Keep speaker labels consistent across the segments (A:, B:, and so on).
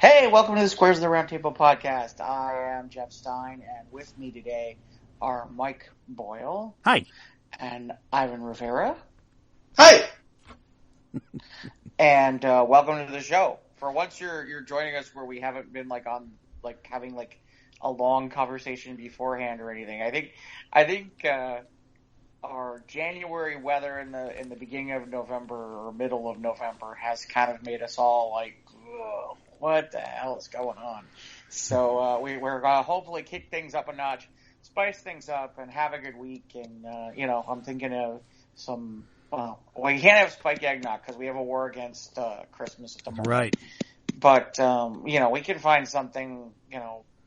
A: Hey, welcome to the Squares of the Roundtable podcast. I am Jeff Stein, and with me today are Mike Boyle.
B: Hi.
A: And Ivan Rivera.
C: Hi.
A: And welcome to the show. For once, you're joining us where we haven't been having a long conversation beforehand or anything. I think our January weather in the beginning of November or middle of November has kind of made us all like, ugh, what the hell is going on? So we're going to hopefully kick things up a notch, spice things up, and have a good week. And, I'm thinking of some, we can't have spike eggnog because we have a war against Christmas at the moment.
B: Right.
A: But, we can find something,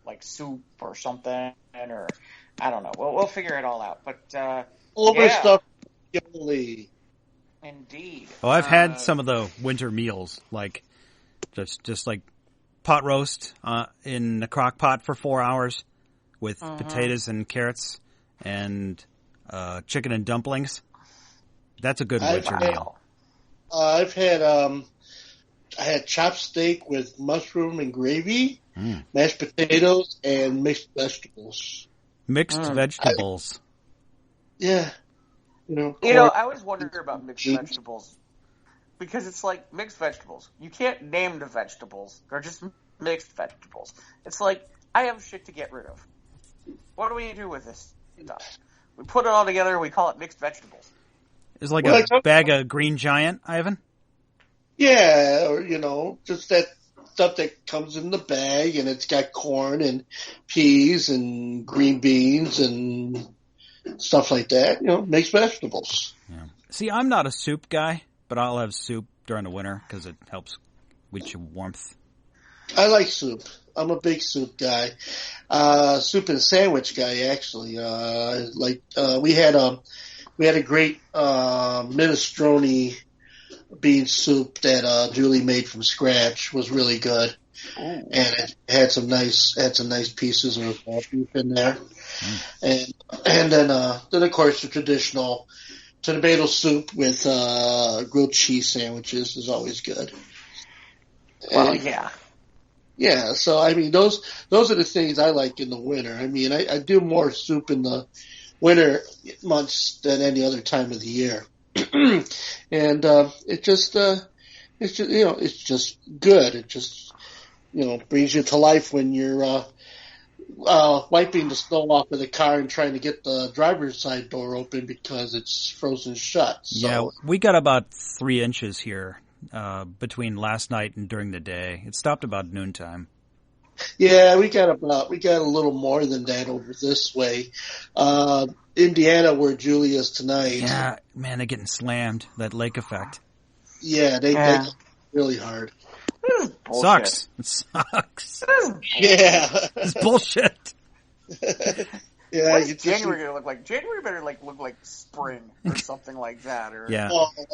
A: like soup or something, or I don't know. We'll figure it all out. But,
C: Overstuffed ravioli.
A: Indeed.
B: Oh, I've had some of the winter meals, like just like pot roast in a crock pot for 4 hours with potatoes and carrots and chicken and dumplings. That's a good winter meal.
C: I had chopped steak with mushroom and gravy, mashed potatoes, and mixed vegetables.
B: Mixed vegetables.
C: Yeah.
A: I always wonder about mixed vegetables. Because it's like mixed vegetables. You can't name the vegetables. They're just mixed vegetables. It's like, I have shit to get rid of. What do we do with this stuff? We put it all together and we call it mixed vegetables.
B: It's like a bag of Green Giant, Ivan?
C: Yeah, or, just that stuff that comes in the bag and it's got corn and peas and green beans and stuff like that. Mixed vegetables.
B: Yeah. See, I'm not a soup guy. But I'll have soup during the winter because it helps with your warmth.
C: I like soup. I'm a big soup guy. Soup and sandwich guy, actually. We had a great minestrone bean soup that Julie made from scratch. Was really good. Ooh. And it had some nice pieces of beef in there. And then of course the traditional tomato soup with grilled cheese sandwiches is always good.
A: Well, yeah.
C: Yeah, so, those are the things I like in the winter. I do more soup in the winter months than any other time of the year. And it's just good. It just, brings you to life when you're wiping the snow off of the car and trying to get the driver's side door open because it's frozen shut. So.
B: Yeah, we got about 3 inches here between last night and during the day. It stopped about noontime.
C: Yeah, we got a little more than that over this way. Indiana, where Julie is tonight.
B: Yeah, man, they're getting slammed. That lake effect.
C: Yeah, they got really hard.
B: Sucks. It sucks.
C: Yeah.
B: It's bullshit.
C: Yeah.
A: What is January going to look like? January better look like spring or something like that. Or,
B: yeah.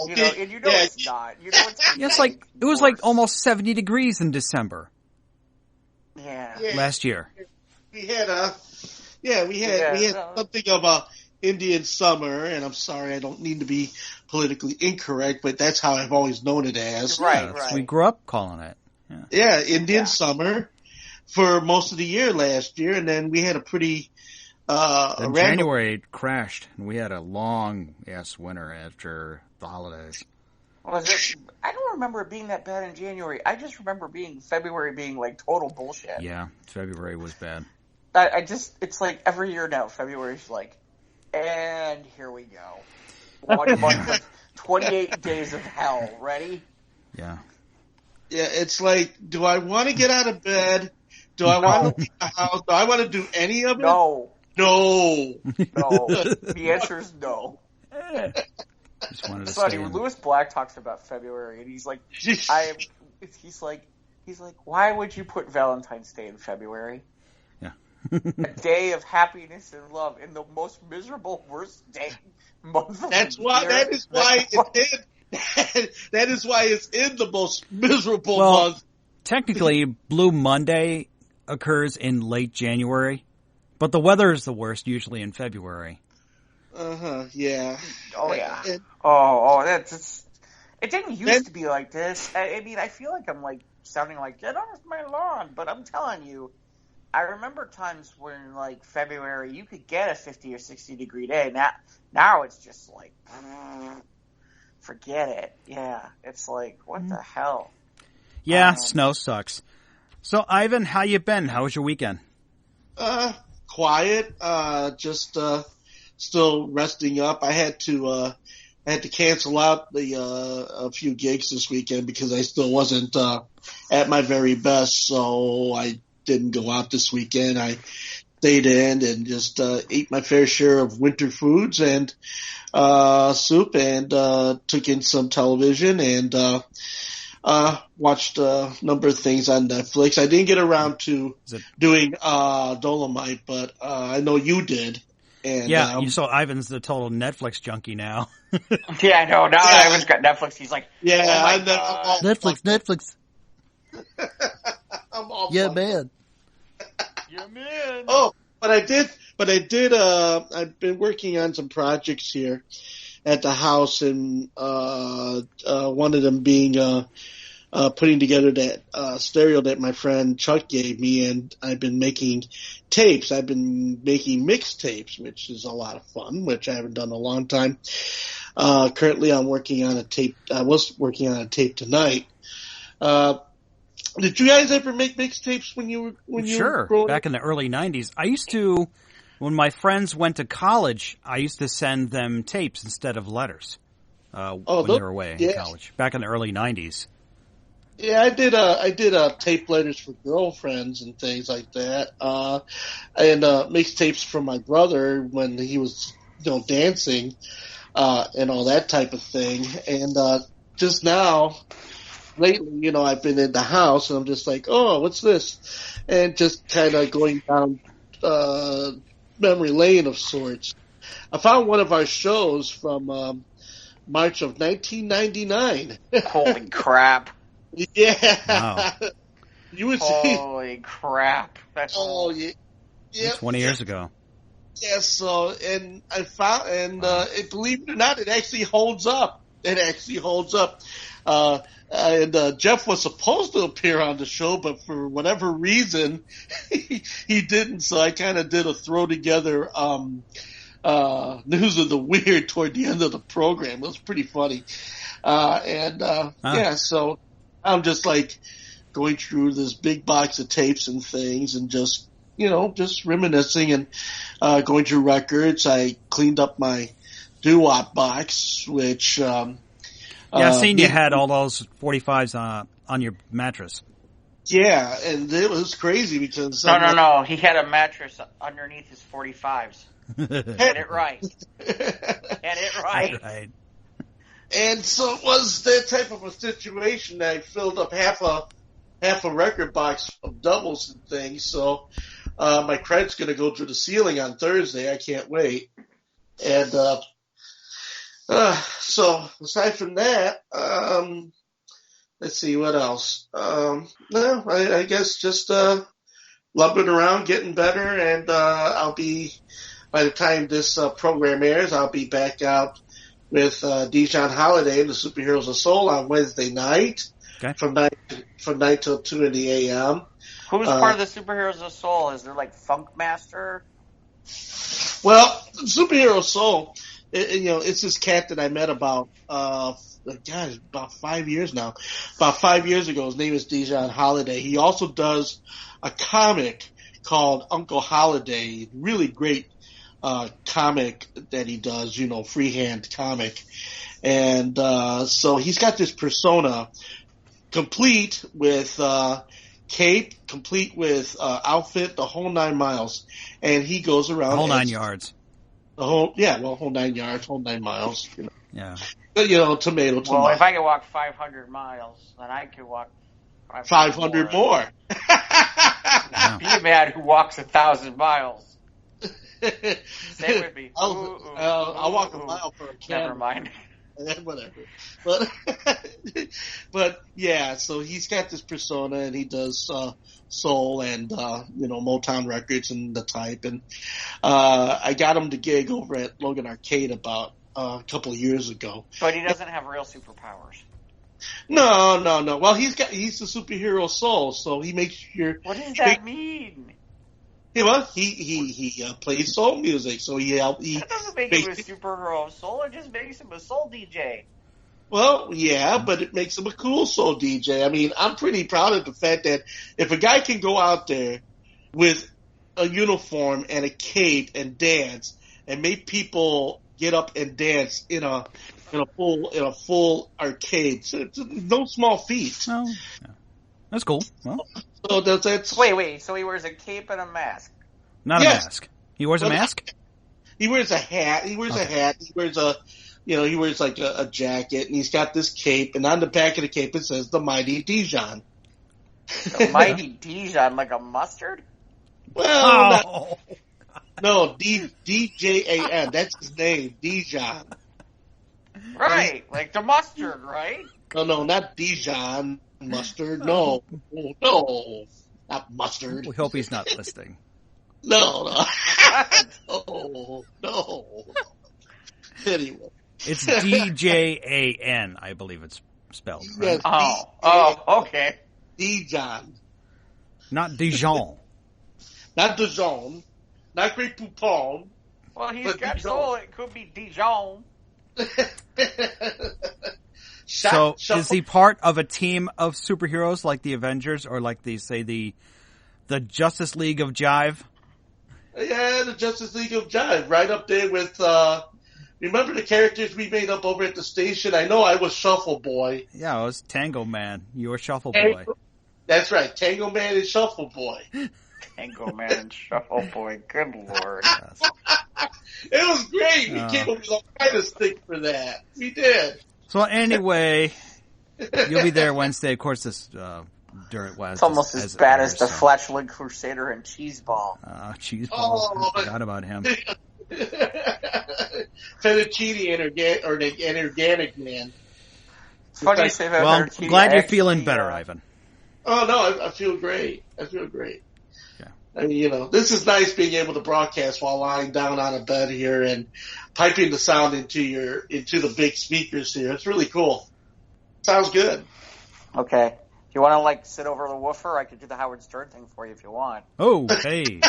A: It's not.
B: It was like almost 70 degrees in December.
A: Yeah.
B: Last year.
C: We had something of a Indian summer, and I'm sorry, I don't mean to be politically incorrect, but that's how I've always known it as.
A: Right.
B: We grew up calling it.
C: Yeah, Indian summer for most of the year last year, and then we had a pretty
B: January it crashed, and we had a long ass winter after the holidays.
A: I don't remember it being that bad in January. I just remember February being like total bullshit.
B: Yeah, February was bad.
A: It's like every year now, February's like, and here we go. 1 month of 28 days of hell. Ready?
B: Yeah.
C: Yeah, it's like, do I want to get out of bed? Do I want to leave the house? Do I want to do any of it?
A: No.
C: No.
A: The answer is no.
B: Just wanted to
A: it's funny
B: stay
A: when
B: in.
A: Lewis Black talks about February, and he's like, he's like, why would you put Valentine's Day in February?
B: Yeah.
A: A day of happiness and love in the most miserable, worst month of the year.
C: That is why it's in the most miserable month.
B: Technically, Blue Monday occurs in late January, but the weather is the worst usually in February.
C: Yeah.
A: Oh, yeah. That's it didn't used to be like this. I mean, I feel like I'm like sounding like, get off my lawn. But I'm telling you, I remember times when, like, February, you could get a 50 or 60 degree day. Now it's just like, forget it. Yeah, it's like, what the hell?
B: Yeah, snow sucks. So, Ivan, how you been? How was your weekend?
C: Quiet. Just still resting up. I had to cancel out a few gigs this weekend because I still wasn't at my very best. So I didn't go out this weekend. I stayed in and just ate my fair share of winter foods and soup, and took in some television and watched a number of things on Netflix. I didn't get around to doing Dolomite, but I know you did. And,
B: yeah, you saw Ivan's the total Netflix junkie now.
A: Yeah, I know. Now that Ivan's got Netflix, he's like,
C: yeah,
A: oh my God.
B: Netflix.
C: I'm all
B: yeah, man.
A: Yeah, man.
C: Oh, but I did. I've been working on some projects here at the house, and one of them being putting together that stereo that my friend Chuck gave me, and I've been making tapes. I've been making mixtapes, which is a lot of fun, which I haven't done in a long time. Currently, I'm working on a tape. I was working on a tape tonight. Did you guys ever make mixtapes when you were growing
B: back in the early 90s? I used to, when my friends went to college, I used to send them tapes instead of letters when they were away in college, back in the early 90s.
C: Yeah, I did tape letters for girlfriends and things like that. And mixtapes for my brother when he was, dancing, and all that type of thing. And just now, lately, I've been in the house and I'm just like, oh, what's this? And just kind of going down memory lane of sorts. I found one of our shows from March of 1999.
A: Holy crap.
C: Yeah.
B: Wow.
C: You would see.
A: Holy crap. That's
B: 20 years ago.
C: Yeah, so, and I found, and believe it or not, it actually holds up. And Jeff was supposed to appear on the show, but for whatever reason, he didn't. So I kind of did a throw together News of the Weird toward the end of the program. It was pretty funny. Yeah, so I'm just like going through this big box of tapes and things and just reminiscing and going through records. I cleaned up my doo-wop box, which
B: I've seen you had all those 45s on your mattress.
C: Yeah, and it was crazy because
A: no. He had a mattress underneath his 45s. Get it right.
B: Right.
C: And so it was that type of a situation that I filled up half a record box of doubles and things. So my credit's going to go through the ceiling on Thursday. I can't wait. And so aside from that, let's see what else. I guess just lumbering around, getting better, and I'll be, by the time this program airs, I'll be back out with Dijon Holiday and the Superheroes of Soul on Wednesday night, from 9 till 2 in the a.m.
A: Who's part of the Superheroes of Soul? Is there like Funk Master?
C: Well, Superhero Soul, it's this cat that I met about 5 years now. About 5 years ago, his name is Dijon Holiday. He also does a comic called Uncle Holiday, really great comic that he does, freehand comic. And so he's got this persona complete with cape, complete with outfit, the whole 9 miles. And he goes around.
B: The whole 9 yards.
C: Whole 9 yards, whole 9 miles.
B: Yeah.
C: Tomato.
A: Well, if I could walk 500 miles, then I could walk
C: 500 more.
A: Be a man who walks 1,000 miles. Stay with me.
C: I'll walk a mile for a camera.
A: Never mind.
C: Whatever. But yeah, so he's got this persona and he does soul and Motown records and the type, and I got him to gig over at Logan Arcade about a couple of years ago.
A: But he doesn't have real superpowers.
C: No. Well, he's the superhero soul, so he makes your.
A: What does that mean?
C: He plays soul music, so
A: That doesn't make him a superhero of soul. It just makes him a soul DJ.
C: Well, yeah, but it makes him a cool soul DJ. I mean, I'm pretty proud of the fact that if a guy can go out there with a uniform and a cape and dance and make people get up and dance in a full arcade, it's no small feat.
B: Oh, yeah. That's cool. Well,
C: so that's
A: wait. So he wears a cape and a mask.
B: Not a mask. He wears a mask.
C: He wears a hat. He wears he wears like a jacket, and he's got this cape, and on the back of the cape it says the Mighty Dijon.
A: The Mighty Dijon, like a mustard?
C: Well, no, D-J-A-N. That's his name, Dijon.
A: Right, like the mustard, right?
C: No, not Dijon mustard. No, not mustard.
B: We hope he's not listening.
C: No. Anyway.
B: It's D-J-A-N, I believe it's spelled. Right?
A: Yes, okay.
C: Dijon.
B: Not Dijon.
C: Not Dijon. Not Great Poupon.
A: Well, he's got soul. It could be Dijon.
B: So, is he part of a team of superheroes like the Avengers or like the Justice League of Jive?
C: Yeah, the Justice League of Jive. Right up there with, remember the characters we made up over at the station? I know I was Shuffle Boy.
B: Yeah, it was Tango Man. You were Shuffle Boy.
C: That's right. Tango Man and Shuffle Boy.
A: Tango Man and Shuffle Boy. Good Lord.
C: Yes. It was great. We came up with all kind of stick for that. We did.
B: So anyway, you'll be there Wednesday. Of course, this during Wednesday.
A: It's almost as bad as the Flatulent Crusader and Cheeseball.
B: Cheeseball. I forgot about him.
C: Fettuccine or the Inorganic Man.
A: It's funny you say that.
B: Well, I'm glad you're feeling better, Ivan.
C: Oh, no, I feel great. Yeah. I mean, this is nice being able to broadcast while lying down on a bed here and piping the sound into the big speakers here. It's really cool. Sounds good.
A: Okay. If you want to, sit over the woofer, I could do the Howard Stern thing for you if you want.
B: Oh, hey.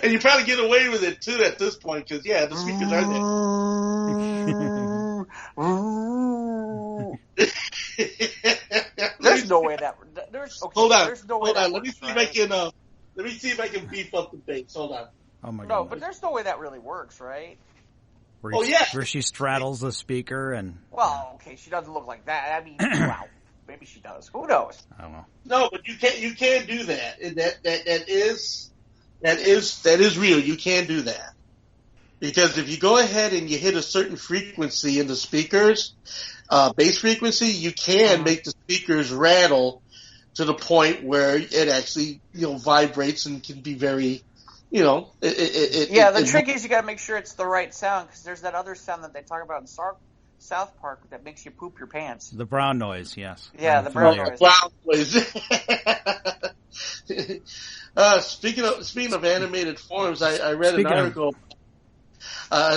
C: And you probably get away with it, too, at this point, because, yeah, the speakers are there.
A: There's no way that...
C: Hold on.
A: There's no way that
C: Let me
A: works,
C: see if I can beef up the bass. Hold on.
B: Oh, my God.
A: No, but there's no way that really works, right?
B: Where she straddles the speaker and...
A: Well, okay, she doesn't look like that. I mean, wow. Maybe she does. Who knows?
B: I don't know.
C: No, but you can't do that. That is real. You can't do that. Because if you go ahead and you hit a certain frequency in the speakers, bass frequency, you can make the speakers rattle to the point where it actually, vibrates and can be very,
A: the trick is you got to make sure it's the right sound, because there's that other sound that they talk about in South Park that makes you poop your pants.
B: The brown noise, yes.
A: Yeah, the brown noise.
C: Speaking of animated forms, I read an article.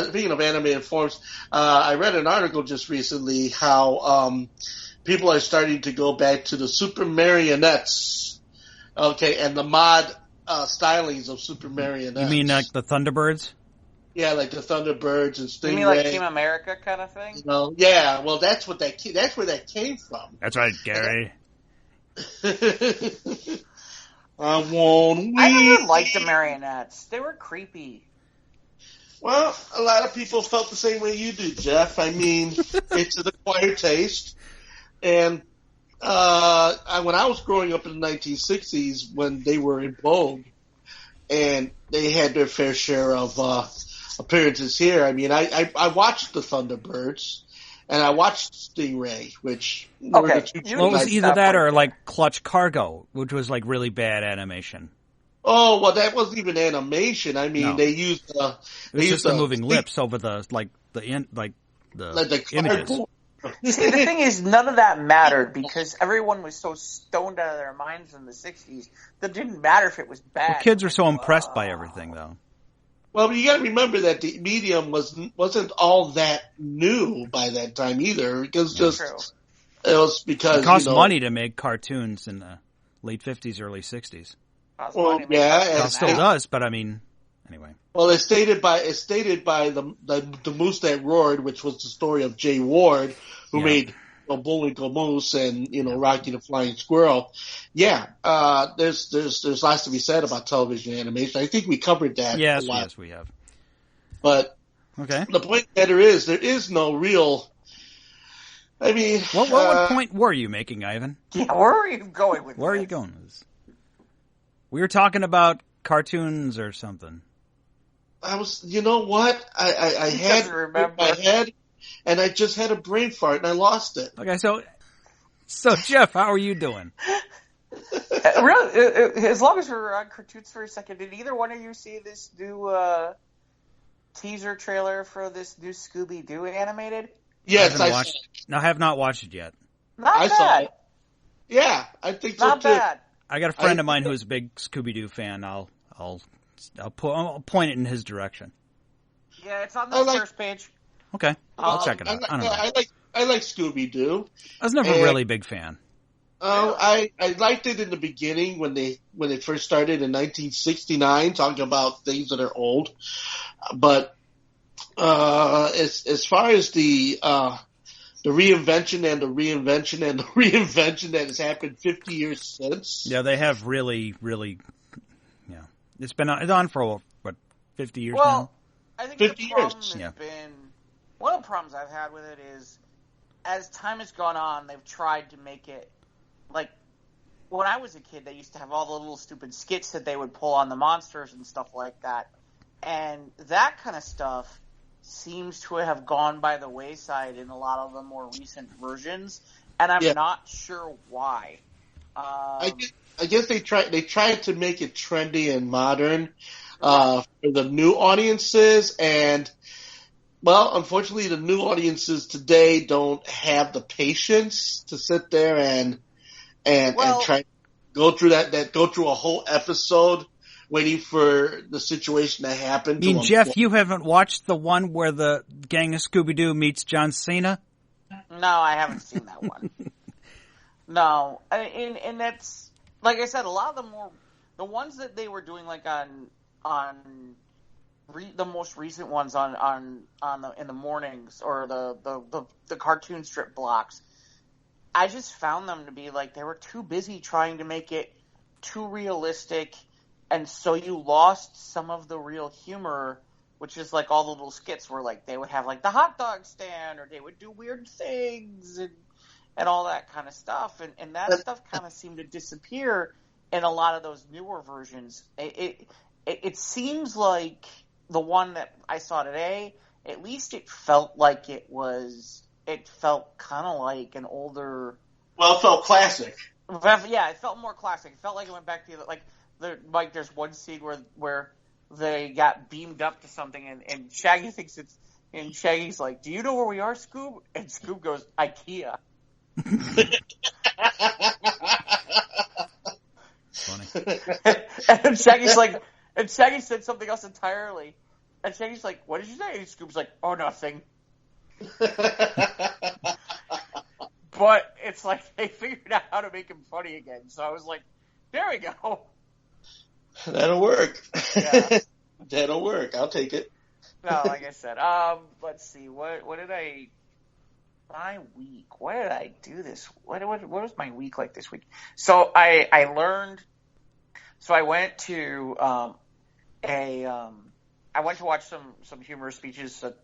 C: Speaking of animated forms, I read an article just recently how people are starting to go back to the Super Marionettes, and the mod stylings of Super Marionettes.
B: You mean like the Thunderbirds?
C: Yeah, like the Thunderbirds and Stingray.
A: You mean like Team America kind of thing?
C: Yeah. Well, that's where that came from.
B: That's right, Gary.
A: I never liked the Marionettes. They were creepy.
C: Well, a lot of people felt the same way you do, Jeff. I mean, it's an acquired taste. And when I was growing up in the 1960s, when they were in vogue, and they had their fair share of appearances here, I mean, I watched the Thunderbirds, and I watched Stingray, which were the two.
B: Well, it was either that or like Clutch Cargo, which was like really bad animation.
C: Oh, well, that wasn't even animation. I mean, they used
B: it was just the moving lips over the images.
A: See, the thing is, none of that mattered because everyone was so stoned out of their minds in the 60s that it didn't matter if it was bad.
B: Well, kids are so impressed by everything, though.
C: Well, you got to remember that the medium wasn't all that new by that time either. It was because
B: it cost money to make cartoons in the late 50s, early 60s.
C: Well, yeah,
B: it still does, but I mean, anyway.
C: Well, it's stated by the Moose That Roared, which was the story of Jay Ward, who made Bullwinkle Moose and Rocky the Flying Squirrel. Yeah, there's lots to be said about television animation. I think we covered that.
B: Yes, we have.
C: But the point that there is no real. I mean,
B: what point were you making, Ivan?
A: Yeah, where are you going with?
B: Where are you going with this? We were talking about cartoons or something.
C: I was, you know what? I had in my head, and I just had a brain fart, and I lost it.
B: Okay, so Jeff, how are you doing?
A: Really, as long as we're on cartoons for a second, did either one of you see this new teaser trailer for this new Scooby-Doo animated?
C: Yes,
B: I have not watched it yet.
A: Not bad.
C: Yeah, I think so too.
A: Not bad.
B: I got a friend of mine who's a big Scooby-Doo fan. I'll point it in his direction.
A: Yeah, it's on the first page.
B: Okay, I'll check it out. I don't know.
C: I like Scooby-Doo.
B: I was never really a big fan.
C: I liked it in the beginning when it first started in 1969, talking about things that are old. But as far as the reinvention that has happened 50 years since.
B: Yeah, they have really, really. Yeah, it's been on for what 50 years now.
A: Well, I think
C: 50
A: the problem
C: years.
A: has been one of the problems I've had with it is as time has gone on, they've tried to make it like when I was a kid. They used to have all the little stupid skits that they would pull on the monsters and stuff like that, and that kind of stuff seems to have gone by the wayside in a lot of the more recent versions, and I'm not sure why.
C: I guess they tried to make it trendy and modern for the new audiences, and unfortunately, the new audiences today don't have the patience to sit there and try to go through go through a whole episode waiting for the situation to happen.
B: Jeff, you haven't watched the one where the gang of Scooby-Doo meets John Cena?
A: No, I haven't seen that one. No, and that's like I said, a lot of the ones that they were doing like on the most recent ones in the mornings or the cartoon strip blocks. I just found them to be like they were too busy trying to make it too realistic. And so you lost some of the real humor, which is like all the little skits where like they would have like the hot dog stand or they would do weird things and all that kind of stuff. And that stuff kind of seemed to disappear in a lot of those newer versions. It seems like the one that I saw today, at least it felt like it felt kind of like an older.
C: Well, it felt classic.
A: Yeah, it felt more classic. It felt like it went back to there's one scene where they got beamed up to something and Shaggy thinks and Shaggy's like, "Do you know where we are, Scoob?" And Scoob goes, "IKEA."
B: Funny.
A: And Shaggy said something else entirely. And Shaggy's like, "What did you say?" And Scoob's like, "Oh, nothing." But it's like they figured out how to make him funny again. So I was like, there we go.
C: That'll work.
A: Yeah.
C: That'll work. I'll take it.
A: No, like I said, let's see. What did my week? What did I do this? What was my week like this week? So I learned. So I went to I went to watch some humorous speeches at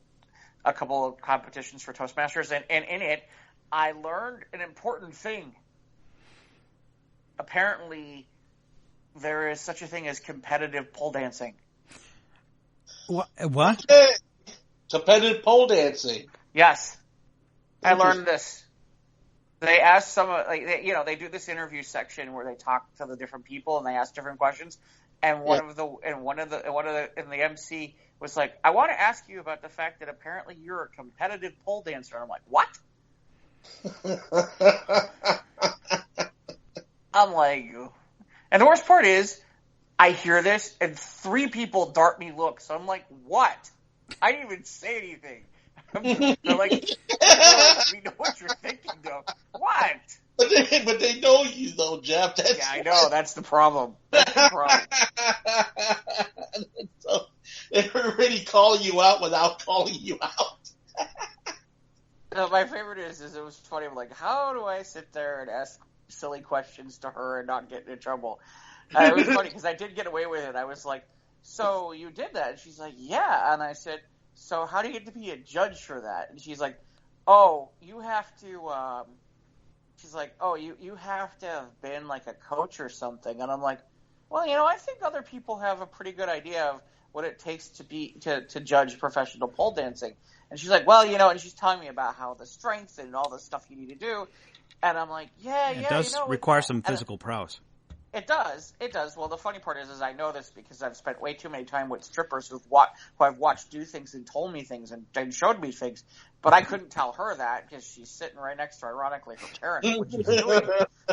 A: a couple of competitions for Toastmasters, and in it, I learned an important thing. Apparently, there is such a thing as competitive pole dancing.
B: What?
C: Competitive pole dancing.
A: Yes, I learned this. They asked they do this interview section where they talk to the different people and they ask different questions. And the MC was like, "I want to ask you about the fact that apparently you're a competitive pole dancer." And I'm like, "What?" I'm like, and the worst part is, I hear this, and 3 people dart me looks. So I'm like, what? I didn't even say anything. They're like, we know what you're thinking, though. What?
C: But they know you, though, Jeff.
A: Yeah, I know. That's the problem.
C: So they're already calling you out without calling you out.
A: No, my favorite is it was funny. I'm like, how do I sit there and ask silly questions to her and not get in trouble? It was funny because I did get away with it. I was like, so you did that? And she's like, yeah. And I said, so how do you get to be a judge for that? And she's like, oh, you have to, she's like, oh, you have to have been like a coach or something. And I'm like, well, I think other people have a pretty good idea of what it takes to judge professional pole dancing. And she's like, well, and she's telling me about how the strength and all the stuff you need to do. And I'm like,
B: it does require some physical prowess.
A: It does. Well, the funny part is I know this because I've spent way too many time with strippers who I've watched do things and told me things and showed me things, but I couldn't tell her that because she's sitting right next to, ironically, her parents, which she's doing.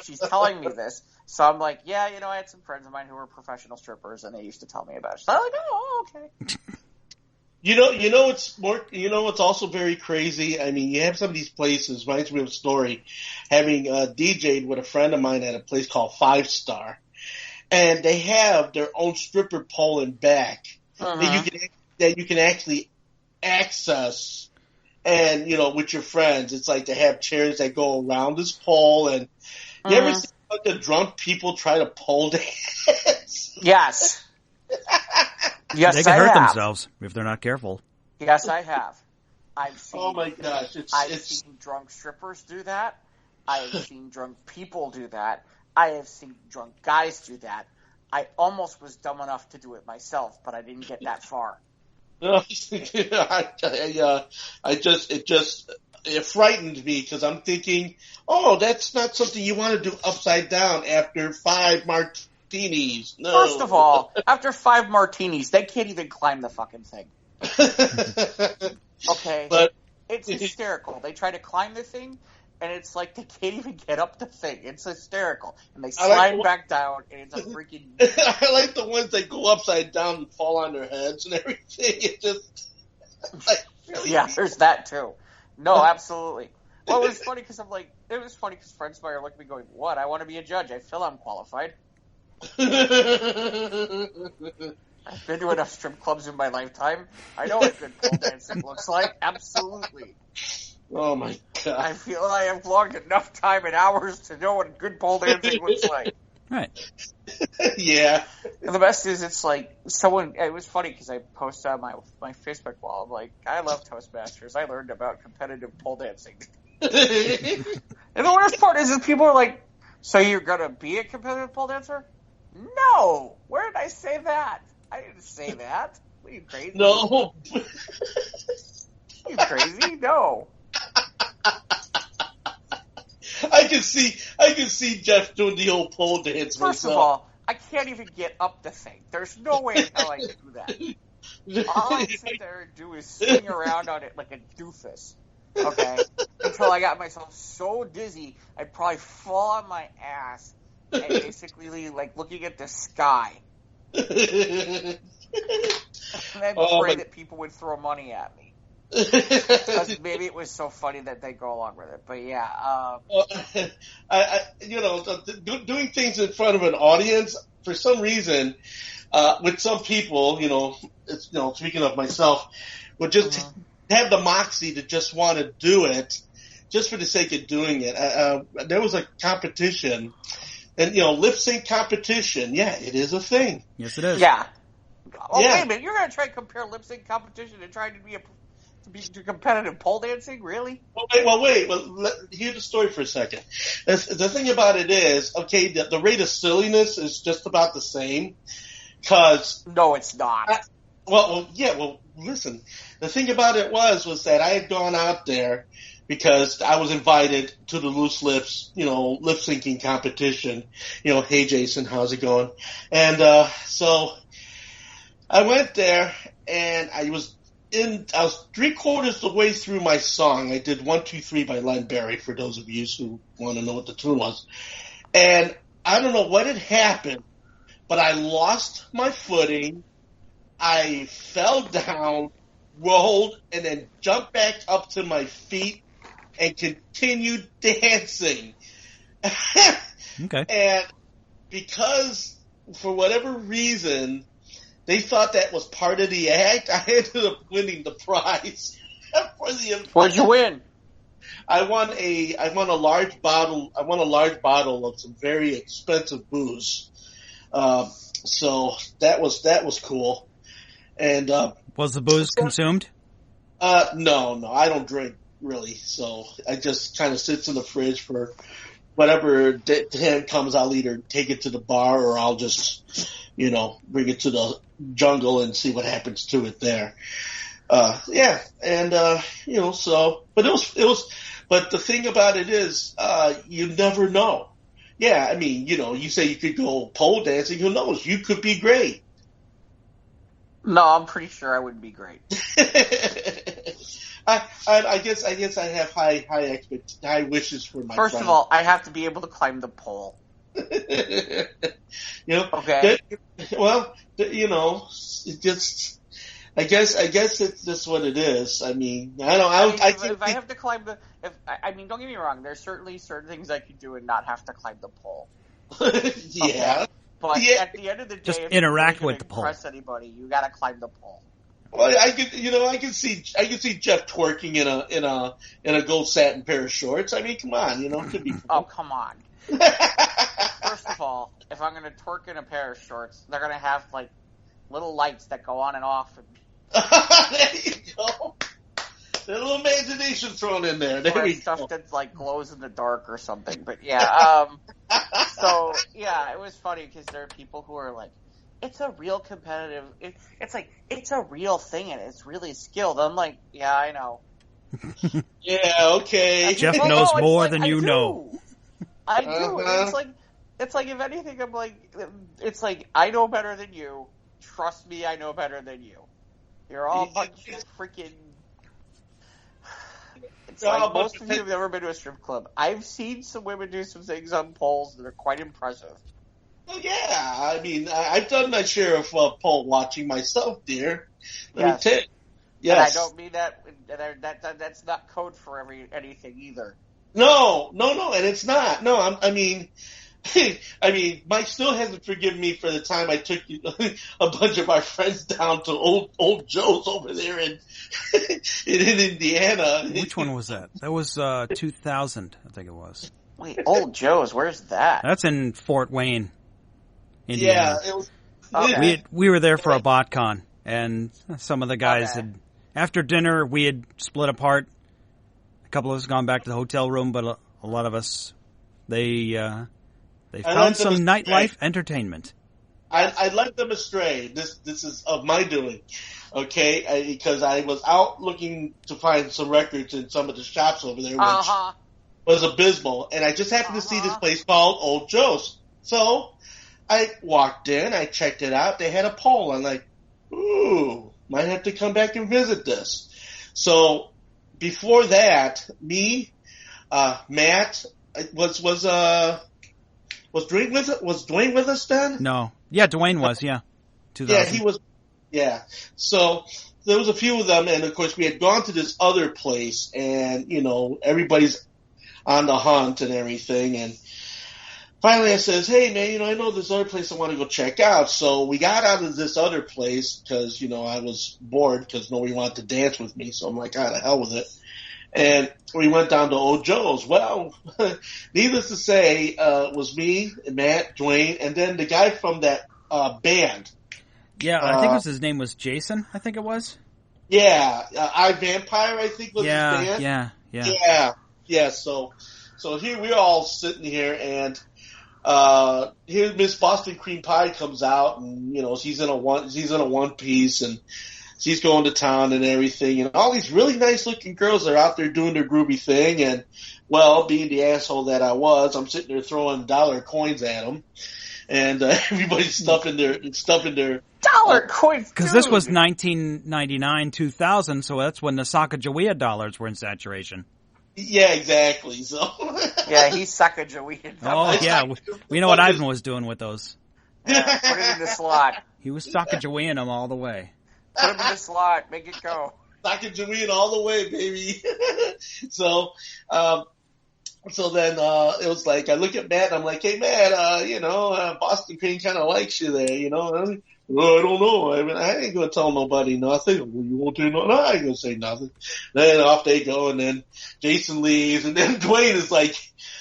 A: She's telling me this, so I'm like, yeah, I had some friends of mine who were professional strippers, and they used to tell me about it. So I'm like, oh, okay.
C: What's also very crazy. I mean, you have some of these places. Reminds me of a story. Having DJ'd with a friend of mine at a place called 5 Star, and they have their own stripper pole and back that you can actually access. And with your friends, it's like they have chairs that go around this pole. And you ever see the drunk people try to pole dance?
A: Yes. Yes,
B: they can hurt themselves if they're not careful.
A: Yes, I have. I've seen.
C: Oh my gosh!
A: I've seen drunk strippers do that. I have seen drunk people do that. I have seen drunk guys do that. I almost was dumb enough to do it myself, but I didn't get that far.
C: It frightened me because I'm thinking, oh, that's not something you want to do upside down after 5 martinis. No.
A: First of all, after 5 martinis, they can't even climb the fucking thing. Okay?
C: But
A: it's hysterical. They try to climb the thing, and it's like they can't even get up the thing. It's hysterical. And they slide back down, and it's a freaking...
C: I like the ones that go upside down and fall on their heads and everything. It just... really
A: yeah, there's that, too. No, absolutely. Well, it was funny because friends of mine are looking at me going, what? I want to be a judge. I feel I'm qualified. I've been to enough strip clubs in my lifetime. I know what good pole dancing looks like. Absolutely.
C: Oh my god!
A: I feel I have logged enough time and hours to know what good pole dancing looks like.
B: Right.
C: Yeah.
A: And the best is, it's like someone. It was funny because I posted on my Facebook wall. I'm like, I love Toastmasters. I learned about competitive pole dancing. And the worst part is people are like, so you're gonna be a competitive pole dancer? No! Where did I say that? I didn't say that. Are you crazy?
C: No.
A: Are you crazy? No.
C: I can see Jeff doing the old pole dance.
A: First of all, I can't even get up the thing. There's no way in hell I can do that. All I can sit there and do is swing around on it like a doofus. Okay? Until I got myself so dizzy, I'd probably fall on my ass and basically like looking at the sky. And then pray that people would throw money at me. Because maybe it was so funny that they go along with it. But yeah.
C: Doing things in front of an audience, for some reason, with some people, speaking of myself, would just have the moxie to just want to do it just for the sake of doing it. There was a competition, and lip sync competition. Yeah, it is a thing.
B: Yes, it is.
A: Yeah. Oh, yeah. Wait a minute! You're gonna try to compare lip sync competition and try to be competitive pole dancing? Really?
C: Wait. Hear the story for a second. The thing about it is, okay, the rate of silliness is just about the same. Cause
A: no, it's not.
C: Listen. The thing about it was that I had gone out there because I was invited to the Loose Lips, lip syncing competition. Hey Jason, how's it going? And so I went there, and I was 3/4 of the way through my song. I did 1, 2, 3 by Len Berry, for those of you who want to know what the tune was. And I don't know what had happened, but I lost my footing. I fell down, rolled, and then jumped back up to my feet and continued dancing.
B: Okay.
C: And because, for whatever reason, they thought that was part of the act, I ended up winning the prize for the event.
A: What'd you win?
C: I won a large bottle of some very expensive booze. So that was cool. And
B: was the booze consumed?
C: No, I don't drink really. So I just kind of sits in the fridge for whatever hand comes. I'll either take it to the bar or I'll just, bring it to the jungle and see what happens to it there. Yeah, and so, but it was. But the thing about it is, you never know. Yeah, I mean, you say you could go pole dancing. Who knows? You could be great.
A: No, I'm pretty sure I wouldn't be great.
C: I guess I have high wishes for my.
A: First of all, I have to be able to climb the pole.
C: Okay. Well, it just. I guess it's just what it is. I mean, I don't.
A: If I have to climb don't get me wrong. There's certainly certain things I could do and not have to climb the pole.
C: Yeah.
A: Okay. But at the end of the day,
B: just
A: if
B: interact
A: you're
B: with the pole.
A: Impress anybody, you got to climb the pole.
C: Well, I can see Jeff twerking in a gold satin pair of shorts. I mean, come on, it could be.
A: Oh, come on. First of all, if I'm going to twerk in a pair of shorts, they're going to have like little lights that go on and off.
C: There you go. A little imagination thrown in there. There we
A: stuff
C: go.
A: that like glows in the dark or something. But yeah, so yeah, it was funny because there are people who are like, it's a real competitive. It's like it's a real thing and it's really skilled. I'm like, yeah, I know.
C: Yeah, okay.
B: Jeff knows more than you know.
A: I do. It's like if anything, I'm like, it's like I know better than you. Trust me, I know better than you. You're all a bunch of freaking. It's like most of you have never been to a strip club. I've seen some women do some things on poles that are quite impressive.
C: Well, yeah, I mean, I've done my share of pole watching myself, dear.
A: Yes.
C: Yes.
A: And I don't mean that. That's not code for anything either.
C: No, and it's not. No, I mean, Mike still hasn't forgiven me for the time I took a bunch of our friends down to old Joe's over there in Indiana.
B: Which one was that? That was 2000, I think it was.
A: Wait, Old Joe's? Where's that?
B: That's in Fort Wayne, Indiana.
C: Yeah, it was.
A: Okay.
B: We were there for a BotCon, and some of the guys had. After dinner, we had split apart. A couple of us gone back to the hotel room, but a lot of us they found some nightlife entertainment.
C: I led them astray. This is of my doing, okay? Because I was out looking to find some records in some of the shops over there, which was abysmal. And I just happened to see this place called Old Joe's. So I walked in, I checked it out. They had a pole. I'm like, ooh, might have to come back and visit this. So before that, me, Matt, was Dwayne with us then?
B: No. Yeah, Dwayne was, yeah. 2000.
C: Yeah, he was. Yeah. So there was a few of them, and of course we had gone to this other place, and everybody's on the hunt and everything. And finally, I says, "Hey, man, I know this other place I want to go check out." So we got out of this other place because I was bored because nobody wanted to dance with me. So I'm like, "Ah, the hell with it." And we went down to Old Joe's. Well, needless to say, it was me, Matt, Dwayne, and then the guy from that band.
B: Yeah, I think his name was Jason, I think it was.
C: Yeah, iVampire, I think was his band. Yeah. So here we're all sitting here, and here Miss Boston Cream Pie comes out, and she's in a one piece, and she's going to town and everything, and all these really nice looking girls are out there doing their groovy thing. And well, being the asshole that I was, I'm sitting there throwing dollar coins at them, and everybody's stuffing their
A: dollar coins.
B: Because this was 1999, 2000, so that's when the Sacagawea dollars were in saturation.
C: Yeah, exactly. So
A: yeah, he's Sacagawea.
B: Oh yeah, we know what Ivan was doing with those.
A: Yeah, put it in the slot.
B: He was Sacagaweaing him all the way.
A: Put him in the slot. Make it go.
C: Sacagawea all the way, baby. So then it was like, I look at Matt and I'm like, hey, Matt, Boston Crane kind of likes you there, you know. And well, I don't know. I mean, I ain't going to tell nobody nothing. Well, you won't do nothing? No, I ain't going to say nothing. Then off they go, and then Jason leaves, and then Dwayne is like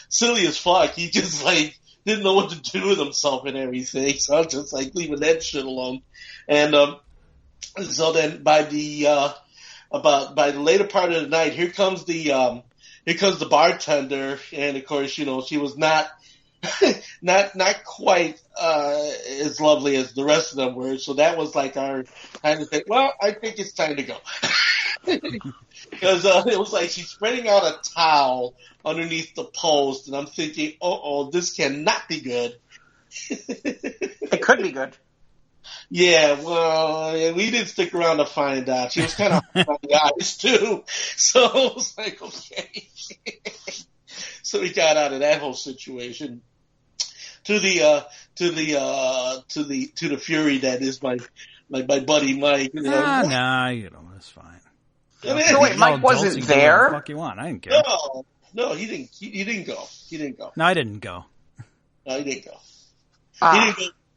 C: silly as fuck. He just like didn't know what to do with himself and everything. So I'm just like leaving that shit alone. And so then by the later part of the night, here comes the bartender, and of course, you know, she was not quite as lovely as the rest of them were. So that was like our time to say, well, I think it's time to go. Because it was like she's spreading out a towel underneath the post, and I'm thinking, this cannot be good.
A: It could be good.
C: Yeah, well, we didn't stick around to find out. She was kind of hot on the eyes too, so it was like, okay. So we got out of that whole situation. To the fury that is my buddy Mike. You know.
B: That's fine.
A: So wait, Mike wasn't there?
B: What the fuck you want? I didn't care.
C: No, he didn't. He didn't go.
B: No, I didn't go.
C: No, he didn't go.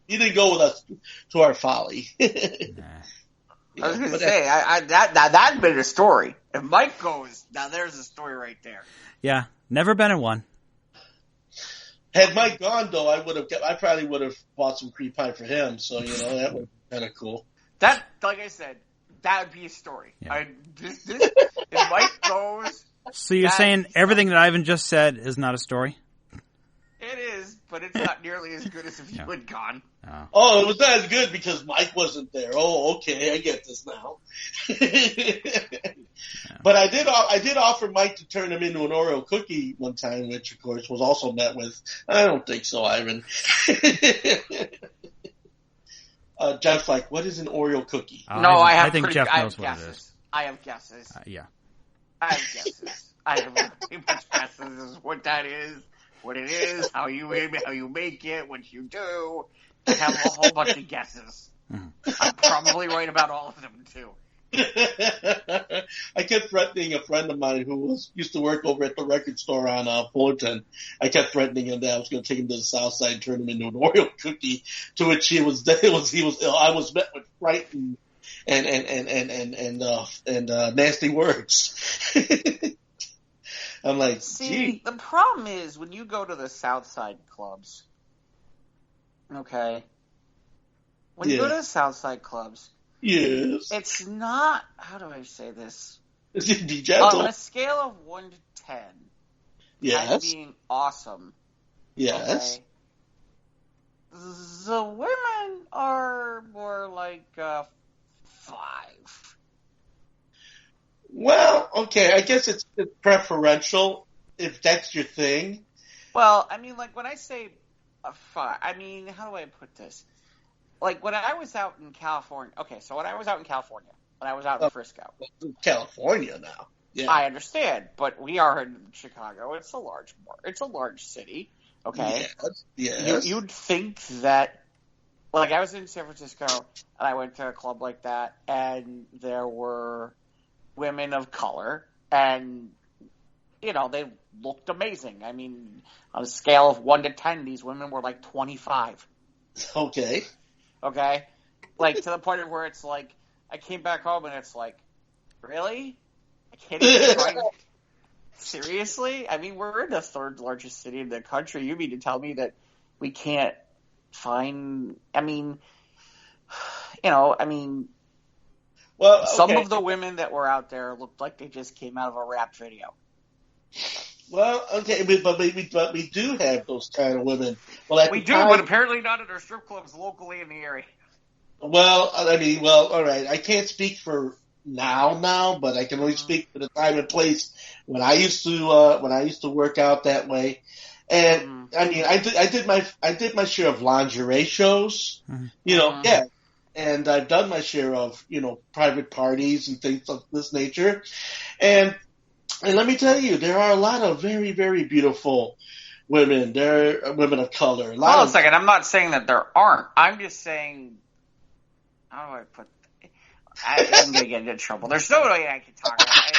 C: He didn't go with us to our folly.
A: Nah. I was going to say, that'd been a story. If Mike goes, now there's a story right there.
B: Yeah, never been in one.
C: Had Mike gone, though, I probably would have bought some cream pie for him. So, you know, that would be kind of cool.
A: That, like I said, that would be a story.
B: Yeah.
A: If Mike goes...
B: So you're saying everything that Ivan just said is not a story?
A: It is, but it's not nearly as good as if you had gone.
C: Oh, it was not as good because Mike wasn't there. Oh, okay, I get this now. But I did offer Mike to turn him into an Oreo cookie one time, which of course was also met with, I don't think so, Ivan. Jeff's like, what is an Oreo cookie?
B: I think Jeff knows what it is.
A: I have guesses.
B: Yeah.
A: I have guesses. I have pretty much guesses as what that is, what it is, how you make it, what you do. I have a whole bunch of guesses. I'm probably right about all of them too.
C: I kept threatening a friend of mine who used to work over at the record store on Fullerton. I kept threatening him that I was going to take him to the South Side and turn him into an Oreo cookie. To which I was met with fright and nasty words. I'm like,
A: see, the problem is when you go to the South Side clubs. Okay. When you go to the South Side clubs,
C: yes,
A: it's not. How do I say this?
C: Is it be gentle?
A: On a scale of 1 to 10,
C: yes,
A: 10 being awesome.
C: Yes.
A: Okay, the women are more like 5.
C: Well, okay, I guess it's preferential if that's your thing.
A: Well, I mean, like when I say a 5, I mean, how do I put this? Like when I was out in California. Okay, so when I was out in California, when I was out in Frisco,
C: California now. Yeah,
A: I understand, but we are in Chicago. It's a large city. Okay,
C: yes.
A: You'd think that, like I was in San Francisco and I went to a club like that, and there were women of color, and you know they looked amazing. I mean, on a scale of 1 to 10, these women were like 25.
C: Okay.
A: Okay? Like, to the point of where it's like, I came back home and it's like, really? I can't even find... Seriously? I mean, we're in the 3rd largest city in the country. You mean to tell me that we can't find... I mean, well, okay. Some of the women that were out there looked like they just came out of a rap video.
C: Well, okay, but we do have those kind of women. Well,
A: but apparently not at our strip clubs locally in the area.
C: Well, all right. I can't speak for now, but I can only speak for the time and place when I used to work out that way. And I mean, I did my share of lingerie shows, yeah. And I've done my share of, private parties and things of this nature. And let me tell you, there are a lot of very, very beautiful women. They're women of color.
A: Hold on a second. I'm not saying that there aren't. I'm just saying. How do I put? I'm gonna get into trouble. There's no way I can talk about it.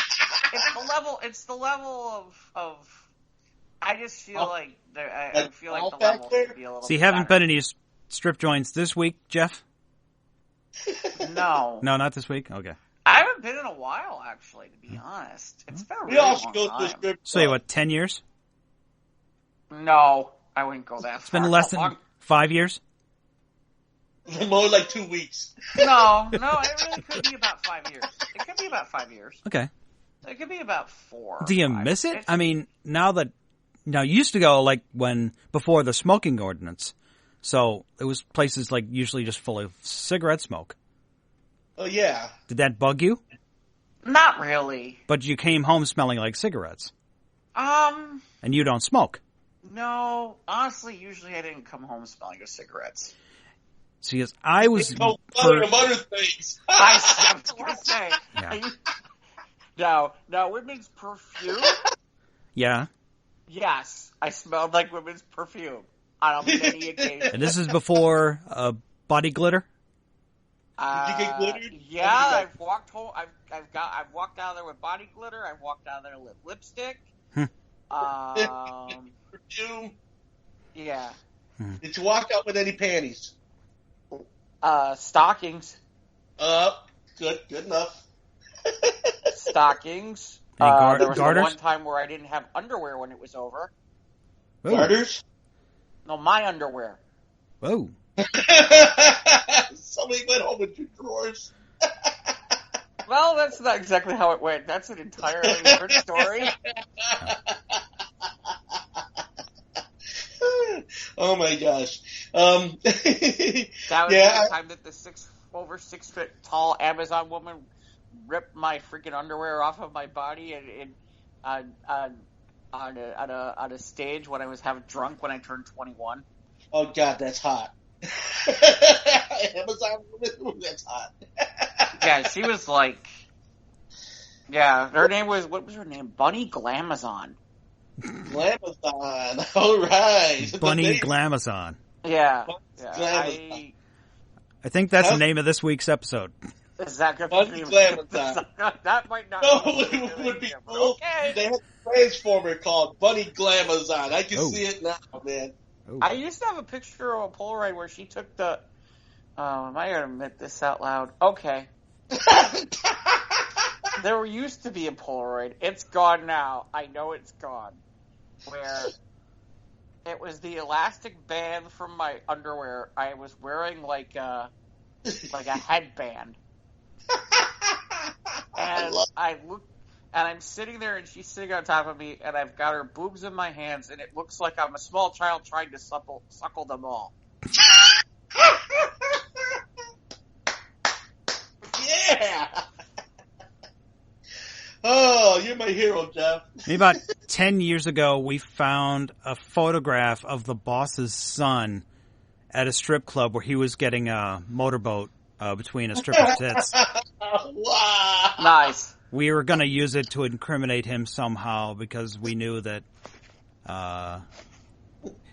A: It's the level of. I just feel like I feel like the level should be a little.
B: So you
A: bit
B: haven't
A: better.
B: been to any strip joints this week, Jeff?
A: No.
B: No, not this week. Okay.
A: I haven't been in a while, actually. To be honest, it's been a really
C: We all should
A: long
C: go to a
A: time.
C: strip
B: So
C: club.
B: what? 10 years?
A: No, I wouldn't go that
B: It's
A: far.
B: been less than 5 years.
C: More like 2 weeks.
A: No, it really could be about 5 years. It could be about 5 years.
B: Okay.
A: It could be about 4. or
B: Do you
A: 5.
B: miss it? I mean, now you used to go like before the smoking ordinance. So it was places like usually just full of cigarette smoke.
C: Oh yeah.
B: Did that bug you?
A: Not really.
B: But you came home smelling like cigarettes. And you don't smoke.
A: No, honestly, usually I didn't come home smelling of cigarettes.
B: See, as I was
C: Of other things.
A: I was going to say.
B: Yeah.
A: Now, women's perfume?
B: Yeah.
A: Yes, I smelled like women's perfume on many occasions.
B: And this is before body glitter.
C: Did you get glittered?
A: Yeah, I've walked home. I've walked out of there with body glitter. I've walked out of there with lipstick.
C: Perfume.
A: Yeah.
C: Did you walk out with any panties?
A: Stockings.
C: Good enough.
A: Stockings.
B: Any
A: There was the
B: garters?
A: one time where I didn't have underwear when it was over.
B: Ooh.
C: Garters?
A: No, my underwear.
B: Whoa.
C: Somebody went home with your drawers.
A: Well, that's not exactly how it went. That's an entirely different story.
C: Oh my gosh.
A: That was the time that the 6 foot tall Amazon woman ripped my freaking underwear off of my body on a stage when I was drunk when I turned 21.
C: Oh god, that's hot. Amazon woman, that's hot.
A: Yeah, she was like, her name was, what was her name? Bunny Glamazon.
C: Glamazon. All right.
B: Bunny Glamazon.
A: Yeah.
C: Glamazon.
B: I think that's the name of this week's episode.
A: Is that good?
C: Bunny Glamazon.
A: That might not.
C: No, it would be cool.
A: Okay.
C: They had a Transformer called Bunny Glamazon. I can see it now, man.
B: Oh.
A: I used to have a picture of a Polaroid where she took the. Am I going to admit this out loud? Okay. There used to be a Polaroid. It's gone now. I know it's gone. Where it was the elastic band from my underwear. I was wearing like a headband. And I look, and I'm sitting there, and she's sitting on top of me, and I've got her boobs in my hands, and it looks like I'm a small child trying to suckle them all.
C: Yeah. Oh, you're my hero, Jeff.
B: Maybe about 10 years ago, we found a photograph of the boss's son at a strip club where he was getting a motorboat between a stripper's tits.
C: Wow.
A: Nice.
B: We were going to use it to incriminate him somehow because we knew that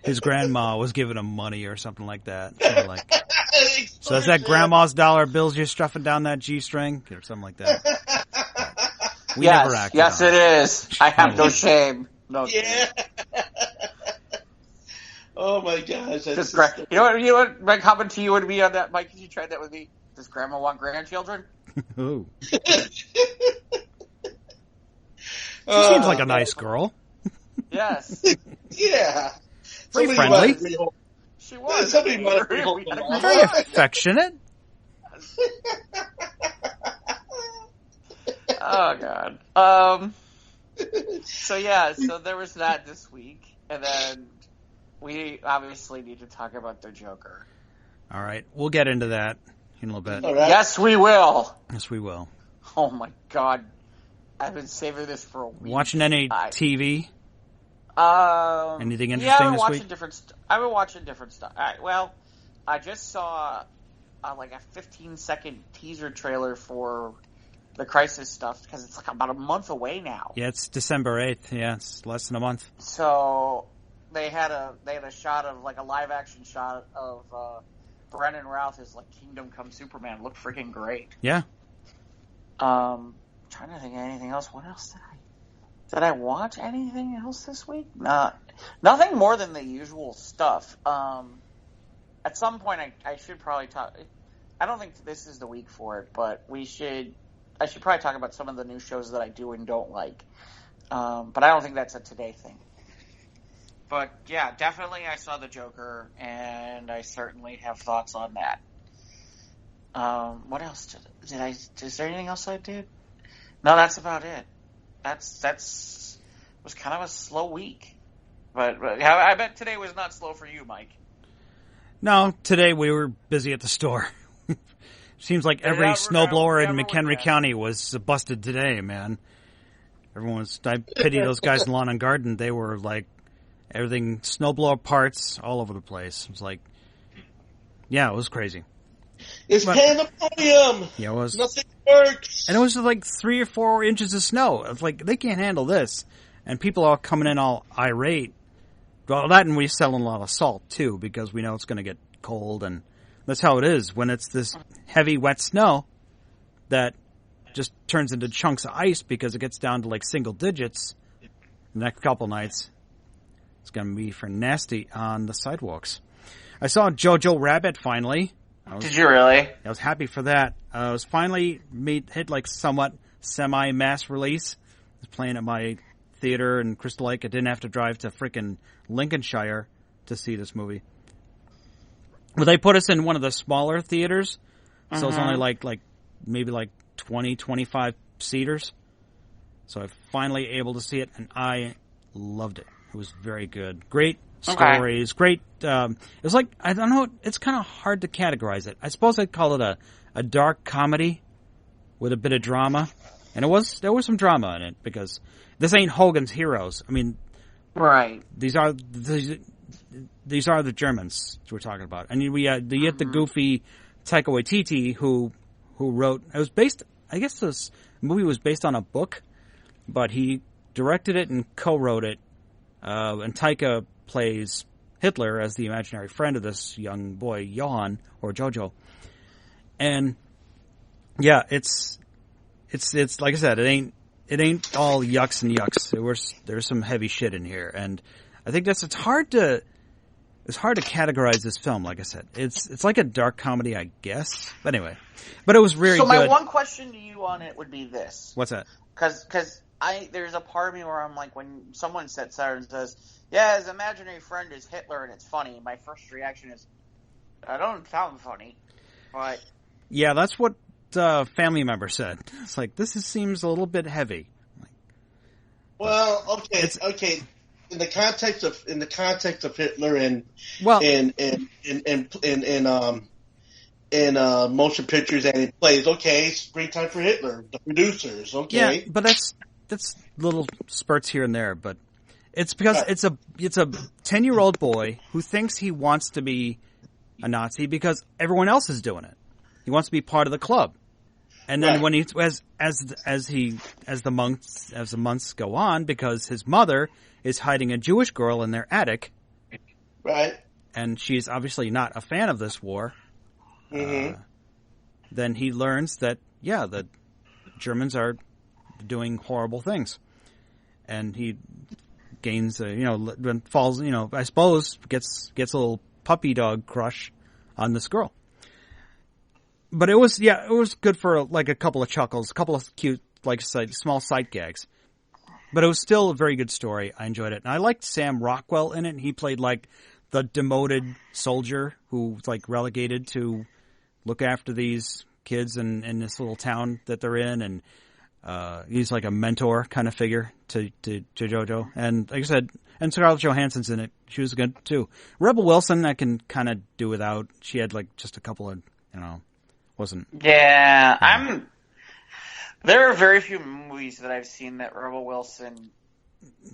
B: his grandma was giving him money or something like that. So is that grandma's dollar bills you're stuffing down that G-string or something like that? We never acted
A: yes,
B: on
A: it is. I have no shame. No shame.
C: Yeah. Oh my gosh. That's
A: You know what? My comment to you would be on that, Mike. Could you try that with me? Does Grandma want grandchildren?
B: Ooh. She seems like a nice girl.
A: Yes.
C: Yeah.
B: Pretty
C: Somebody
B: friendly.
C: wanted to bring home-
A: She was.
C: Somebody wanted to bring home
A: We had a
C: the
A: good
B: Very
A: time.
B: affectionate.
A: Oh God. So there was that this week, and then we obviously need to talk about the Joker.
B: All right. We'll get into that in a little bit.
C: All right.
A: Yes, we will.
B: Yes, we will.
A: Oh my God. I've been saving this for a week.
B: Watching any TV? Anything interesting
A: yeah, I've been
B: this
A: watching
B: week?
A: I've been watching different stuff. All right, well, I just saw like a 15-second teaser trailer for the Crisis stuff because it's like about a month away now.
B: Yeah, it's December 8th. Yeah, it's less than a month.
A: So they had a shot of like a live action shot of Brendan Routh as like Kingdom Come Superman. It looked freaking great.
B: Yeah.
A: Trying to think of anything else. What else did I watch anything else this week? Nothing more than the usual stuff. At some point I should probably talk. I don't think this is the week for it, but I should probably talk about some of the new shows that I do and don't like. But I don't think that's a today thing. But yeah, definitely I saw the Joker, and I certainly have thoughts on that. What else did I? Is there anything else I did? No, that's about it. Was kind of a slow week, but I bet today was not slow for you, Mike.
B: No, today we were busy at the store. Seems like every snowblower in McHenry County was busted today, man. I pity those guys in Lawn and Garden. They were like, everything, snowblower parts all over the place. It was like, yeah, it was crazy.
C: It's pandemonium!
B: Yeah, it was.
C: Nothing works!
B: And it was like 3 or 4 inches of snow. It's like, they can't handle this. And people are coming in all irate. Well, that, and we're selling a lot of salt, too, because we know it's going to get cold, and that's how it is. When it's this heavy, wet snow that just turns into chunks of ice because it gets down to like single digits the next couple nights, it's going to be for nasty on the sidewalks. I saw Jojo Rabbit finally.
A: Did you really?
B: I was happy for that. I was finally hit like somewhat semi-mass release. I was playing at my theater in Crystal Lake. I didn't have to drive to frickin' Lincolnshire to see this movie. Well, they put us in one of the smaller theaters, so it's only like maybe like 20, 25 seaters. So I was finally able to see it, and I loved it. It was very good. Great stories, great. It was like, I don't know, it's kind of hard to categorize it. I suppose I'd call it a dark comedy with a bit of drama. And there was some drama in it, because this ain't Hogan's Heroes. I mean,
A: right.
B: These are the Germans we're talking about. And you get the goofy Taika Waititi who wrote, it was based, I guess this movie was based on a book, but he directed it and co-wrote it. And Taika plays Hitler as the imaginary friend of this young boy, Johan, or Jojo. And yeah, it's like I said, it ain't all yucks and yucks. There's some heavy shit in here, and I think it's hard to categorize this film. Like I said, it's like a dark comedy, I guess. But anyway, it was really good. So
A: my one question to you on it would be this:
B: what's that?
A: Because there's a part of me where I'm like, when someone sits there and says, "Yeah, his imaginary friend is Hitler," and it's funny, my first reaction is, "I don't sound funny," but
B: yeah, that's what family member said. It's like, this seems a little bit heavy.
C: Well, okay. In the context of Hitler and motion pictures and in plays, okay, springtime for Hitler, the producers, okay.
B: Yeah, but that's little spurts here and there. But it's because it's a 10-year-old boy who thinks he wants to be a Nazi because everyone else is doing it. He wants to be part of the club. And then when as the months go on, because his mother is hiding a Jewish girl in their attic,
C: right?
B: And she's obviously not a fan of this war.
C: Mm-hmm.
B: Then he learns that the Germans are doing horrible things, and he gains falls, I suppose gets a little puppy dog crush on this girl. But it was good for like a couple of chuckles, a couple of cute, like small sight gags. But it was still a very good story. I enjoyed it. And I liked Sam Rockwell in it. He played like the demoted soldier who was like relegated to look after these kids in this little town that they're in. And he's like a mentor kind of figure to Jojo. And like I said, and Scarlett Johansson's in it. She was good too. Rebel Wilson I can kind of do without. She had like just a couple of, wasn't.
A: Yeah, there are very few movies that I've seen that Rebel Wilson.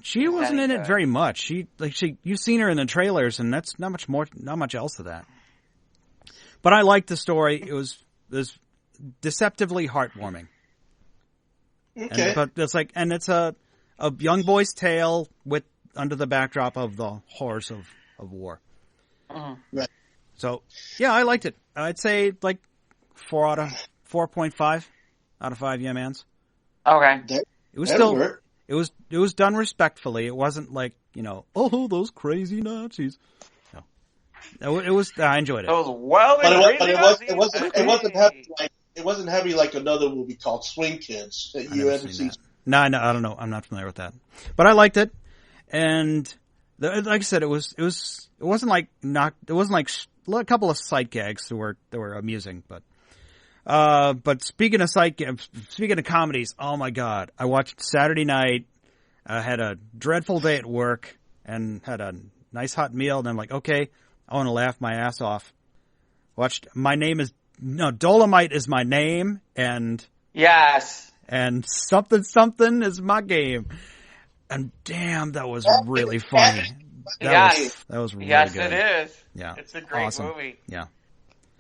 B: She wasn't in it very much. You've seen her in the trailers, and that's not much else of that. But I liked the story. It was deceptively heartwarming.
C: Okay.
B: But it's like, and it's a young boy's tale with under the backdrop of the horrors of war.
C: Right.
B: So yeah, I liked it. I'd say like 4.5 out of 5 yeah-mans.
A: Okay.
B: It was still work. It was done respectfully. It wasn't like, oh, those crazy Nazis. No. It was I enjoyed it.
A: It was well,
C: but it wasn't heavy like it wasn't heavy like another movie called Swing Kids that you haven't seen.
B: No, I don't know. I'm not familiar with that. But I liked it. And like I said, it wasn't like a couple of sight gags that were amusing, but speaking of comedies, oh my God, I watched Saturday night. I had a dreadful day at work and had a nice hot meal, and I'm like, okay, I want to laugh my ass off. Watched Dolomite is my name, and
A: yes,
B: and something is my game, and damn, that was really funny. That was really good.
A: Yes, it is.
B: Yeah,
A: it's a great
B: awesome.
A: movie.
B: Yeah.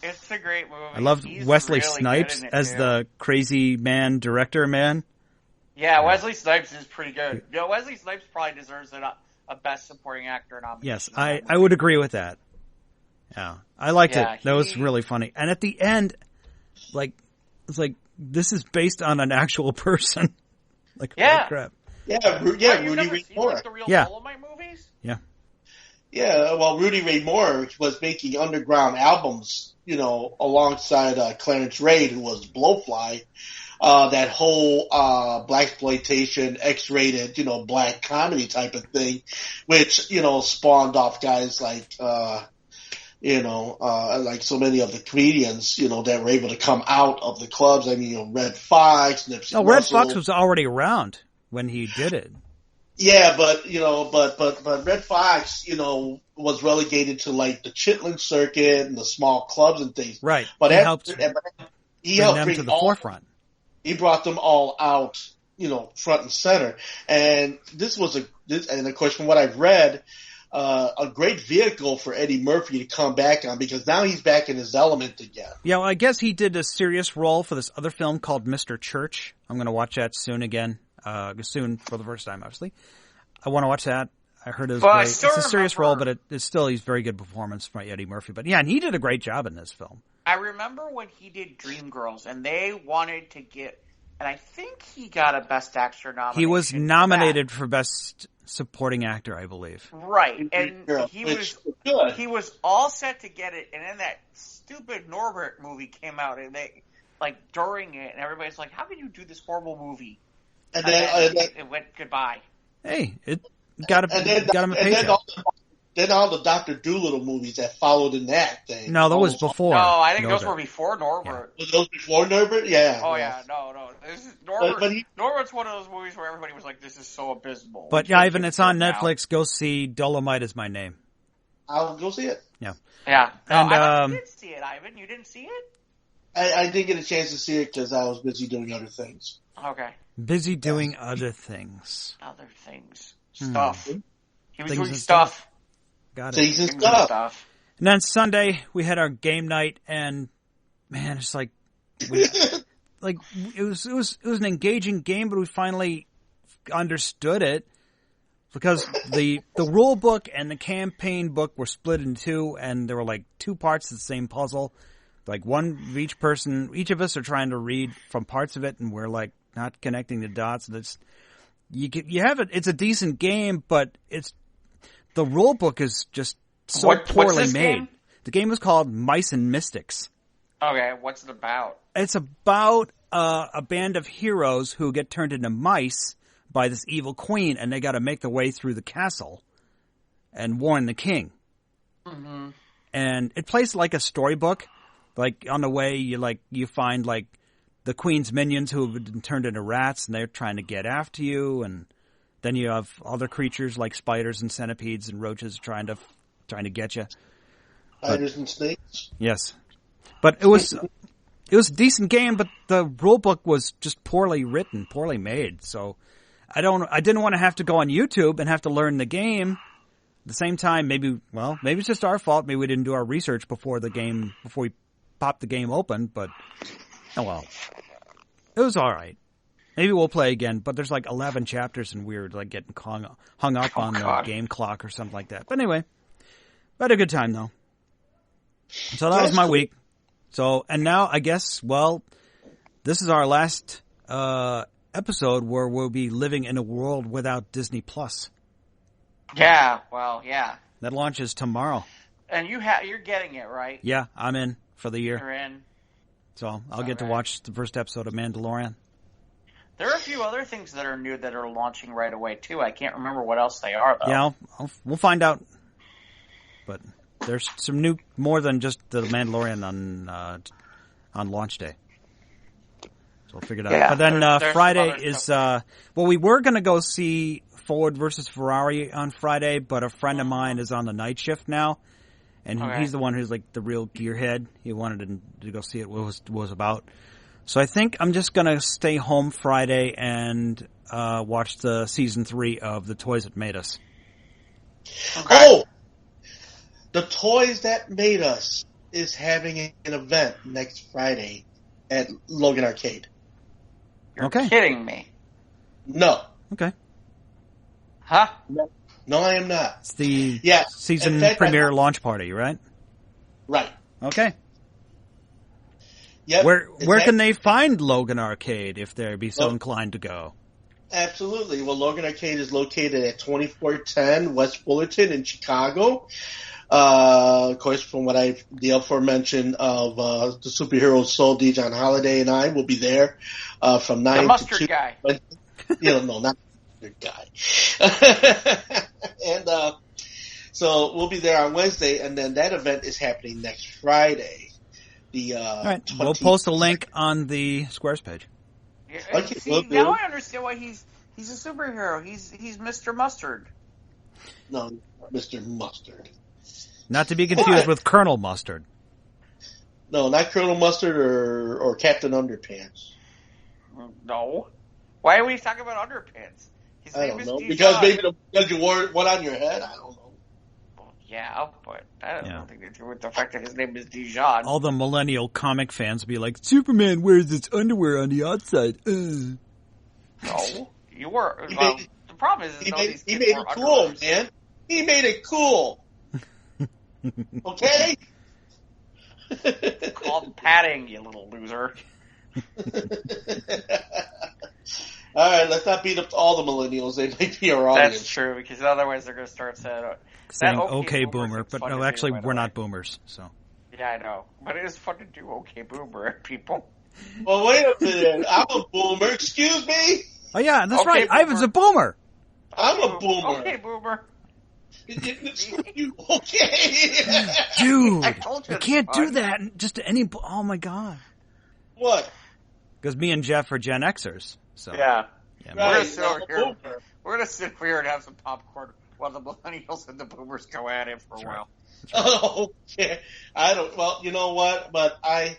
A: It's a great movie.
B: I loved Wesley
A: really
B: Snipes as the crazy director man.
A: Yeah, Wesley Snipes is pretty good. Wesley Snipes probably deserves a Best Supporting Actor nomination.
B: Yes, I would agree with that. Yeah, I liked it. That was really funny. And at the end, it's like this is based on an actual person. Holy crap.
C: Rudy Ray Moore.
A: The real Dolomite movies?
C: Yeah. Yeah, well, Rudy Ray Moore was making underground albums, alongside Clarence Ray, who was Blowfly. That whole blaxploitation, X-rated, black comedy type of thing, which spawned off guys like like so many of the comedians, that were able to come out of the clubs. I mean, Red Fox, Nipsey Russell.
B: Red Fox was already around when he did it.
C: Yeah, but Red Fox, was relegated to like the Chitlin circuit and the small clubs and things.
B: Right.
C: But
B: he helped
C: bring
B: to the forefront.
C: He brought them all out, front and center. And and of course, from what I've read, a great vehicle for Eddie Murphy to come back on, because now he's back in his element again.
B: Yeah, well, I guess he did a serious role for this other film called Mr. Church. I'm going to watch that soon again. Soon for the first time, obviously. I want to watch that. I heard it was great. It's a serious role, but it's still he's very good performance from Eddie Murphy. But yeah, and he did a great job in this film.
A: I remember when he did Dreamgirls, and they wanted to get, and I think he got a Best Actor nomination.
B: He was nominated for Best Supporting Actor, I believe.
A: Right, and he was all set to get it, and then that stupid Norbert movie came out, and they during it, and everybody's like, "How can you do this horrible movie?" And then it went goodbye.
B: Hey, it got him a paycheck.
C: Then all the Dr. Dolittle movies that followed in that thing.
B: No, that was before.
A: No, I think those were before Norbert.
C: Yeah. Those before Norbert? Yeah.
A: Oh, yeah. No. This is Norbert. Norbert's one of those movies where everybody was like, this is so abysmal.
B: But, yeah, Ivan, it's on Netflix. Go see Dolomite is my name.
C: I'll go see it.
B: Yeah.
A: Yeah.
B: And,
A: you didn't see it, Ivan. You didn't see it?
C: I didn't get a chance to see it because I was busy doing other things.
A: Okay.
B: Busy doing other things.
A: Other things. Stuff. He was doing
B: stuff. Got it.
C: Stuff.
B: And then Sunday we had our game night, and man, it's it was an engaging game, but we finally understood it because the rule book and the campaign book were split in two, and there were two parts of the same puzzle. One of each person, each of us are trying to read from parts of it, and we're not connecting the dots. And you have it. It's a decent game, but the rule book is just so poorly made.
A: Game?
B: The game is called Mice and Mystics.
A: Okay, what's it about?
B: It's about a band of heroes who get turned into mice by this evil queen, and they got to make their way through the castle and warn the king.
A: Mm-hmm.
B: And it plays like a storybook. On the way, you find the queen's minions who have been turned into rats, and they're trying to get after you, and then you have other creatures like spiders and centipedes and roaches trying to get you.
C: Spiders and snakes.
B: Yes, but it was a decent game, but the rule book was just poorly written, poorly made. So I didn't want to have to go on YouTube and have to learn the game. At the same time, maybe it's just our fault. Maybe we didn't do our research before we popped the game open. But oh well, it was all right. Maybe we'll play again, but there's like 11 chapters and we're like getting hung up on the game clock or something like that. But anyway, I had a good time though. So that was my week. So, and now I guess, well, this is our last episode where we'll be living in a world without Disney Plus.
A: Yeah, well, yeah.
B: That launches tomorrow.
A: And you're getting it, right?
B: Yeah, I'm in for the year.
A: You're in.
B: So I'll get to watch the first episode of Mandalorian.
A: There are a few other things that are new that are launching right away, too. I can't remember what else they are, though.
B: Yeah, we'll find out. But there's some new, more than just the Mandalorian on launch day. So we'll figure it out.
A: Yeah,
B: but then
A: there's
B: Friday is, well, we were going to go see Ford versus Ferrari on Friday, but a friend of mine is on the night shift now. And he's the one who's like the real gearhead. He wanted to go see it, what it was about. So I think I'm just going to stay home Friday and watch the season 3 of The Toys That Made Us.
C: Okay. Oh! The Toys That Made Us is having an event next Friday at Logan Arcade.
A: You're kidding me.
C: No.
B: Okay.
A: Huh?
C: No, I am not.
B: It's the season
C: fact,
B: premiere launch party, right?
C: Right.
B: Okay.
C: Yep.
B: Where can they find Logan Arcade if they'd be so inclined to go?
C: Absolutely. Well, Logan Arcade is located at 2410 West Fullerton in Chicago. Of course, from what the aforementioned of the superhero Soul D. John Holiday and I will be there from 9
A: the mustard
C: to 2.
A: Guy.
C: No, not the mustard guy. And so we'll be there on Wednesday, and then that event is happening next Friday.
B: All right, we'll post a link on the Squares page.
C: Okay,
A: See, now I understand why he's a superhero. He's Mr. Mustard.
C: No, Mr. Mustard.
B: Not to be confused with Colonel Mustard.
C: No, not Colonel Mustard or Captain Underpants.
A: No. Why are we talking about underpants? His
C: I
A: name
C: don't
A: is
C: know.
A: Dijon.
C: Because you wore one on your head? I don't know.
A: Well, yeah, but I don't know anything to do with the fact that his name is Dijon.
B: All the millennial comic fans will be like, Superman wears his underwear on the outside.
A: No. You were. Well, the problem is
C: he
A: these
C: made
A: kids
C: it
A: wore
C: cool,
A: underwears.
C: man. He made it cool. Okay?
A: It's called padding, you little loser.
C: All right, let's not beat up all the millennials. They might be our audience.
A: That's true, because otherwise they're going to start
B: saying okay boomer, but no, actually we're not boomers. So
A: yeah, I know, but it is fun to do okay boomer at people.
C: Well, wait a minute. I'm a boomer. Excuse me?
B: Oh yeah, that's
A: Okay,
B: right.
A: boomer.
B: Ivan's a boomer.
C: I'm a boomer.
A: Okay, boomer.
C: Okay.
B: Dude,
A: I told
B: you
A: you
B: can't
A: it's
B: do
A: fun.
B: that just to any... Oh my god.
C: What?
B: Because me and Jeff are Gen Xers. So
A: Yeah.
C: Right.
A: We're gonna sit over here and have some popcorn while the millennials and the boomers go at it for a while.
C: Oh, okay. I don't. Well, you know what? But I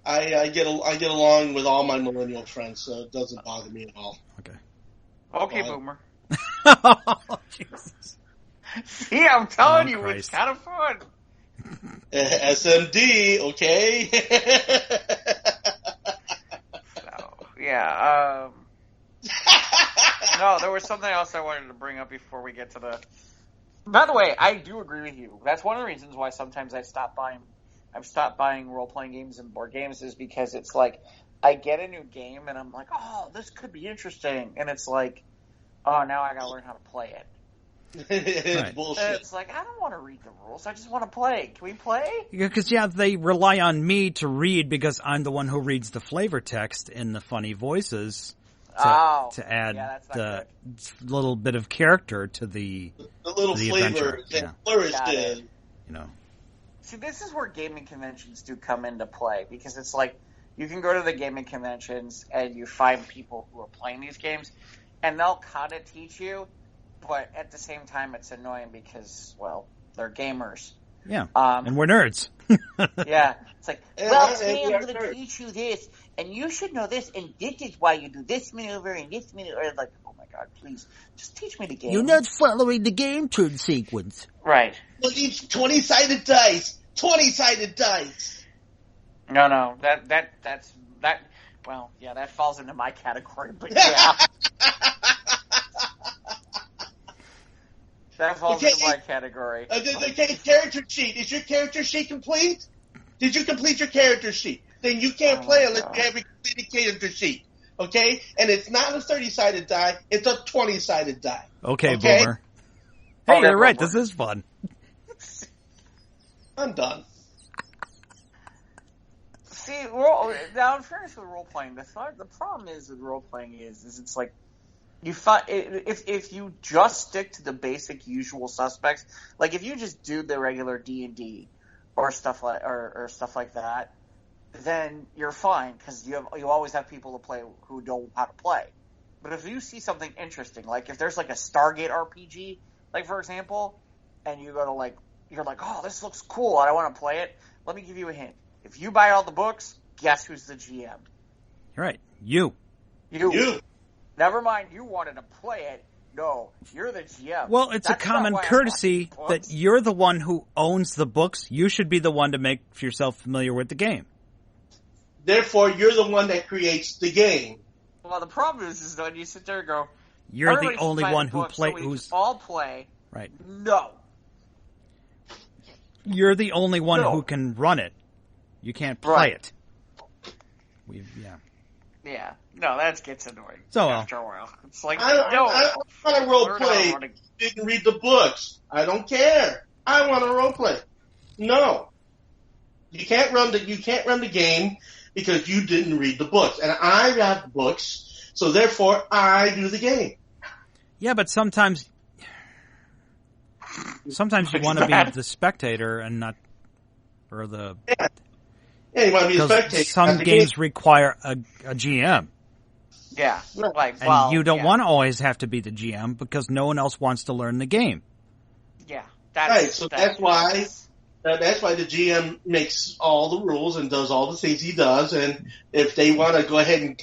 C: get along with all my millennial friends, so it doesn't bother me at all.
A: Okay, boomer.
B: Oh, Jesus.
A: See, I'm telling you,
B: Christ.
A: it's kind of fun.
C: SMD, okay?
A: So, yeah. No, there was something else I wanted to bring up before we get to the. By the way, I do agree with you. That's one of the reasons why sometimes I've stopped buying role-playing games and board games is because it's like I get a new game and I'm like, oh, this could be interesting, and it's like, oh, now I got to learn how to play it.
C: It's bullshit.
A: And it's like, I don't want to read the rules. I just want to play. Can we play?
B: Because, they rely on me to read because I'm the one who reads the flavor text in the funny voices to add the little bit of character to the
C: little flavor
B: adventure.
C: that flourished in.
A: See, this is where gaming conventions do come into play because it's like you can go to the gaming conventions and you find people who are playing these games and they'll kind of teach you, but at the same time it's annoying because, well, they're gamers.
B: Yeah, and we're nerds.
A: Yeah, it's like, well, today I'm going to teach you this, and you should know this, and this is why you do this maneuver and this maneuver. It's like, oh my god, please, just teach me the game.
B: You're not following the game turn sequence.
A: Right.
C: Well, each 20-sided dice. 20-sided dice.
A: No, that's well, yeah, that falls into my category, but yeah. That falls into my category.
C: The character sheet. Is your character sheet complete? Did you complete your character sheet? Then you can't play unless you have a completed character sheet. Okay? And it's not a 30-sided die. It's a 20-sided die.
B: Okay, Boomer. Hey, you're right. This is fun.
C: I'm done.
A: See, now in fairness with role-playing, the problem is with role-playing is it's like, if you just stick to the basic usual suspects, like if you just do the regular D&D or stuff like that, then you're fine because you always have people to play who know how to play. But if you see something interesting, like if there's like a Stargate RPG, like for example, and you go to you're like, oh, this looks cool, I want to play it. Let me give you a hint. If you buy all the books, guess who's the GM?
B: You're right. You.
A: Never mind, you wanted to play it. No, you're the GM.
B: Well, it's a common courtesy that you're the one who owns the books. You should be the one to make yourself familiar with the game.
C: Therefore, you're the one that creates the game.
A: Well, the problem is when you sit there and go,
B: you're the only one who
A: all play.
B: Right.
A: No.
B: You're the only one who can run it. You can't play it.
A: Yeah. No, that gets annoying.
B: So
A: after a while, it's like
C: I want to role play. Didn't read the books. I don't care. I want to role play. No, you can't run the game because you didn't read the books, and I have books, so therefore I do the game.
B: Yeah, but sometimes you want to be the spectator and not, or the.
C: Yeah, you want to be a spectator.
B: Some games require a GM.
A: Yeah,
B: and you don't want to always have to be the GM because no one else wants to learn the game.
A: Yeah,
C: that's why the GM makes all the rules and does all the things he does. And if they want to go ahead and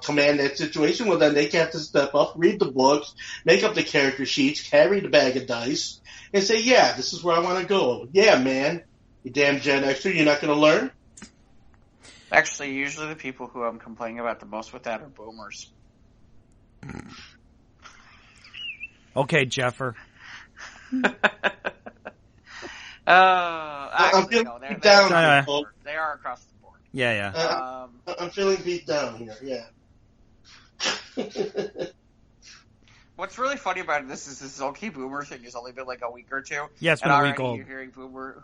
C: command that situation, well, then they have to step up, read the books, make up the character sheets, carry the bag of dice, and say, "Yeah, this is where I want to go." Yeah, man, you damn Gen Xer, you're not going to learn.
A: Actually, usually the people who I'm complaining about the most with that are boomers.
B: Okay, Jeffer.
C: I'm feeling beat down.
A: They are across the board.
B: Yeah.
C: I'm feeling beat down here, yeah.
A: What's really funny about this is this okay boomer thing has only been like a week or two.
B: Yeah, it's been a week old.
A: You're hearing boomers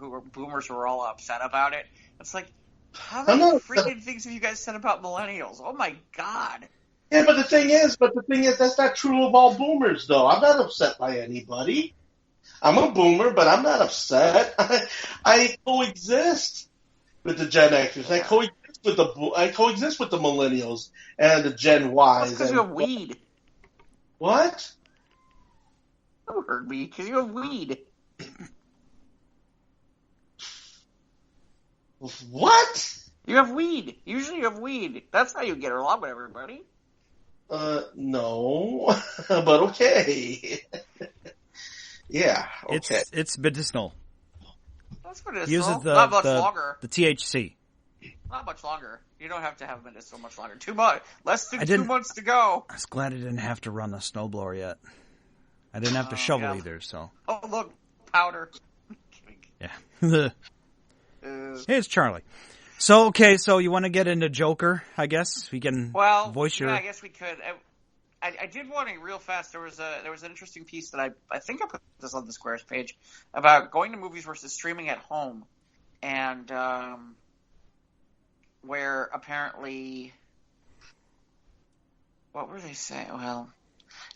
A: who are all upset about it. It's like, how many freaking things have you guys said about millennials? Oh my god.
C: Yeah, but the thing is, that's not true of all boomers, though. I'm not upset by anybody. I'm a boomer, but I'm not upset. I coexist with the Gen Xers. I coexist with the millennials and the Gen Ys.
A: That's because you have weed.
C: What?
A: You heard me. Because you have weed.
C: What?
A: You have weed. Usually you have weed. That's how you get along with everybody.
C: No. But okay. Yeah, okay.
B: It's medicinal.
A: That's medicinal.
B: Uses
A: Not much longer.
B: The THC.
A: Not much longer. You don't have to have medicinal much longer. Less than 2 months to go.
B: I was glad I didn't have to run the snowblower yet. I didn't have to shovel either, so.
A: Oh, look. Powder.
B: Yeah. Hey, it's Charlie. So you want to get into Joker, I guess? We can voice your...
A: Yeah, I guess we could. I did want to real fast. There was an interesting piece that I think I put this on the Squares page about going to movies versus streaming at home, and where apparently, what were they saying? Well,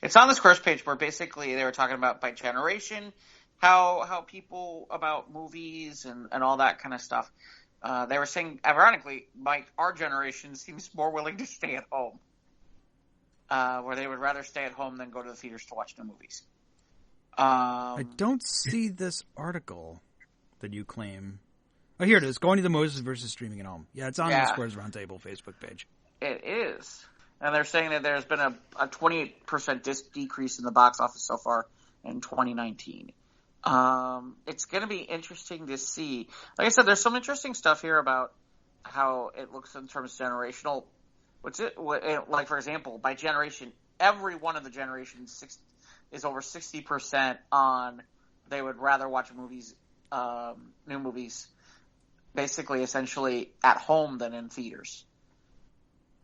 A: it's on the Squares page where basically they were talking about by generation how people about movies and all that kind of stuff. They were saying, ironically, our generation seems more willing to stay at home. Where they would rather stay at home than go to the theaters to watch the movies.
B: I don't see this article that you claim. Oh, here it is. Going to the movies versus streaming at home. Yeah, it's on the Squares Roundtable Facebook page. It
A: is. And they're saying that there's been a 28% decrease in the box office so far in 2019. It's going to be interesting to see. Like I said, there's some interesting stuff here about how it looks in terms of generational Like, for example, by generation, every one of the generations is over 60% on they would rather watch movies, new movies, basically essentially at home than in theaters.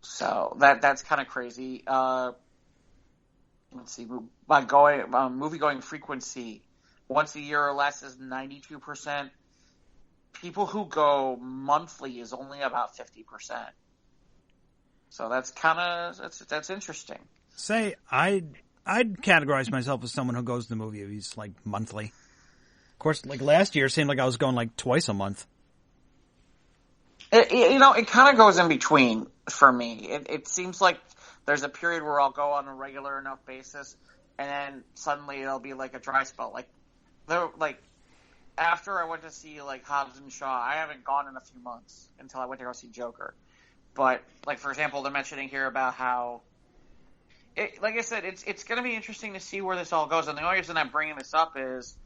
A: So that's kind of crazy. Let's see, movie going frequency once a year or less is 92%. People who go monthly is only about 50%. So that's that's interesting.
B: Say, I'd categorize myself as someone who goes to the movies like monthly. Of course, like last year, it seemed like I was going like twice a month.
A: It kind of goes in between for me. It seems like there's a period where I'll go on a regular enough basis, and then suddenly it'll be like a dry spell. Like after I went to see like Hobbs and Shaw, I haven't gone in a few months until I went to go see Joker. But like for example, they're mentioning here about how, like I said, it's going to be interesting to see where this all goes. And the only reason I'm bringing this up is,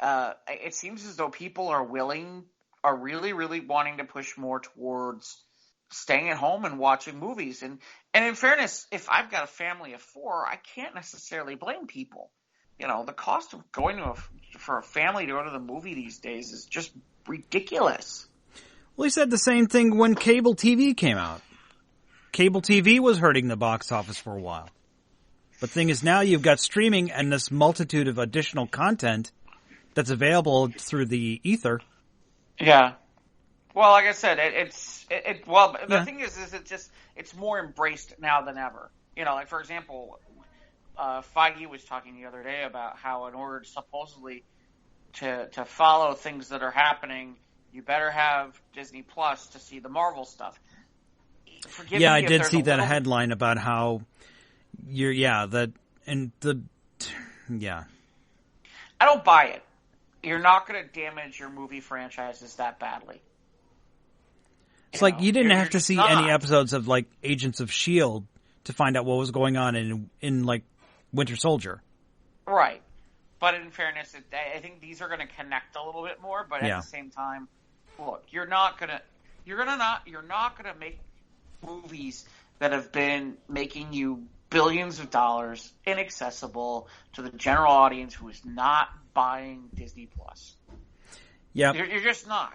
A: it seems as though people are really, really wanting to push more towards staying at home and watching movies. And in fairness, if I've got a family of 4, I can't necessarily blame people. The cost of going for a family to go to the movie these days is just ridiculous.
B: Well, he said the same thing when cable TV came out. Cable TV was hurting the box office for a while. But the thing is, now you've got streaming and this multitude of additional content that's available through the ether.
A: Yeah. Well, like I said, the thing is it's more embraced now than ever. Like for example, Feige was talking the other day about how in order supposedly to follow things that are happening, you better have Disney Plus to see the Marvel stuff.
B: I did see that headline about how I
A: don't buy it. You're not going to damage your movie franchises that badly.
B: It's like you didn't have to see any episodes of like Agents of S.H.I.E.L.D. to find out what was going on in like Winter Soldier.
A: Right. But in fairness, I think these are going to connect a little bit more, but at the same time, look, you're not going to make movies that have been making you billions of dollars inaccessible to the general audience who is not buying Disney Plus.
B: Yeah.
A: You're just not.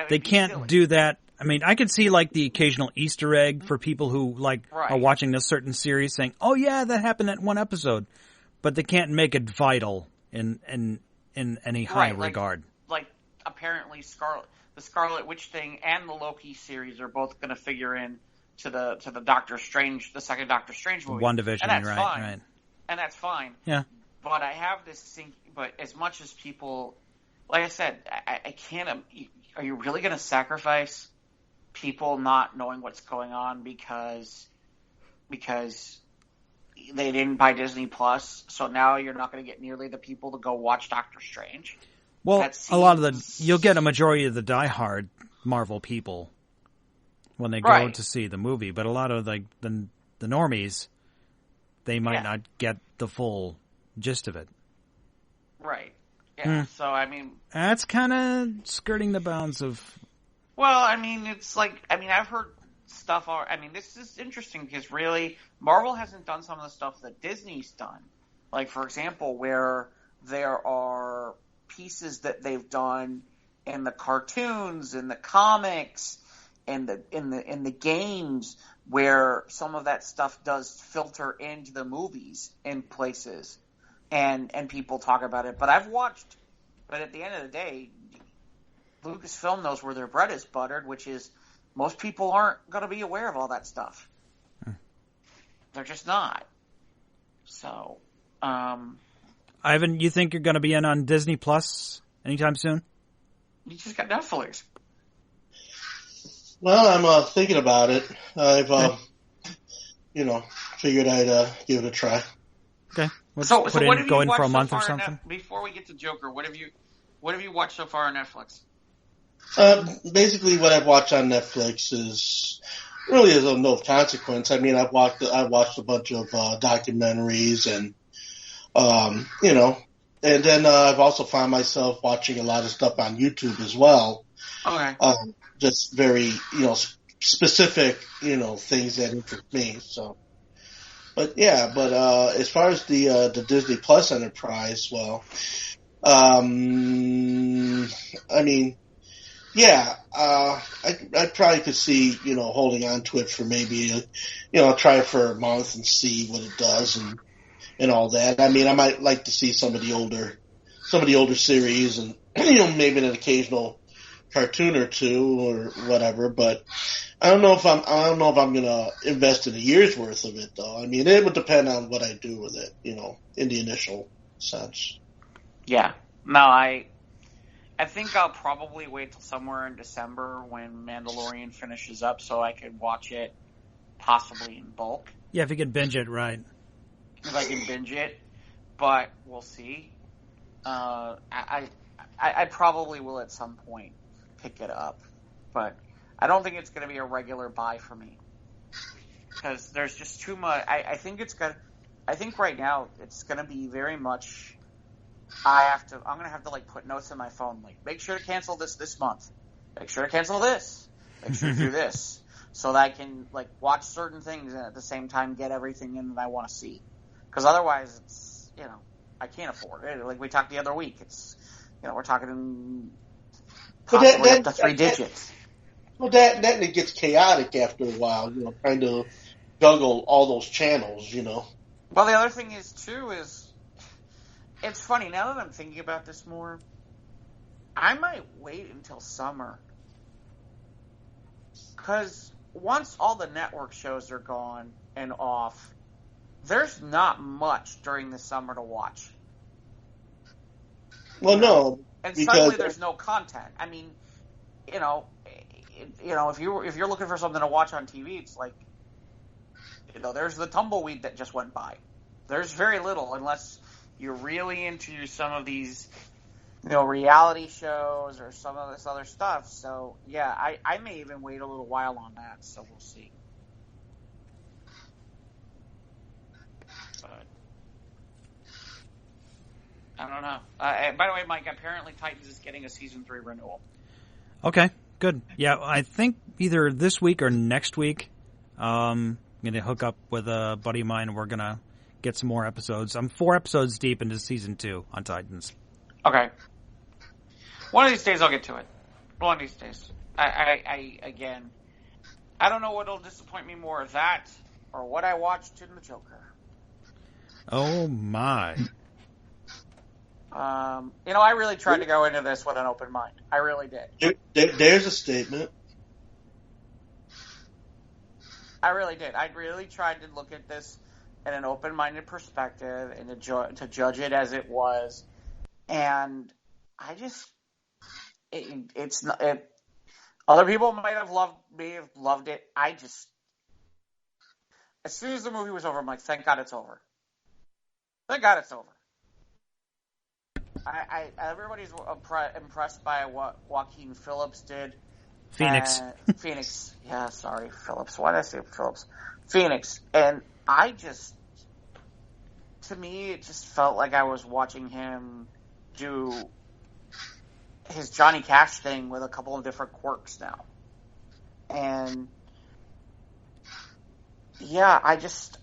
B: They can't do that. I mean, I could see like the occasional Easter egg for people who are watching a certain series saying, "Oh yeah, that happened at one episode," but they can't make it vital in any high regard.
A: Like apparently the Scarlet Witch thing and the Loki series are both going to figure in to the Doctor Strange, the second Doctor Strange movie.
B: WandaVision,
A: and that's
B: right,
A: fine.
B: right.
A: And that's fine.
B: Yeah.
A: But I have this thing. But as much as people, like I said, I can't. Are you really going to sacrifice people not knowing what's going on because they didn't buy Disney Plus? So now you're not going to get nearly the people to go watch Doctor Strange.
B: Well, a lot of you'll get a majority of the diehard Marvel people when they go to see the movie, but a lot of the normies, they might not get the full gist of it.
A: Right. Yeah. So I mean,
B: that's kind of skirting the bounds of.
A: Well, I mean, it's like I've heard stuff. I mean, this is interesting because really, Marvel hasn't done some of the stuff that Disney's done. Like, for example, where there are pieces that they've done in the cartoons, in the comics, in the games, where some of that stuff does filter into the movies in places, and people talk about it. But but at the end of the day, Lucasfilm knows where their bread is buttered, which is most people aren't going to be aware of all that stuff. They're just not. So,
B: Ivan, you think you're going to be in on Disney Plus anytime soon?
A: You just got Netflix.
C: Well, I'm thinking about it. I've, figured I'd give it a try.
B: Okay.
A: Go in for a month or something. Before we get to Joker, what have you watched so far on Netflix?
C: Basically, what I've watched on Netflix is really is of no consequence. I mean, I've watched a bunch of documentaries and and then I've also found myself watching a lot of stuff on YouTube as well.
A: Okay.
C: Just very specific, things that interest me. So, but as far as the Disney Plus enterprise, well, I mean, I probably could see, holding on to it for maybe, try it for a month and see what it does and all that. I mean, I might like to see some of the older series and, maybe an occasional cartoon or two or whatever, but I don't know if I'm going to invest in a year's worth of it though. I mean, it would depend on what I do with it, in the initial sense.
A: Yeah. No, I think I'll probably wait till somewhere in December when Mandalorian finishes up so I could watch it possibly in bulk.
B: Yeah, if you could binge it, right.
A: If I can binge it, but we'll see. I probably will at some point pick it up, but I don't think it's going to be a regular buy for me because there's just too much. I think right now it's going to be very much. I'm going to have to put notes in my phone, make sure to cancel this month, make sure to cancel this, make sure to do this, so that I can watch certain things and at the same time get everything in that I want to see. Because otherwise, it's I can't afford it. Like we talked the other week, it's we're talking possibly up to 3 digits.
C: Well, that it gets chaotic after a while. Trying to juggle all those channels.
A: Well, the other thing is too is it's funny now that I'm thinking about this more. I might wait until summer because once all the network shows are gone and off, there's not much during the summer to watch.
C: Well, no,
A: and suddenly there's no content. I mean, if you're looking for something to watch on TV, it's there's the Tumbleweed that just went by. There's very little unless you're really into some of these, reality shows or some of this other stuff. So yeah, I may even wait a little while on that. So we'll see. But I don't know. By the way, Mike, apparently Titans is getting a season 3 renewal.
B: Okay, good. Yeah, I think either this week or next week, I'm going to hook up with a buddy of mine and we're going to get some more episodes. I'm 4 episodes deep into season 2 on Titans.
A: Okay. One of these days I'll get to it. One of these days. Again, I don't know what'll disappoint me more, that or what I watched in The Joker.
B: Oh my.
A: I really tried to go into this with an open mind. I really did.
C: There's a statement.
A: I really did. I really tried to look at this in an open-minded perspective and to judge it as it was. And I just, it's not. Other people may have loved it. I just, as soon as the movie was over, I'm like, thank God it's over. Thank God it's over. Everybody's impressed by what Joaquin Phillips did.
B: Phoenix.
A: Phoenix. Yeah, sorry, Phillips. Why did I say Phillips? Phoenix. And I just, to me, it just felt like I was watching him do his Johnny Cash thing with a couple of different quirks now. And yeah, I just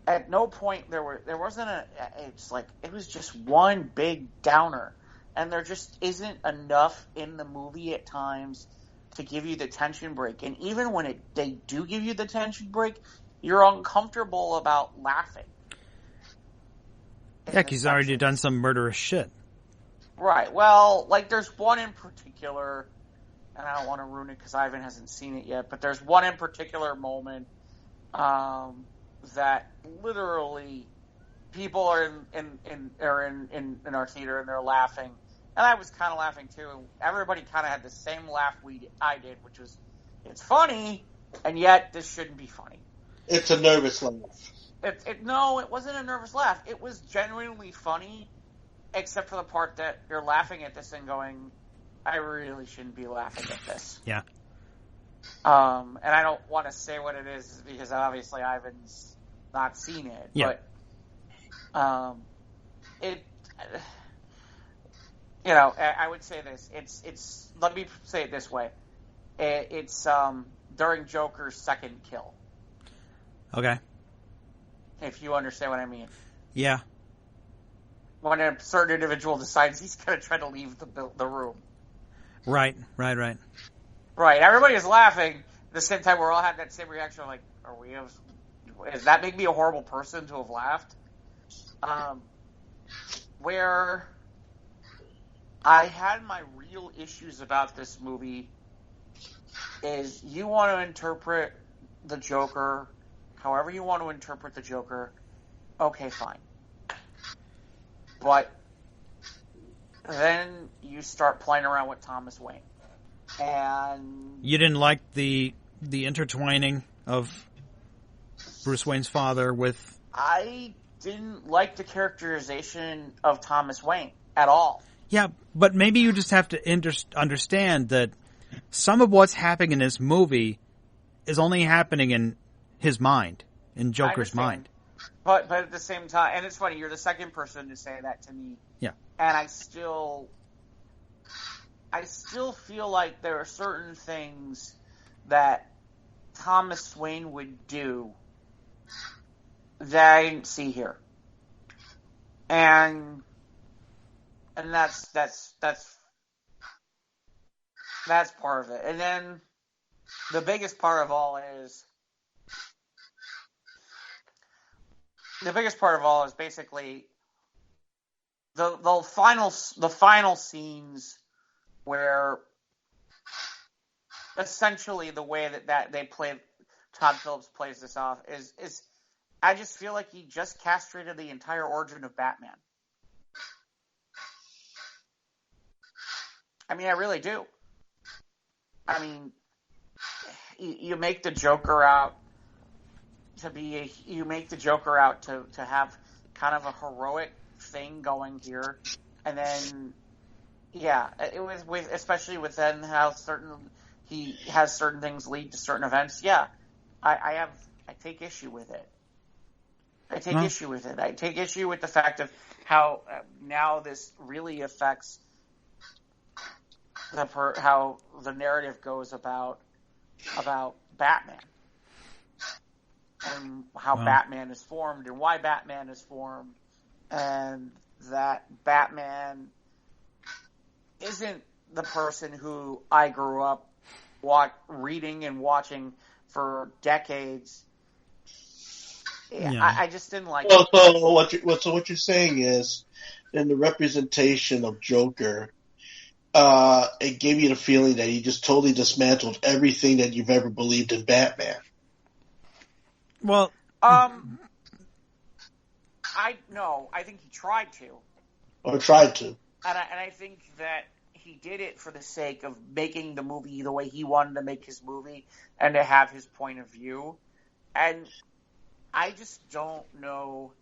A: at no point there wasn't it was just one big downer, and there just isn't enough in the movie at times to give you the tension break. And even when they do give you the tension break, you're uncomfortable about laughing.
B: Yeah, he's already done some murderous shit.
A: Right. Well, there's one in particular, and I don't want to ruin it because Ivan hasn't seen it yet, but there's one in particular moment that literally people are in our theater and they're laughing, and I was kind of laughing too. And everybody kind of had the same laugh I did, which was, it's funny, and yet this shouldn't be funny.
C: It's a nervous laugh.
A: No, it wasn't a nervous laugh. It was genuinely funny, except for the part that you're laughing at this and going, I really shouldn't be laughing at this.
B: Yeah.
A: And I don't want to say what it is because obviously Ivan's not seen it.
B: Yeah.
A: But I would say this. It's let me say it this way. It's during Joker's second kill.
B: Okay.
A: If you understand what I mean.
B: Yeah.
A: When a certain individual decides he's going to try to leave the room.
B: Right.
A: Right. Everybody is laughing. At the same time, we're all having that same reaction. Like, does that make me a horrible person to have laughed? Where I had my real issues about this movie is you want to interpret the Joker however you want to interpret the Joker. Okay, fine. But then you start playing around with Thomas Wayne. And
B: you didn't like the intertwining of Bruce Wayne's father with...
A: I didn't like the characterization of Thomas Wayne at all.
B: Yeah, but maybe you just have to understand that some of what's happening in this movie is only happening in his mind, in Joker's mind.
A: But at the same time, and it's funny, you're the second person to say that to me.
B: Yeah.
A: And I still feel like there are certain things that Thomas Wayne would do that I didn't see here. And that's part of it. And then the biggest part of all is basically the final scenes where essentially the way that they play, Todd Phillips plays this off is I just feel like he just castrated the entire origin of Batman. I mean, I really do. I mean, you make the Joker out to have kind of a heroic thing going here, and then it was especially with then how he has certain things lead to certain events. Yeah, I take issue with it. I take issue with it. I take issue with the fact of how now this really affects how the narrative goes about Batman and how Batman is formed and why Batman is formed, and that Batman isn't the person who I grew up reading and watching for decades. Yeah. I just didn't like it.
C: So what you're saying is, in the representation of Joker, it gave you the feeling that he just totally dismantled everything that you've ever believed in Batman.
B: Well,
A: I think he tried to.
C: Or tried to.
A: And I think that he did it for the sake of making the movie the way he wanted to make his movie and to have his point of view. And I just don't know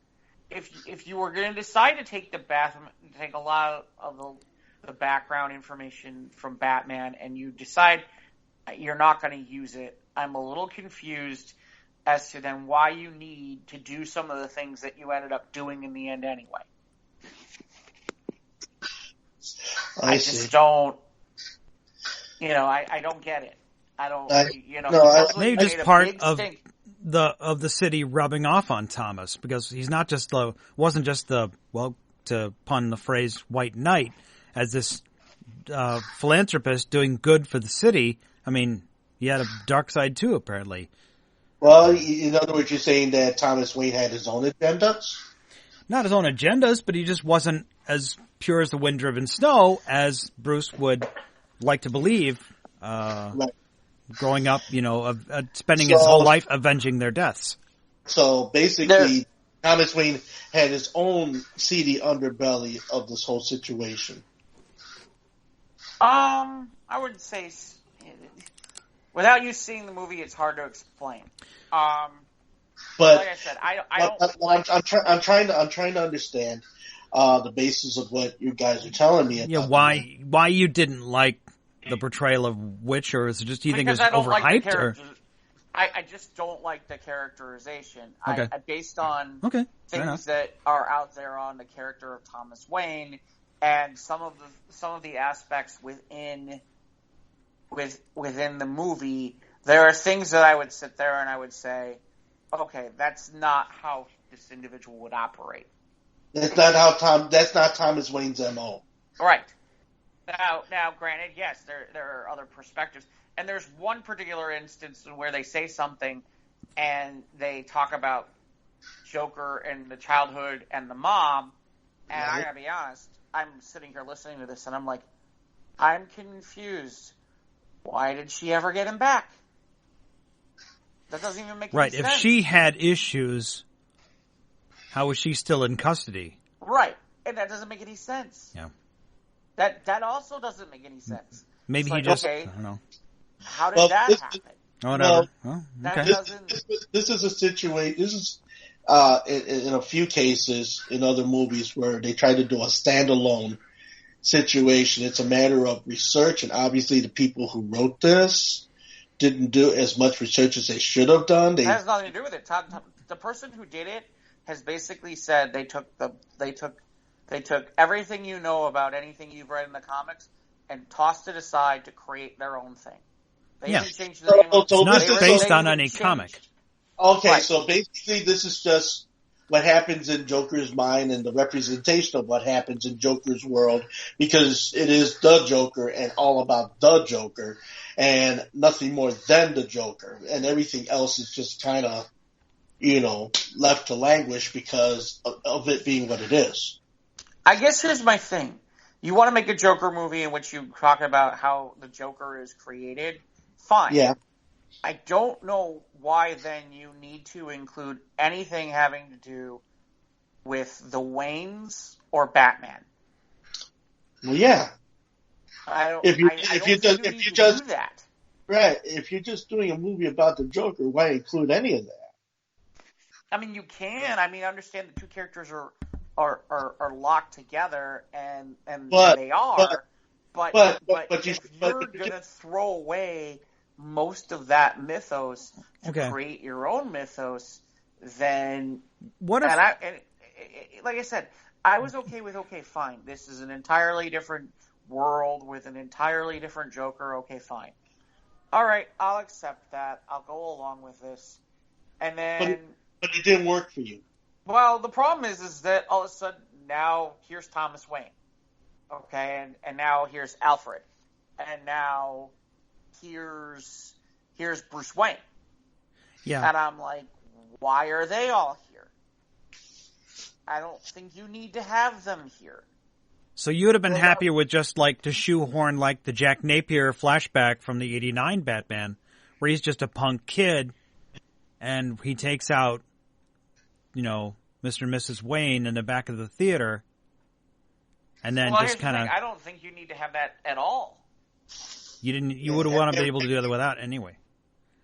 A: if you were going to decide to take a lot of the background information from Batman and you decide you're not going to use it. I'm a little confused as to then why you need to do some of the things that you ended up doing in the end anyway. I just don't, I don't get it. I don't,
B: maybe just part of the city rubbing off on Thomas, because he's not just wasn't just to pun the phrase, white knight, as this philanthropist doing good for the city. I mean, he had a dark side too, apparently.
C: Well, in other words, you're saying that Thomas Wayne had his own agendas?
B: Not his own agendas, but he just wasn't as pure as the wind-driven snow as Bruce would like to believe. Right. Growing up, spending his whole life avenging their deaths. So
C: basically, Thomas Wayne had his own seedy underbelly of this whole situation.
A: I wouldn't say. Without you seeing the movie, it's hard to explain.
C: But
A: like I said,
C: I'm trying to understand the basis of what you guys are telling me.
B: Yeah, why you didn't like the portrayal of Witch, or is it just you think it was overhyped? Or?
A: I just don't like the characterization.
B: Okay.
A: Based on things that are out there on the character of Thomas Wayne and some of the aspects within within the movie, there are things that I would sit there and I would say, okay, that's not how this individual would operate.
C: That's not Thomas Wayne's MO.
A: Right. Now, granted, yes, there are other perspectives, and there's one particular instance where they say something, and they talk about Joker and the childhood and the mom, and I gotta be honest, I'm sitting here listening to this, and I'm like, I'm confused. Why did she ever get him back? That doesn't even make any sense.
B: Right. If she had issues, how was she still in custody?
A: Right. And that doesn't make any sense.
B: Yeah.
A: That also doesn't make any sense.
B: Maybe
A: it's
B: he just,
A: okay,
B: I don't know.
A: How did that happen?
B: Whatever.
A: That
B: Okay.
C: This is a situation. This is in a few cases in other movies where they try to do a standalone situation. It's a matter of research, and obviously the people who wrote this didn't do as much research as they should have done.
A: That has nothing to do with it. The person who did it has basically said they took everything you know about anything you've read in the comics and tossed it aside to create their own thing. They even changed the name.
B: It's not based on any comic.
C: Okay,
A: Right.
C: So basically this is just what happens in Joker's mind and the representation of what happens in Joker's world, because it is the Joker and all about the Joker and nothing more than the Joker, and everything else is just kind of, left to languish because of it being what it is.
A: I guess here's my thing. You want to make a Joker movie in which you talk about how the Joker is created? Fine.
C: Yeah.
A: I don't know why then you need to include anything having to do with the Waynes or Batman.
C: Well, yeah.
A: I don't
C: If you
A: think
C: just
A: you need to do that.
C: right, if you're just doing a movie about the Joker, why include any of that?
A: I mean, you can. I mean, I understand the two characters are locked together, and they are. But if you're gonna throw away most of that mythos to create your own mythos, then
B: what if?
A: And like I said, I was okay with fine. This is an entirely different world with an entirely different Joker. Okay, fine. All right, I'll accept that. I'll go along with this, and then.
C: But it didn't work for you.
A: Well, the problem is that all of a sudden now here's Thomas Wayne, okay, and now here's Alfred, and now here's Bruce Wayne.
B: Yeah.
A: And I'm like, why are they all here? I don't think you need to have them here.
B: So you would have been happier with just to shoehorn the Jack Napier flashback from the '89 Batman, where he's just a punk kid, and he takes out, Mr. and Mrs. Wayne in the back of the theater, and then just kind of.
A: I don't think you need to have that at all.
B: You would have wanted to be able to do that without anyway.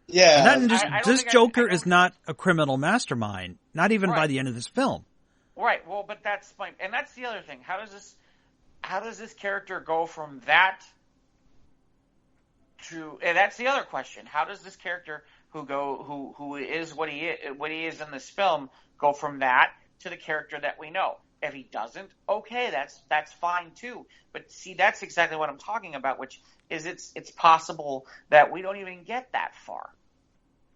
C: Yeah.
B: And this Joker is not a criminal mastermind, not even by the end of this film.
A: Right. Well, but that's fine, and that's the other thing. How does this character go from that to? And that's the other question. How does this character who is what he is in this film go from that to the character that we know? If he doesn't, okay, that's fine too. But see, that's exactly what I'm talking about, which is it's possible that we don't even get that far.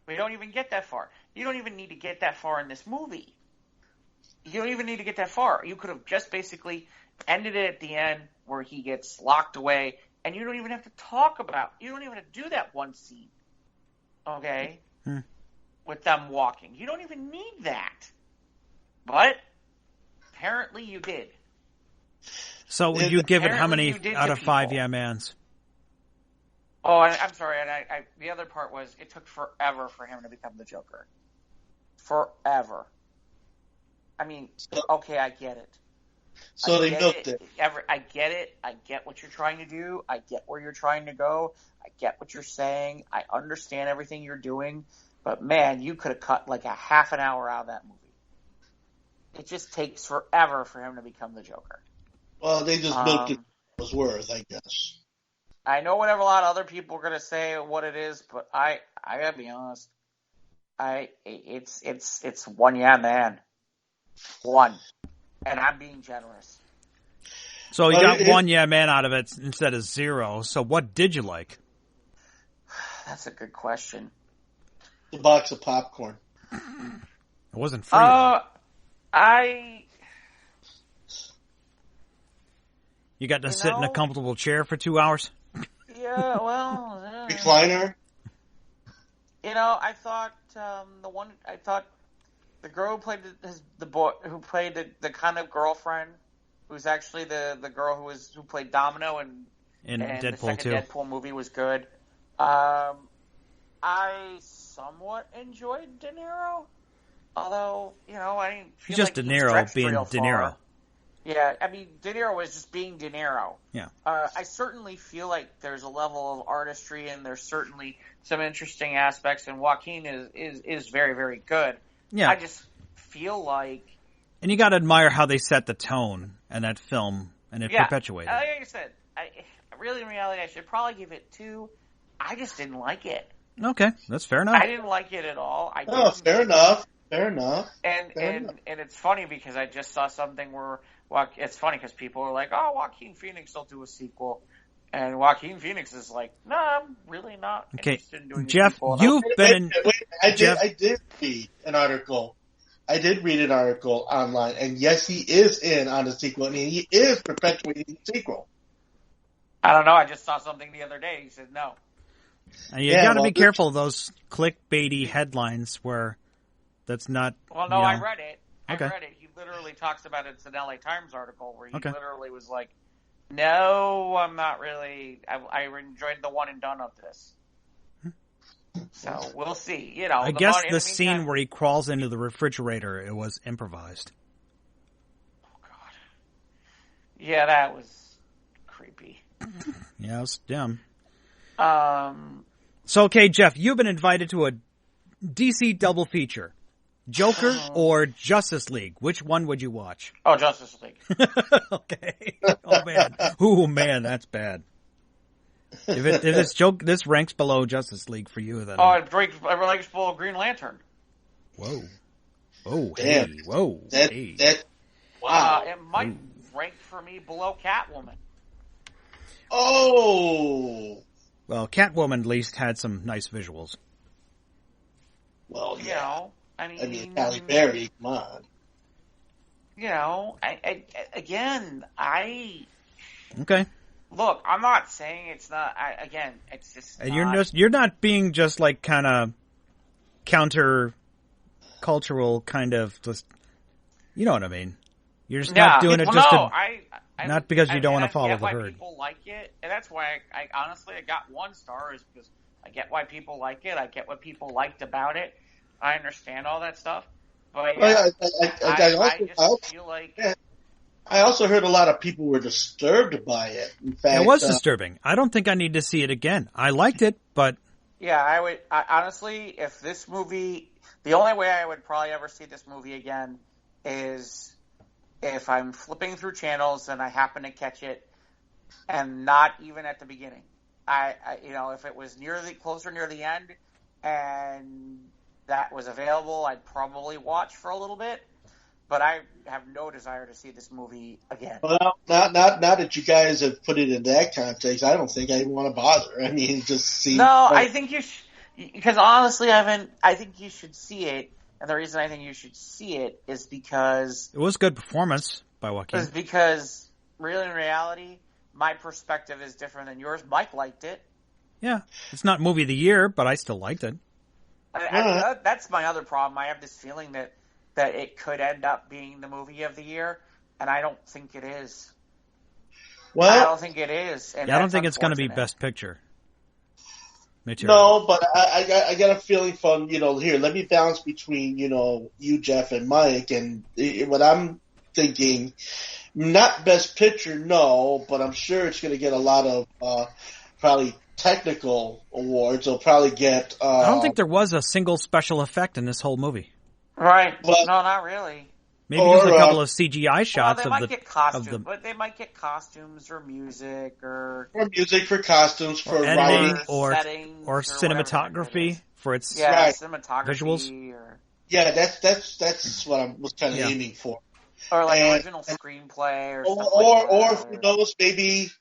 A: We don't even get that far. You don't even need to get that far in this movie. You don't even need to get that far. You could have just basically ended it at the end where he gets locked away, and you don't even have to talk about. You don't even have to do that one scene. Okay? With them walking. You don't even need that. But apparently you did.
B: So would you give it how many out of 5 yeah-mans?
A: Oh, I'm sorry. And the other part was it took forever for him to become the Joker. Forever. I mean, okay, I get it.
C: So they milked it.
A: I get it. I get what you're trying to do. I get where you're trying to go. I get what you're saying. I understand everything you're doing. But man, you could have cut a half an hour out of that movie. It just takes forever for him to become the Joker.
C: Well, they just milked it for what it was worth, I guess.
A: I know whatever a lot of other people are going to say what it is, but I gotta be honest. It's one man. One. And I'm being generous.
B: So you got one yeah man out of it instead of 0. So what did you like?
A: That's a good question.
C: The box of popcorn.
B: It wasn't free. You got to sit in a comfortable chair for 2 hours?
A: Yeah, well...
C: Recliner?
A: I thought the girl who played the kind of girlfriend, who's actually the girl who played Domino in
B: Deadpool
A: the second
B: 2.
A: Deadpool movie was good. I somewhat enjoyed De Niro, although I didn't feel
B: He's just
A: like
B: De
A: he
B: Niro
A: stretched
B: being
A: real
B: De
A: far.
B: Niro.
A: Yeah, I mean, De Niro was just being De Niro.
B: Yeah.
A: I certainly feel like there's a level of artistry and there's certainly some interesting aspects, and Joaquin is very, very good.
B: Yeah.
A: I just feel like...
B: And you got to admire how they set the tone in that film, and it perpetuated.
A: Like I said, really, in reality, I should probably give it 2. I just didn't like it.
B: Okay, that's fair enough.
A: I didn't like it at all.
C: Fair enough. Fair enough.
A: And it's funny because I just saw something where it's funny because people are like, "Oh, Joaquin Phoenix will do a sequel," and Joaquin Phoenix is like, "No, I'm really not interested in doing
B: Jeff,
A: a sequel."
B: you've been.
C: I did read an article. I did read an article online, and yes, he is in on the sequel, and he is perpetuating the sequel.
A: I don't know. I just saw something the other day. He said no.
B: And you got to be careful of those clickbaity headlines where that's not.
A: Well, no, I read it.
B: Okay.
A: I read it. He literally talks about it. It's an LA Times article where he literally was like, "No, I'm not really. I enjoyed the one and done of this." So we'll see.
B: I guess the scene where he crawls into the refrigerator, it was improvised.
A: Oh God. Yeah, that was creepy.
B: Yeah, it was dumb. So, okay, Jeff, you've been invited to a DC double feature. Joker or Justice League? Which one would you watch?
A: Oh, Justice League.
B: Okay. Oh man, that's bad. If it's this ranks below Justice League for you, then
A: it ranks below Green Lantern.
B: Whoa. Oh,
C: damn.
B: Hey. Whoa.
C: Wow.
A: It might rank for me below Catwoman.
C: Oh.
B: Well, Catwoman at least had some nice visuals.
C: Well, yeah.
A: I mean,
C: Halle Berry, come on.
B: Okay.
A: Look, I'm not saying it's not. It's just.
B: And you're not being just like kind of counter cultural kind of just. You know what I mean? You're just not doing it just not because you don't want to follow the herd.
A: Why people like it, and that's why I honestly got 1 star is because I get why people like it. I get what people liked about it. I understand all that stuff, but I just feel like. Yeah.
C: I also heard a lot of people were disturbed by it. In fact,
B: it was disturbing. I don't think I need to see it again. I liked it, but
A: yeah, I would honestly, if this movie, the only way I would probably ever see this movie again is if I'm flipping through channels and I happen to catch it, and not even at the beginning. If it was closer near the end, and that was available, I'd probably watch for a little bit. But I have no desire to see this movie again.
C: Well, not that you guys have put it in that context. I don't think I want to bother. I mean, just see.
A: No, I think you should, because honestly, I think you should see it, and the reason I think you should see it is because
B: it was a good performance by Joaquin.
A: Is because really, in reality, my perspective is different than yours. Mike liked it.
B: Yeah, it's not movie of the year, but I still liked it.
A: That's my other problem. I have this feeling that it could end up being the movie of the year, and I don't think it is. Well, I don't think it is. And
B: I don't think it's going to be Best Picture.
C: No, but I got a feeling from, here, let me balance between, you, Jeff, and Mike, and what I'm thinking, not Best Picture, no, but I'm sure it's going to get a lot of probably technical awards. It'll probably get...
B: I don't think there was a single special effect in this whole movie.
A: Right. No, not really.
B: Maybe just a couple of CGI shots
A: they might get costumes, but they might get costumes or music or
C: music for costumes for
B: editing
C: writing
B: or cinematography for its
A: cinematography
B: visuals.
C: That's what I was kind of aiming for.
A: Or original screenplay
C: or who knows, maybe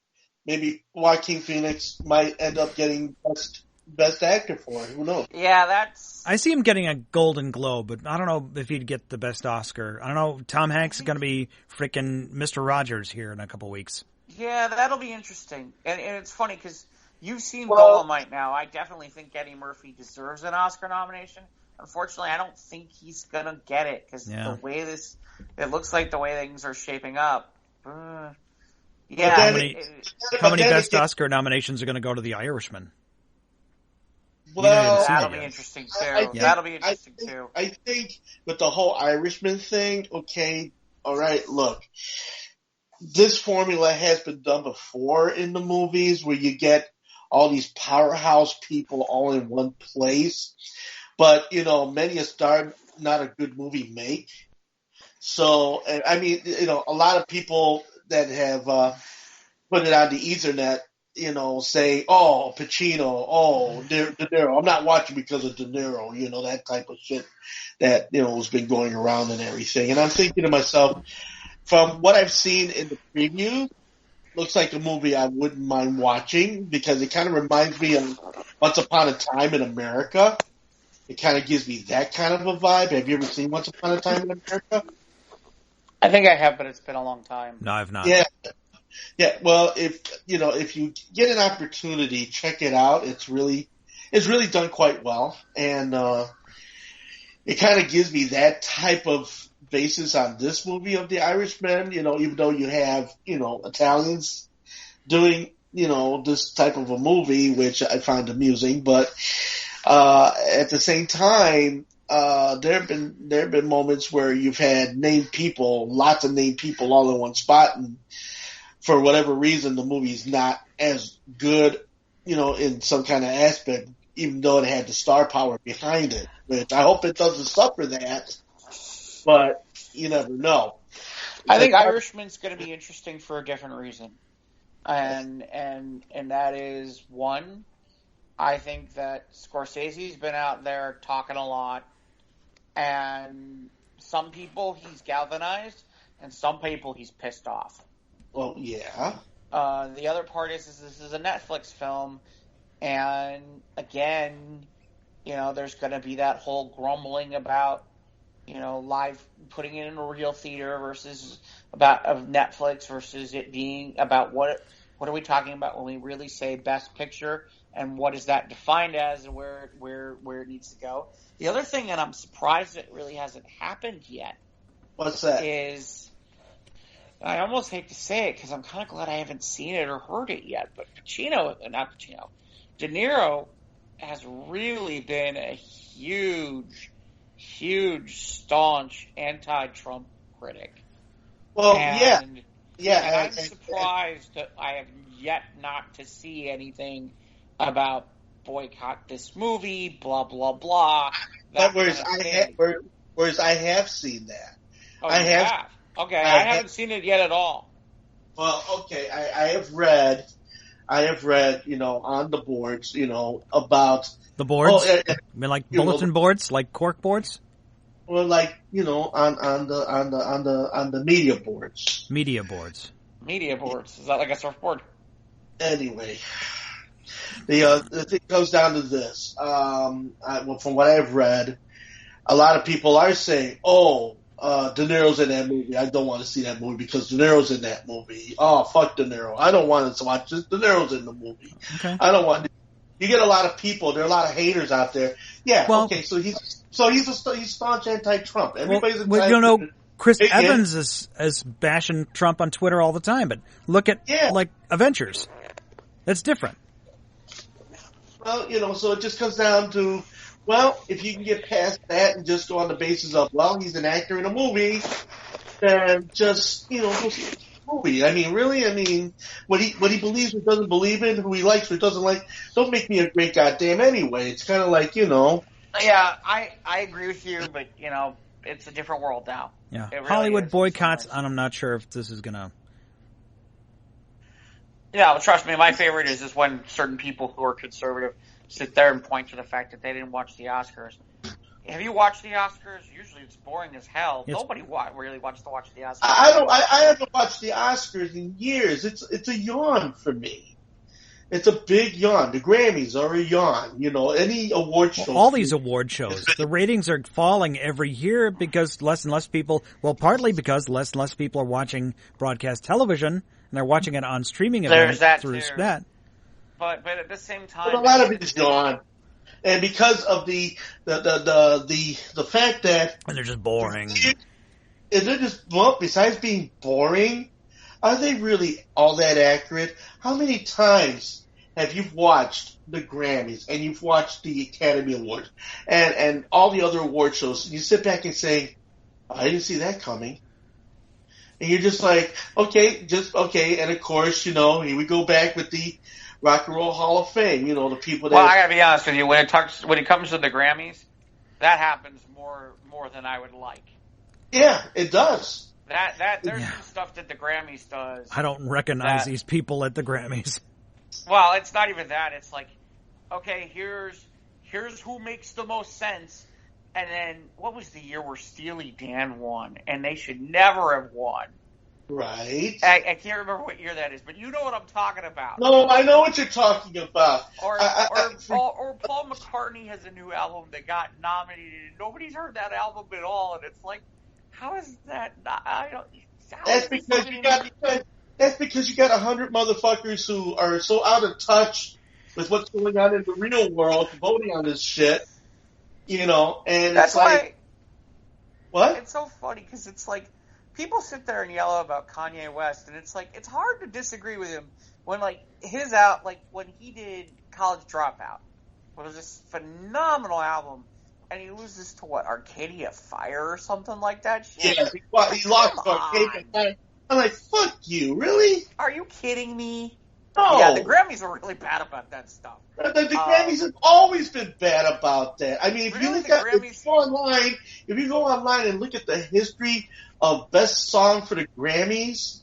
C: Joaquin Phoenix might end up getting best Best Actor for it. Who knows?
A: Yeah, that's.
B: I see him getting a Golden Globe, but I don't know if he'd get the Best Oscar. I don't know. Tom Hanks is going to be freaking Mr. Rogers here in a couple weeks.
A: Yeah, that'll be interesting. And it's funny because you've seen Dolomite now. I definitely think Eddie Murphy deserves an Oscar nomination. Unfortunately, I don't think he's going to get it because the way it looks like the way things are shaping up. How
B: many Best Oscar nominations are going to go to The Irishman?
C: Well,
A: that'll be interesting too. That'll be interesting too.
C: I think with the whole Irishman thing, okay, all right, look. This formula has been done before in the movies where you get all these powerhouse people all in one place. But, many a star, not a good movie make. So, I mean, a lot of people that have put it on the Ethernet, say, oh, Pacino, oh, De Niro. I'm not watching because of De Niro, that type of shit that, has been going around and everything. And I'm thinking to myself, from what I've seen in the preview, looks like a movie I wouldn't mind watching because it kind of reminds me of Once Upon a Time in America. It kind of gives me that kind of a vibe. Have you ever seen Once Upon a Time in America?
A: I think I have, but it's been a long time.
B: No, I've not.
C: Yeah. Well, if you get an opportunity, check it out. It's really done quite well, and it kind of gives me that type of basis on this movie of The Irishman. Even though you have Italians doing this type of a movie, which I find amusing, but at the same time, there have been moments where you've had lots of named people all in one spot, and for whatever reason, the movie's not as good, in some kind of aspect, even though it had the star power behind it. Which I hope it doesn't suffer that, but you never know.
A: I think Irishman's going to be interesting for a different reason, and that is one. I think that Scorsese's been out there talking a lot, and some people he's galvanized, and some people he's pissed off.
C: Well, yeah.
A: The other part is this is a Netflix film, and again, there's going to be that whole grumbling about, live putting it in a real theater versus of Netflix versus it being about what are we talking about when we really say Best Picture. And what is that defined as, and where it needs to go? The other thing, and I'm surprised it really hasn't happened yet.
C: What's that?
A: Is I almost hate to say it because I'm kind of glad I haven't seen it or heard it yet. But De Niro has really been a huge, staunch anti-Trump critic.
C: Well,
A: and
C: yeah.
A: I'm surprised that I have yet not to see anything about boycott this movie, blah blah blah.
C: Whereas I have seen that.
A: Oh, I have. Okay, I haven't seen it yet at all.
C: Well, okay, I have read, on the boards, about
B: the boards.
C: Oh,
B: I mean, like bulletin boards, like cork boards.
C: Well, like on the media boards.
B: Media boards.
A: Media boards. Is that like a surfboard?
C: Anyway. The thing goes down to this. From what I've read, a lot of people are saying, De Niro's in that movie. I don't want to see that movie because De Niro's in that movie. Oh, fuck De Niro. I don't want to watch this. De Niro's in the movie.
B: Okay.
C: I don't want. You get a lot of people. There are a lot of haters out there. Yeah. Well, okay. So he's staunch anti-Trump. Everybody's
B: Chris Evans is bashing Trump on Twitter all the time. But look at like Avengers. That's different.
C: Well, so it just comes down to, if you can get past that and just go on the basis of, he's an actor in a movie, then just, go see the movie. I mean, really? I mean, what he believes or doesn't believe in, who he likes or doesn't like, don't make me a great goddamn anyway. It's kind of like,
A: Yeah, I agree with you, but, it's a different world now.
B: Yeah. Really Hollywood boycotts, and I'm not sure if this is going to...
A: Yeah, trust me, my favorite is when certain people who are conservative sit there and point to the fact that they didn't watch the Oscars. Have you watched the Oscars? Usually it's boring as hell. Nobody really wants to watch the Oscars.
C: I haven't watched the Oscars in years. It's a yawn for me. It's a big yawn. The Grammys are a yawn. You know, any award show.
B: All these award shows, the ratings are falling every year because less and less people, well, partly because less and less people are watching broadcast television, and they're watching it on streaming events through that.
A: But at the same time,
C: but a lot of it is gone. And because of the fact that...
B: And they're just boring.
C: And they're just, well, besides being boring, are they really all that accurate? How many times have you watched the Grammys and you've watched the Academy Awards and all the other award shows, and you sit back and say, I didn't see that coming. And you're just like, okay. And of course, you know, here we go back with the Rock and Roll Hall of Fame, you know, the people that...
A: Well, I gotta be honest with you, when it comes to the Grammys, that happens more than I would like.
C: Yeah, it does.
A: There's some stuff that the Grammys does.
B: I don't recognize these people at the Grammys.
A: Well, it's not even that. It's like, okay, here's who makes the most sense. And then, what was the year where Steely Dan won? And they should never have won.
C: Right.
A: I can't remember what year that is, but you know what I'm talking about.
C: No, I know what you're talking about.
A: Or Paul McCartney has a new album that got nominated, and nobody's heard that album at all, and it's like, how is that not... I don't...
C: That's because you got 100 motherfuckers who are so out of touch with what's going on in the real world voting on this shit, you know, and
A: that's
C: it's like... What?
A: It's so funny, because it's like, people sit there and yell about Kanye West, and it's like, it's hard to disagree with him when, like, when he did College Dropout, it was this phenomenal album, and he loses to, what, Arcadia Fire or something like that? Shit.
C: Yeah, he lost to Arcadia Fire. I'm like, fuck you, really?
A: Are you kidding me?
C: No.
A: Yeah, the Grammys are really bad about that stuff.
C: The Grammys have always been bad about that. I mean, if
A: really,
C: you go online and look at the history of best song for the Grammys,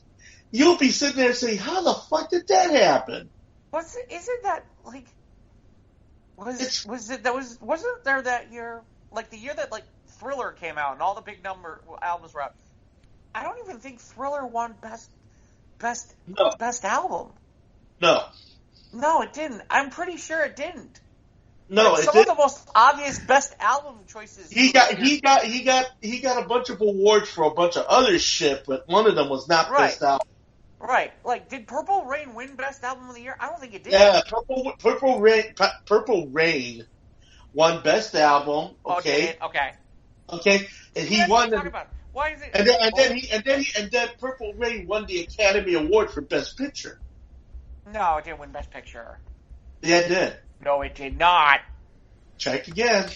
C: you'll be sitting there saying, how the fuck did that happen?
A: Isn't that, like, wasn't there that year, like the year that, like, Thriller came out and all the big albums were out, I don't even think Thriller won best album. No, it didn't. I'm pretty sure it didn't.
C: No,
A: some of the most obvious best album choices.
C: He got a bunch of awards for a bunch of other shit, but one of them was not best album.
A: Right. Like, did Purple Rain win best album of the year? I don't think it did.
C: Yeah, Purple Rain won best album. Okay. Okay, and he won.
A: Why is it?
C: And then Purple Rain won the Academy Award for Best Picture.
A: No, it didn't win Best Picture.
C: Yeah, it did.
A: No, it did not.
C: Check again.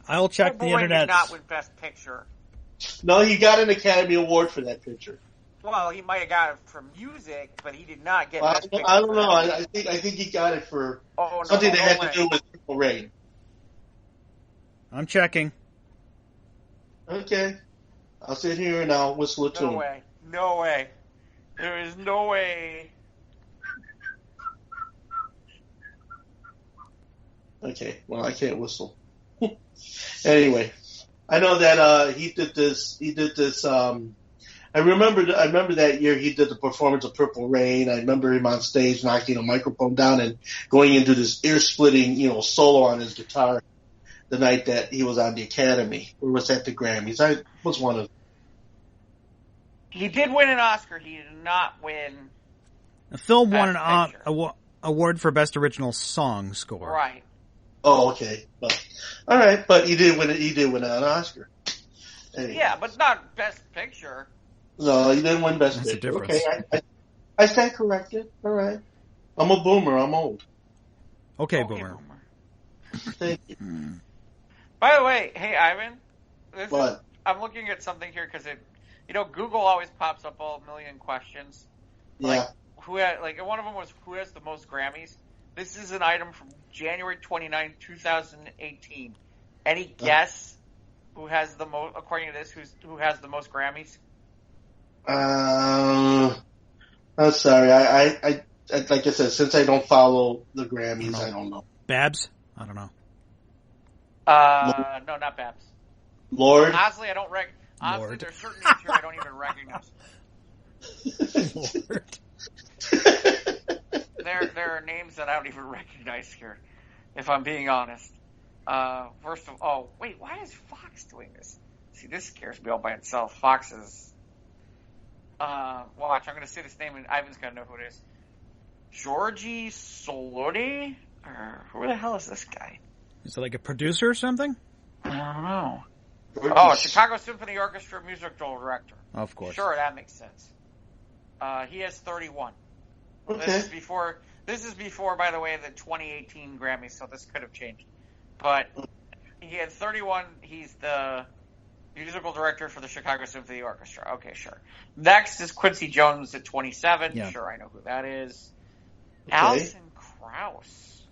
B: I'll check the internet.
A: Did not win Best Picture.
C: No, he got an Academy Award for that picture.
A: Well, he might have got it for music, but he did not get Best Picture.
C: I don't know. I think he got it for something that had to do with Purple Rain.
B: I'm checking.
C: Okay. I'll sit here and I'll whistle a tune.
A: No way. There is no way.
C: Okay, well, I can't whistle. Anyway, I know that he did this. I remember that year he did the performance of Purple Rain. I remember him on stage knocking a microphone down and going into this ear-splitting, solo on his guitar the night that he was on the Academy, or was at the Grammys. I was one of them.
A: He did win an Oscar. He did not win.
B: The film won an award for Best Original Song Score.
A: Right.
C: Oh, okay. Well, all right, but he did win an Oscar. Anyway.
A: Yeah, but not Best Picture.
C: No, he didn't win Best Picture.
B: That's a difference.
C: Okay, I stand corrected. All right. I'm a boomer. I'm old.
B: Okay, boomer.
C: Thank you.
A: By the way, hey, Ivan.
C: What?
A: I'm looking at something here because Google always pops up a million questions.
C: Yeah.
A: One of them was who has the most Grammys. This is an item from January 29, 2018. Any guess who has the most, according to this, who has the most Grammys?
C: I'm sorry. I like I said, since I don't follow the Grammys, I don't know.
B: Babs? I don't know.
A: No, not Babs.
C: Lord?
A: Honestly, I don't Honestly, there's certain names here I don't even recognize.
B: Lord.
A: there are names that I don't even recognize here, if I'm being honest. First of all, wait, why is Fox doing this? See, this scares me all by itself. Fox is, watch, I'm going to say this name and Ivan's going to know who it is. Georgie Soloti? Who the hell is this guy?
B: Is it like a producer or something?
A: I don't know. Oh, Chicago Symphony Orchestra musical director.
B: Of course.
A: Sure, that makes sense. He has 31.
C: Okay.
A: This is before, by the way, the 2018 Grammys, so this could have changed. But he had 31. He's the musical director for the Chicago Symphony Orchestra. Okay, sure. Next is Quincy Jones at 27.
B: Yeah.
A: Sure, I know who that is.
C: Okay.
A: Alison Krauss.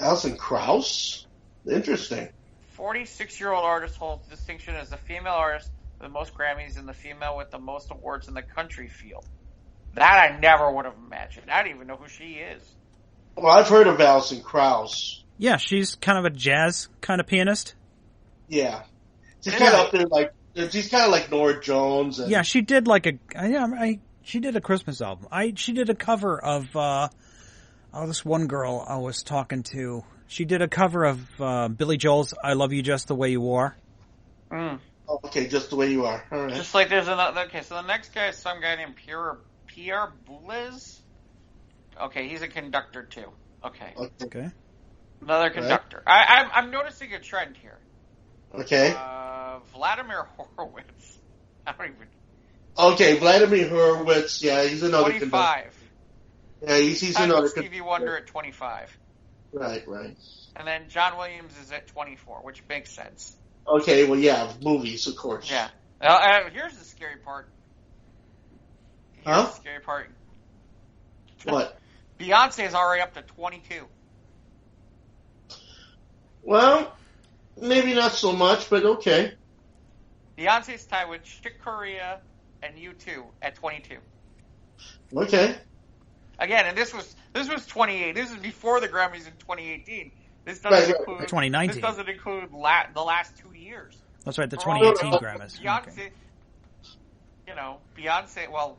C: Alison Krauss? Interesting.
A: 46-year-old artist holds distinction as the female artist with the most Grammys and the female with the most awards in the country field. That I never would have imagined. I don't even know who she is.
C: Well, I've heard of Alison Krauss.
B: Yeah, she's kind of a jazz kind of pianist.
C: Yeah. She's kind of up there she's kind of like Nora Jones. And...
B: Yeah, she did she did a Christmas album. She did a cover of, this one girl I was talking to. She did a cover of Billy Joel's I Love You Just the Way You Are.
A: Mm.
C: Oh, okay, Just the Way You Are. All right.
A: Just like there's another. Okay, so the next guy is some guy named Pierre Boulez. Okay, he's a conductor too. Okay.
B: Okay.
A: Another conductor. Right. I'm noticing a trend here.
C: Okay.
A: Vladimir Horowitz. I don't even.
C: Okay, Vladimir Horowitz. Yeah, he's another
A: 25.
C: conductor. Yeah, he's another
A: Stevie Wonder at 25.
C: Right.
A: And then John Williams is at 24, which makes sense.
C: Okay, well, yeah, movies, of course.
A: Yeah. Here's the scary part.
C: Huh?
A: The scary part.
C: What?
A: Beyonce is already up to 22.
C: Well, maybe not so much, but okay.
A: Beyonce's tied with Chick Corea and U2 at 22.
C: Okay.
A: Again, and this was 28. This is before the Grammys in 2018. This doesn't include
B: 2019.
A: This doesn't include the last 2 years.
B: That's right, the 2018 Grammys.
A: Beyonce,
B: Okay.
A: Beyonce. Well,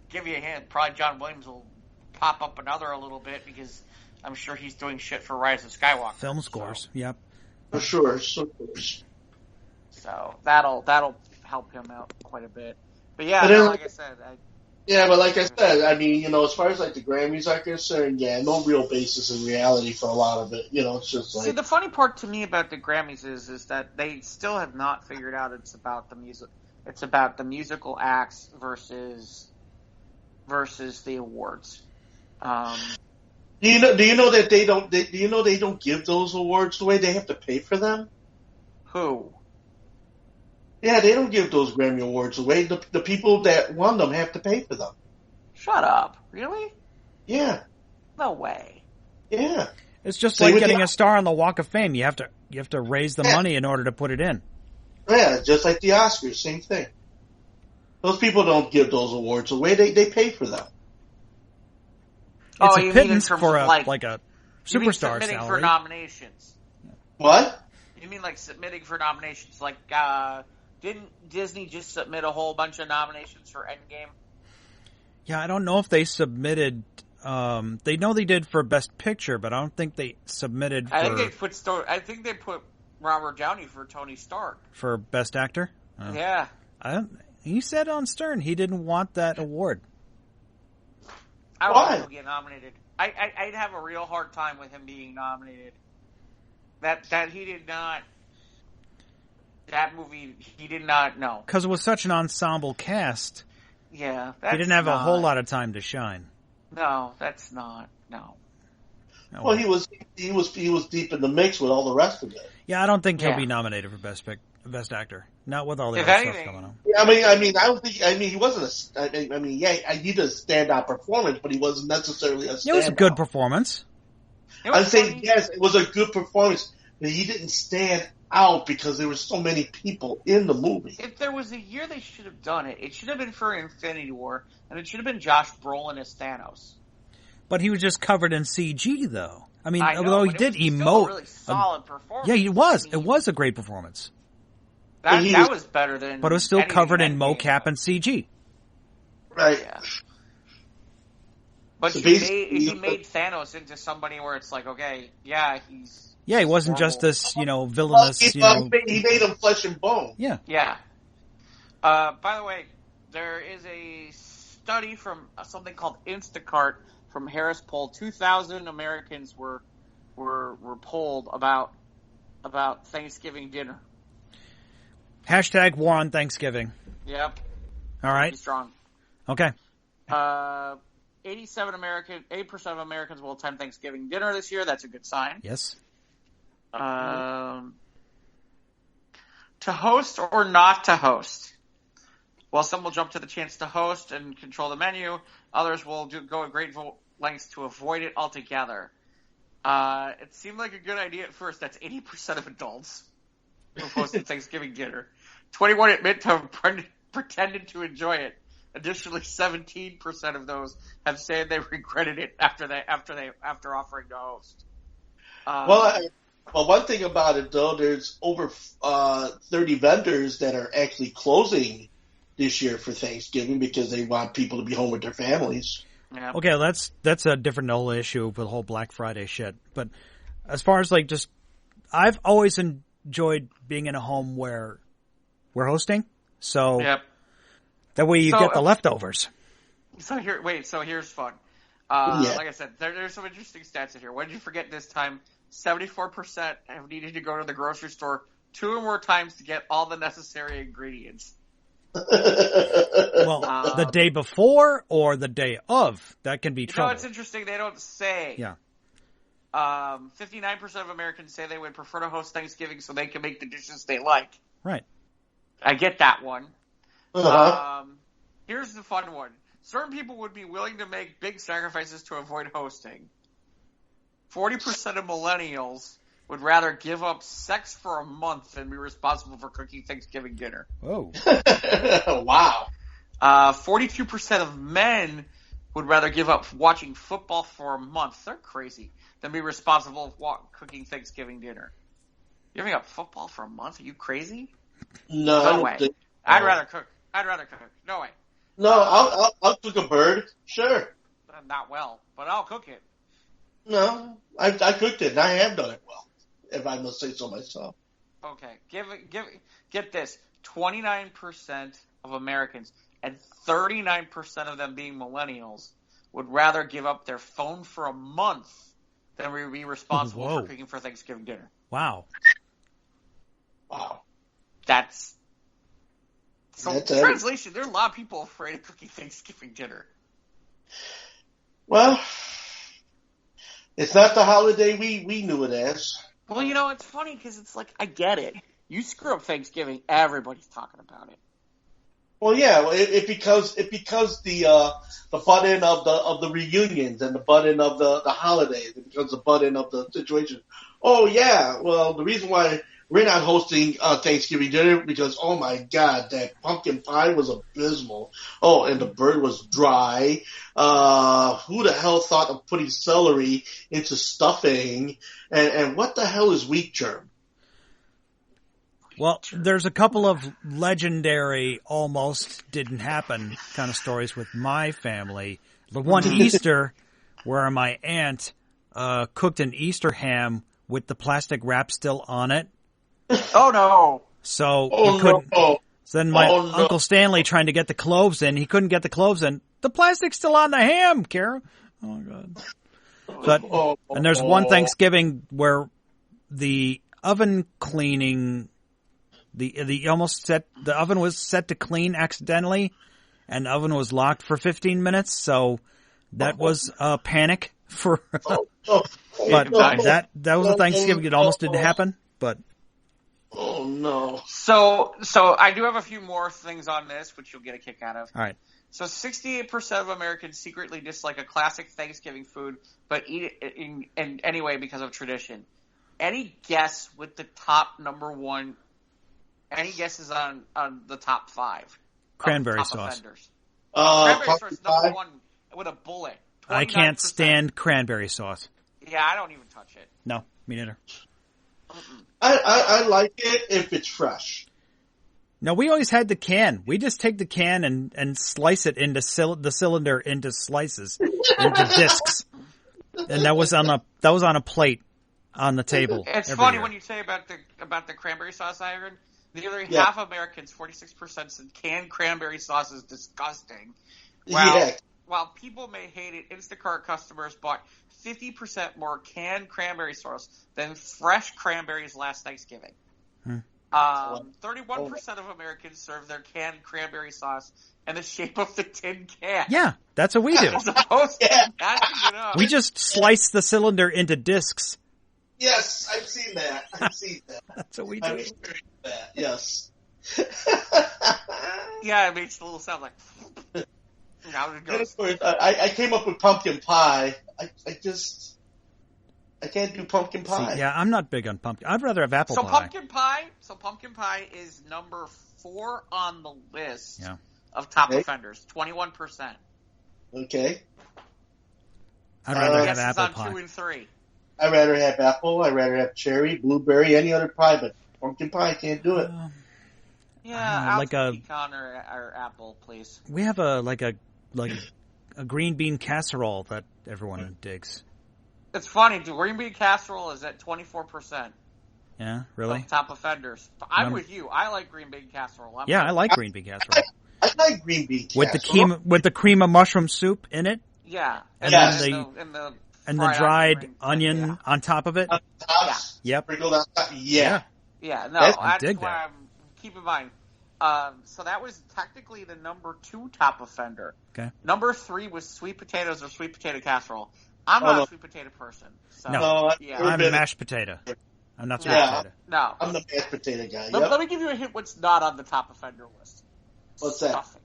A: give you a hint. Probably John Williams will pop up a little bit because I'm sure he's doing shit for Rise of Skywalker.
B: Film scores.
A: So.
B: Yep.
C: For sure.
A: So that'll help him out quite a bit. But yeah, like I said.
C: I mean, as far as like the Grammys are concerned, yeah, no real basis in reality for a lot of it. It's just like.
A: See, the funny part to me about the Grammys is that they still have not figured out it's about the music. It's about the musical acts versus the awards.
C: Do you know that they don't? Do you know they don't give those awards away? They have to pay for them.
A: Who?
C: Yeah, they don't give those Grammy Awards away. The people that won them have to pay for them.
A: Shut up. Really?
C: Yeah.
A: No way.
C: Yeah.
B: It's just like getting a star on the Walk of Fame. You have to raise the money in order to put it in.
C: Yeah, just like the Oscars, same thing. Those people don't give those awards away. They pay for them.
B: It's a pittance for a superstar
A: submitting
B: salary.
A: For nominations.
C: What?
A: You mean like submitting for nominations? Like, didn't Disney just submit a whole bunch of nominations for Endgame?
B: Yeah, I don't know if they submitted. They know they did for Best Picture, but I don't think they submitted. I
A: think they put Robert Downey for Tony Stark
B: for Best Actor.
A: Yeah.
B: He said on Stern he didn't want that award.
A: I don't want him to get nominated. I'd have a real hard time with him being nominated. That he did not. That movie, he did not know.
B: Because it was such an ensemble cast.
A: Yeah,
B: he didn't have a whole lot of time to shine.
A: No, that's not. No.
C: Well, he was deep in the mix with all the rest of it.
B: Yeah, I don't think he'll be nominated for Best Actor. Not with all the other stuff going on.
C: Yeah, I mean, he wasn't he did a standout performance, but he wasn't necessarily a standout.
B: It was a good performance.
C: I'm saying, yes, it was a good performance, but he didn't stand out because there were so many people in the movie.
A: If there was a year they should have done it, it should have been for Infinity War, and it should have been Josh Brolin as Thanos.
B: But he was just covered in CG, though. I mean,
A: although
B: he did emote.
A: Still a really solid performance.
B: Yeah, he was. It was a great performance.
A: That was better than.
B: But it was still covered in mocap and CG.
C: Right.
A: Yeah. But
C: So
A: he made Thanos into somebody where it's like, okay, yeah, he's...
B: Yeah, he wasn't
A: normal.
B: just this, villainous,
C: he made him flesh and bone.
B: Yeah.
A: Yeah. By the way, there is a study from something called Instacart from Harris Poll. 2,000 Americans were polled about Thanksgiving dinner.
B: Hashtag war on Thanksgiving.
A: Yep.
B: All right.
A: Pretty strong.
B: Okay.
A: 8% of Americans will attend Thanksgiving dinner this year. That's a good sign.
B: Yes.
A: To host or not to host? Well, some will jump to the chance to host and control the menu. Others will go at great lengths to avoid it altogether. It seemed like a good idea at first. That's 80% of adults who hosted Thanksgiving dinner. 21 admit to have pretended to enjoy it. Additionally, 17% of those have said they regretted it after offering to host.
C: Well, one thing about it though, there's over 30 vendors that are actually closing this year for Thanksgiving because they want people to be home with their families.
B: Yeah. Okay, that's a different whole issue with the whole Black Friday shit. But as far as I've always enjoyed being in a home where we're hosting, so that way you get the leftovers.
A: So here's fun. Like I said, there's some interesting stats in here. What did you forget this time? 74% have needed to go to the grocery store 2 or more times to get all the necessary ingredients.
B: Well, the day before or the day of, that can be trouble.
A: It's interesting. They don't say.
B: Yeah.
A: 59% of Americans say they would prefer to host Thanksgiving so they can make the dishes they like.
B: Right.
A: I get that one.
C: Uh-huh.
A: Here's the fun one. Certain people would be willing to make big sacrifices to avoid hosting. 40% of millennials would rather give up sex for a month than be responsible for cooking Thanksgiving dinner.
B: Oh.
C: Wow.
A: 42% of men would rather give up watching football for a month. They're crazy. Than be responsible for cooking Thanksgiving dinner. Giving up football for a month? Are you crazy?
C: No
A: way. I'd rather cook. No way.
C: No, I'll cook a bird. Sure.
A: Not well, but I'll cook it.
C: No, I cooked it, and I have done it well, if I must say so myself.
A: Okay, get this: 29% of Americans and 39% of them being millennials would rather give up their phone for a month than be responsible for cooking for Thanksgiving dinner.
B: Wow.
A: That's translation. There are a lot of people afraid of cooking Thanksgiving dinner.
C: Well, it's not the holiday we knew it as.
A: Well, it's funny because it's like, I get it. You screw up Thanksgiving, everybody's talking about it.
C: Well, yeah, it becomes the butt-in of the reunions and the butt-in of the holidays. It becomes the butt-in of the situation. Oh, yeah, well, the reason why we're not hosting Thanksgiving dinner because, oh, my God, that pumpkin pie was abysmal. Oh, and the bird was dry. Who the hell thought of putting celery into stuffing? And what the hell is wheat germ?
B: Well, there's a couple of legendary almost didn't happen kind of stories with my family. The one Easter where my aunt cooked an Easter ham with the plastic wrap still on it.
A: Oh, no.
B: So he couldn't. So then my Uncle Stanley trying to get the cloves in. He couldn't get the cloves in. The plastic's still on the ham, Kara. Oh, my God. And there's one Thanksgiving where the oven cleaning... The oven was set to clean accidentally, and the oven was locked for 15 minutes. So that was a panic for. But that was a Thanksgiving. It almost didn't happen, but.
C: Oh no!
A: So I do have a few more things on this, which you'll get a kick out of.
B: All right.
A: So 68% of Americans secretly dislike a classic Thanksgiving food, but eat it in anyway because of tradition. Any guess with the top number one? Any guesses on the top 5?
B: Cranberry
A: top
B: sauce.
A: Offenders? Cranberry sauce is number 1 with a bullet. 29%.
B: I can't stand cranberry sauce.
A: Yeah, I don't even touch it.
B: No, me neither.
C: I like it if it's fresh.
B: No, we always had the can. We just take the can and slice it into the cylinder into slices, into discs, and that was on a plate on the table.
A: It's funny when you say about the cranberry sauce, Iron. Nearly half Americans, 46%, said canned cranberry sauce is disgusting. While people may hate it, Instacart customers bought 50% more canned cranberry sauce than fresh cranberries last Thanksgiving. 31% of Americans serve their canned cranberry sauce in the shape of the tin can.
B: Yeah, that's what we do.
A: As opposed to patching it up.
B: We just slice the cylinder into discs.
C: Yes, I've seen that.
B: That's what we do.
C: I've experienced that, yes.
A: Yeah, it makes a little sound like... Now it goes.
C: I came up with pumpkin pie. I can't do pumpkin pie.
B: See, yeah, I'm not big on pumpkin. I'd rather have apple pie.
A: Pumpkin pie is number 4 on the list of top offenders. 21%.
C: Okay.
B: I'd rather have apple
A: on
B: pie.
A: 2 and 3.
C: I'd rather have apple. I'd rather have cherry, blueberry, any other pie, but pumpkin pie, I can't do it.
A: Like a pecan or apple, please.
B: We have a green bean casserole that everyone digs.
A: It's funny, green bean casserole is at 24%.
B: Yeah, really?
A: Top offenders. I'm with you. I like green bean casserole.
B: I like green bean casserole.
C: I like green bean casserole.
B: With the cream of mushroom soup in it?
A: Yeah.
B: And then the dried onion on top of it?
C: On top?
B: Yep.
C: Sprinkled on top? Yeah.
A: Yeah, no, that's why keep in mind. So that was technically the number 2 top offender.
B: Okay.
A: Number 3 was sweet potatoes or sweet potato casserole. I'm not a sweet potato person. So,
B: I'm a mashed potato. I'm not sweet potato.
A: No.
C: I'm the mashed potato guy.
A: Let me give you a hint what's not on the top offender list.
C: What's
A: stuffing.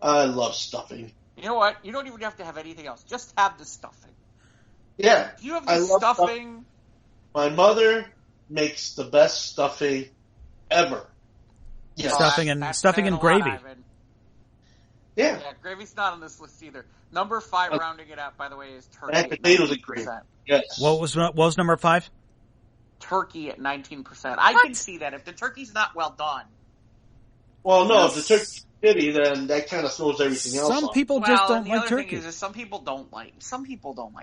C: That? I love stuffing.
A: You know what? You don't even have to have anything else. Just have the stuffing.
C: Yeah.
A: If you have the stuffing...
C: My mother makes the best stuffing ever.
B: Yeah. Stuffing and gravy.
C: Yeah,
A: gravy's not on this list either. Number 5, rounding it out, by the way, is turkey.
C: And potatoes and gravy. Yes.
B: What was number 5?
A: Turkey at 19%. I can see that if the turkey's not well done.
C: Well, no, if the turkey's shitty, then that kind of throws everything else.
B: Some people just don't like turkey.
A: Thing is some people don't like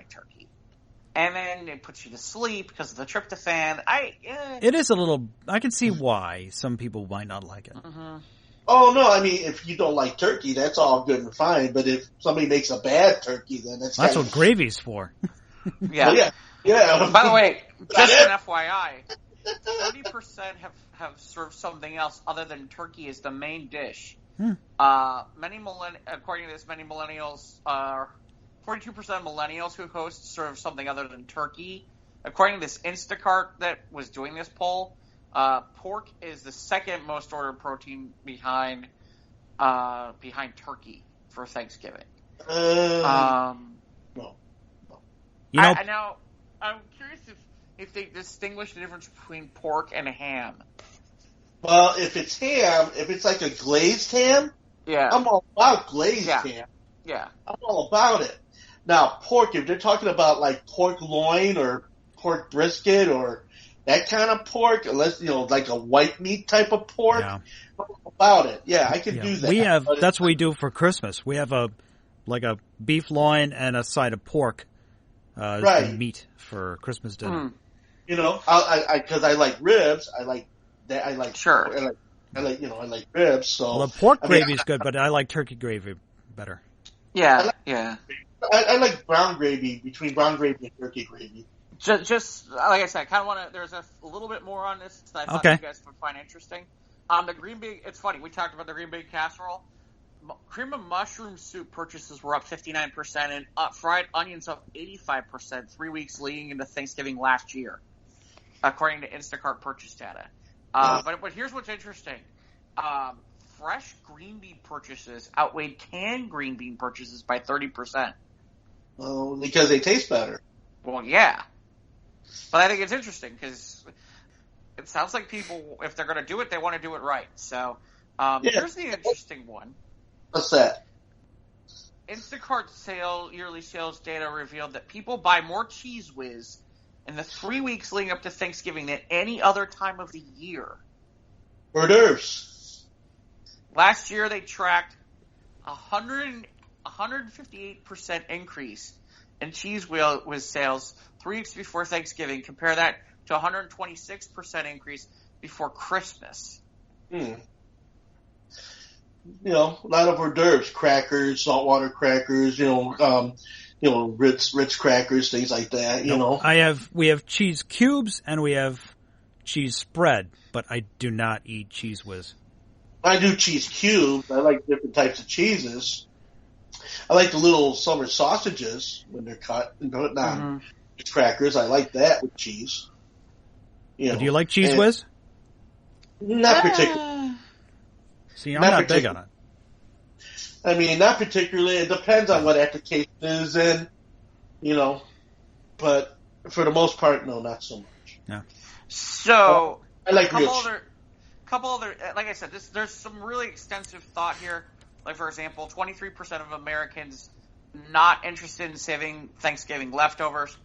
A: turkey, and then it puts you to sleep because of the tryptophan.
B: It is a little. I can see why some people might not like it.
A: Mm-hmm.
C: Oh, no, I mean, if you don't like turkey, that's all good and fine, but if somebody makes a bad turkey, then that's
B: what gravy's for.
A: Yeah. By the way, just an FYI, 30% have served something else other than turkey as the main dish. According to this, many millennials, 42% of millennials who host serve something other than turkey. According to this Instacart that was doing this poll, pork is the second most ordered protein behind turkey for Thanksgiving.
C: No.
A: Now, I'm curious if they distinguish the difference between pork and ham.
C: Well, if it's ham, if it's like a glazed ham, I'm all about glazed ham.
A: Yeah.
C: I'm all about it. Now, pork, if they're talking about like pork loin or pork brisket or that kind of pork, unless, like a white meat type of pork, I'm all about it. Yeah, I can do that.
B: That's what we do for Christmas. We have a beef loin and a side of pork as meat for Christmas dinner.
C: Because I like ribs. I like that. I like I like ribs. So
B: the pork gravy is good, but I like turkey gravy better.
A: Yeah,
C: I like brown gravy, between brown gravy and turkey gravy.
A: Just like I said, I kind of want to. There's a little bit more on this that I thought you guys would find interesting. The green bean. It's funny. We talked about the green bean casserole. Cream of mushroom soup purchases were up 59%, and fried onions up 85% 3 weeks leading into Thanksgiving last year, according to Instacart purchase data. But here's what's interesting. Fresh green bean purchases outweighed canned green bean purchases by 30%.
C: Well, because they taste better.
A: Well, yeah. But I think it's interesting because it sounds like people, if they're going to do it, they want to do it right. So here's the interesting one.
C: What's that?
A: Instacart yearly sales data revealed that people buy more Cheese Whiz in the 3 weeks leading up to Thanksgiving than any other time of the year.
C: hors d'oeuvres.
A: Last year they tracked 158% increase in Cheese Whiz sales 3 weeks before Thanksgiving. Compare that to 126% increase before Christmas.
C: You know, a lot of hors d'oeuvres, crackers, saltwater crackers, Ritz crackers, things like that, you know.
B: We have cheese cubes and we have cheese spread, but I do not eat Cheese Whiz.
C: I do cheese cubes. I like different types of cheeses. I like the little summer sausages when they're cut and put on crackers. I like that with cheese.
B: Do you like Cheese Whiz?
C: Not particularly.
B: See, I'm not big on it.
C: I mean, not particularly. It depends on what application it is in, but for the most part, no, not so much.
B: Yeah.
A: So,
C: I like
A: couple other, like I said, there's some really extensive thought here. Like, for example, 23% of Americans not interested in saving Thanksgiving leftovers.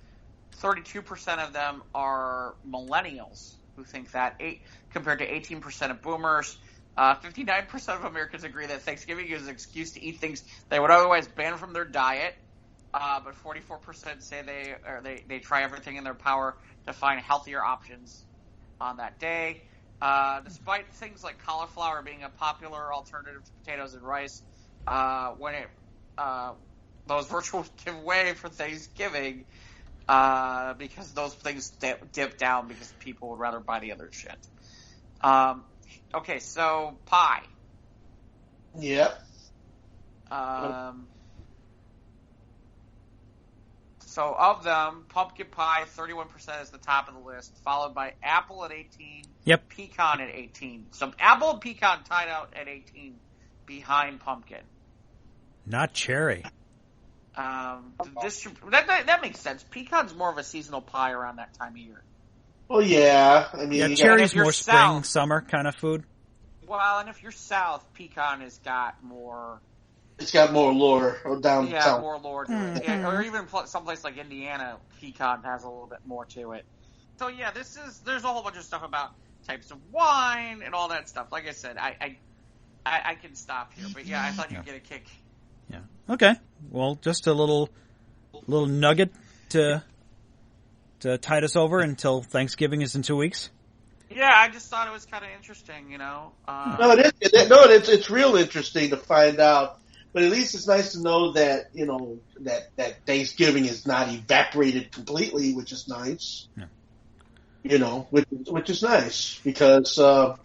A: 32% of them are millennials who think that, compared to 18% of boomers. 59% of Americans agree that Thanksgiving is an excuse to eat things they would otherwise ban from their diet. But 44% say they try everything in their power to find healthier options on that day. Despite things like cauliflower being a popular alternative to potatoes and rice, those virtually give way for Thanksgiving because those things dip down because people would rather buy the other shit. Okay, so pie.
C: Yep.
A: So of them, pumpkin pie, 31% is the top of the list, followed by apple at 18, pecan at 18. So apple and pecan tied out at 18 behind pumpkin.
B: Not cherry.
A: That makes sense. Pecan's more of a seasonal pie around that time of year.
C: Well, yeah. I mean,
B: cherry's more spring, summer kind of food.
A: Well, and if you're south, pecan has got more...
C: It's got more lore down south.
A: Yeah, more lore to it. Yeah, or even someplace like Indiana, pecan has a little bit more to it. So yeah, there's a whole bunch of stuff about types of wine and all that stuff. Like I said, I can stop here, but yeah, I thought you'd get a kick.
B: Yeah. Okay. Well, just a little nugget to tide us over until Thanksgiving is in 2 weeks.
A: Yeah, I just thought it was kind of interesting, No,
C: it's real interesting to find out. But at least it's nice to know that, that Thanksgiving is not evaporated completely, which is nice. Yeah. Which is nice because I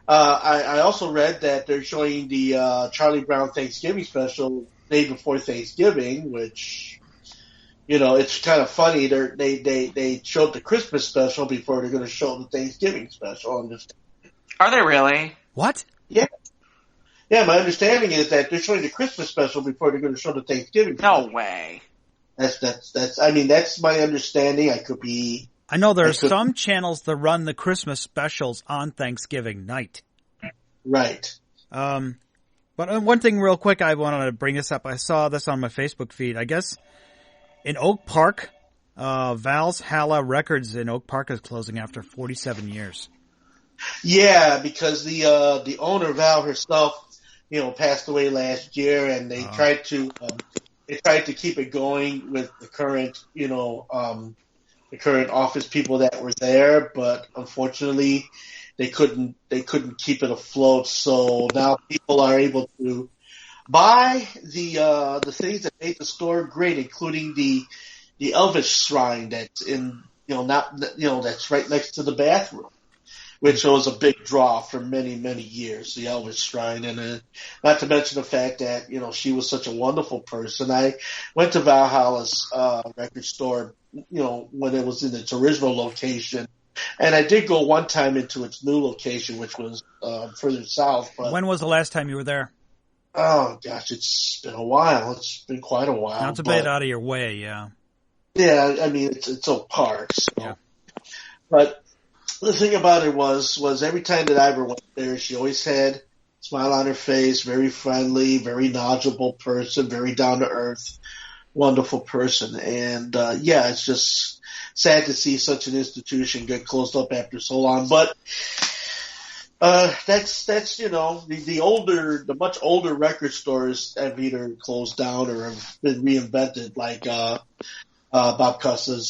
C: also read that they're showing the Charlie Brown Thanksgiving special day before Thanksgiving, which, it's kind of funny. They showed the Christmas special before they're going to show the Thanksgiving special.
A: Are they really?
B: What?
C: Yeah. Yeah, my understanding is that they're showing the Christmas special before they're going to show the Thanksgiving special.
A: No way.
C: That's my understanding.
B: I know there are some channels that run the Christmas specials on Thanksgiving night.
C: Right.
B: But one thing real quick, I wanted to bring this up. I saw this on my Facebook feed. I guess in Oak Park, Val's Hala Records in Oak Park is closing after 47 years.
C: Yeah, because the owner, Val herself, passed away last year, and they tried to keep it going with the current, the current office people that were there, but unfortunately they couldn't keep it afloat. So now people are able to buy the things that made the store great, including the Elvis shrine that's in, that's right next to the bathroom, which was a big draw for many, many years, the Elvis Shrine. And not to mention the fact that, she was such a wonderful person. I went to Valhalla's record store, when it was in its original location. And I did go one time into its new location, which was further south. But
B: when was the last time you were there?
C: Oh, gosh, it's been a while. It's been quite a while.
B: Now it's a bit out of your way, yeah.
C: Yeah, I mean, it's Oak Park. So.
B: Yeah.
C: But the thing about it was every time that I ever went there, she always had a smile on her face, very friendly, very knowledgeable person, very down to earth, wonderful person. And it's just sad to see such an institution get closed up after so long. But That's the much older record stores have either closed down or have been reinvented, like Bob Cussa's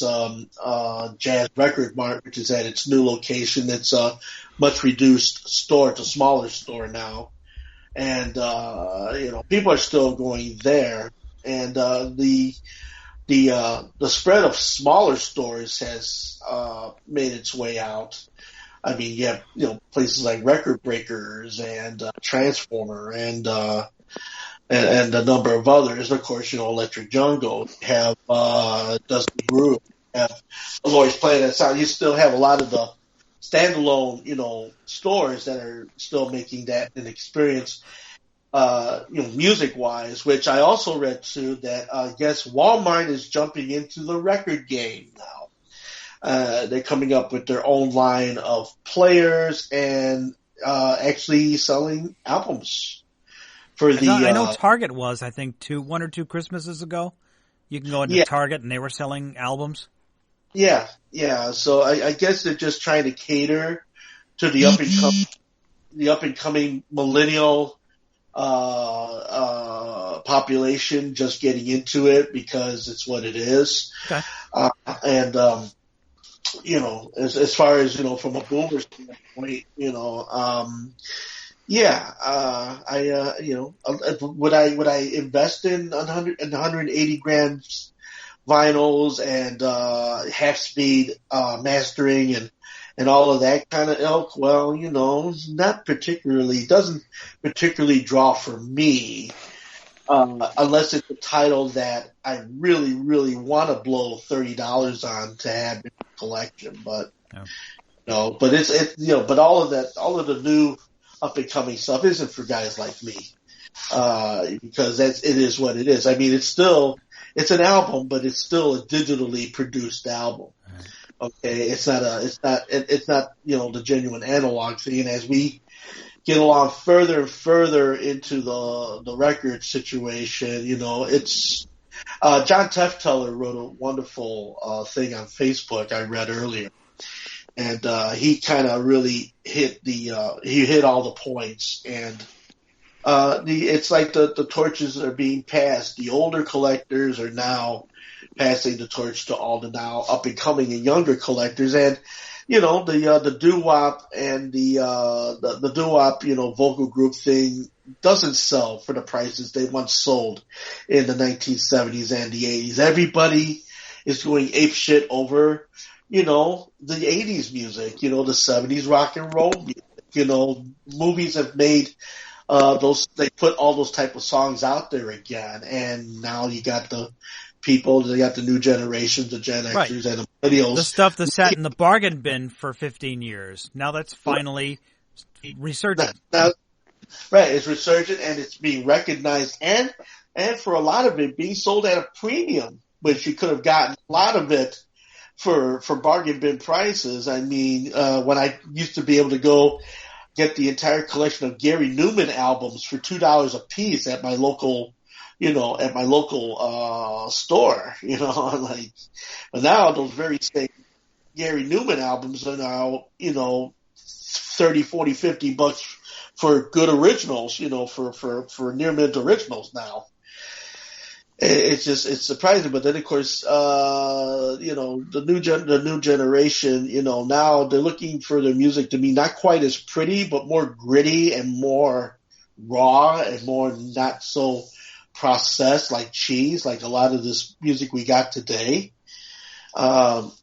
C: Jazz Record Mart, which is at its new location. It's a much reduced store. It's a smaller store now, and people are still going there. And the spread of smaller stores has made its way out. I mean, you have places like Record Breakers and Transformer and a number of others. Of course, Electric Jungle have Dusty Groove, have Lloyd's Planet Sound. You still have a lot of the standalone stores that are still making that an experience. Music wise, which I also read too that I guess Walmart is jumping into the record game now. They're coming up with their own line of players and actually selling albums for the.
B: I know Target was, I think, 1 or 2 Christmases ago. You can go into Target and they were selling albums.
C: Yeah. So I guess they're just trying to cater to the up and coming millennial population, just getting into it because it's what it is.
B: Okay.
C: As far as, from a boomer standpoint, would I invest in 180 grams vinyls and, half speed, mastering and all of that kind of ilk? Well, not particularly, doesn't particularly draw for me. Unless it's a title that I really, really want to blow $30 on to have in the collection, but but but all of the new up and coming stuff isn't for guys like me, because it is what it is. I mean, it's an album, but it's still a digitally produced album. Okay, it's not the genuine analog thing, and as we get along further and further into the record situation, it's John Tefteller wrote a wonderful thing on Facebook I read earlier, and he kind of really hit all the points, and it's like the torches are being passed. The older collectors are now passing the torch to all the now up and coming and younger collectors, and the doo-wop and the doo-wop, vocal group thing doesn't sell for the prices they once sold in the 1970s and the 80s. Everybody is going apeshit over, the 80s music, the 70s rock and roll music. Movies have made they put all those type of songs out there again, and now you got the people, they got the new generations, the Gen Xers and the millennials.
B: The stuff that sat in the bargain bin for 15 years. Now that's finally resurgent.
C: It's resurgent, and it's being recognized, and for a lot of it being sold at a premium, which you could have gotten a lot of it for bargain bin prices. I mean, when I used to be able to go get the entire collection of Gary Newman albums for $2 a piece at my local store, but now those very same Gary Newman albums are now, $30, $40, $50 for good originals, for near mint originals now. It's surprising, but then of course, the new generation, now they're looking for their music to be not quite as pretty, but more gritty and more raw and more not so processed like cheese, like a lot of this music we got today. And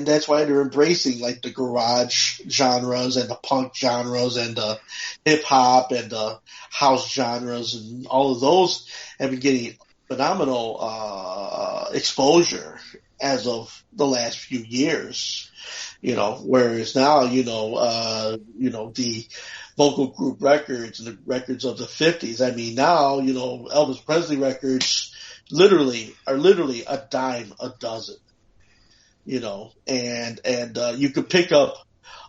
C: that's why they're embracing like the garage genres and the punk genres and the hip hop and the house genres, and all of those have been getting phenomenal exposure as of the last few years. Whereas now, the vocal group records and the records of the 50s. I mean, now, Elvis Presley records are literally a dime a dozen. And you could pick up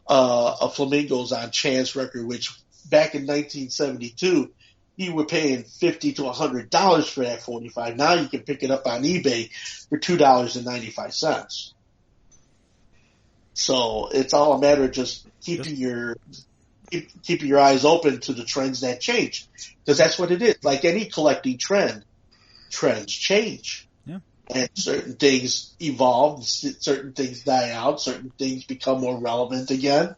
C: a Flamingos on Chance record, which back in 1972 you were paying $50 to $100 for that 45. Now you can pick it up on eBay for $2.95. So it's all a matter of just keeping your eyes open to the trends that change, because that's what it is. Like any collecting trend, trends change.
B: Yeah.
C: And certain things evolve, certain things die out, certain things become more relevant again.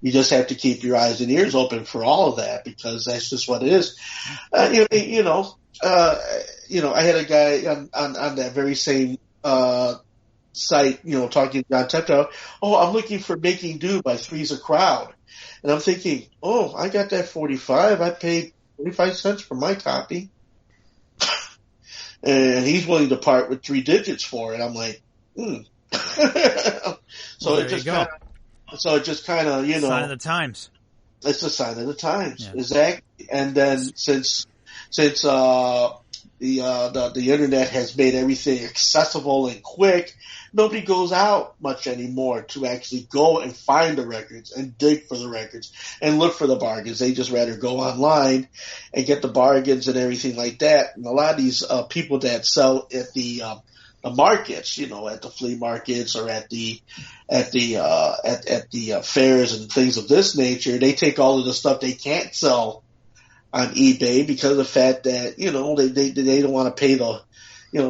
C: You just have to keep your eyes and ears open for all of that, because that's just what it is. I had a guy on that very same site, talking to John Tepto. Oh, I'm looking for Making Do by Three's a Crowd. And I'm thinking, oh, I got that 45. I paid 45 cents for my copy. And he's willing to part with 3 digits for it. I'm like, So it just kind of,
B: sign of the times.
C: It's a sign of the times,
B: yeah.
C: Exactly. And then since the internet has made everything accessible and quick, nobody goes out much anymore to actually go and find the records and dig for the records and look for the bargains. They just rather go online and get the bargains and everything like that. And a lot of these people that sell at the markets, at the flea markets or at the fairs and things of this nature, they take all of the stuff they can't sell on eBay because of the fact that, they don't want to pay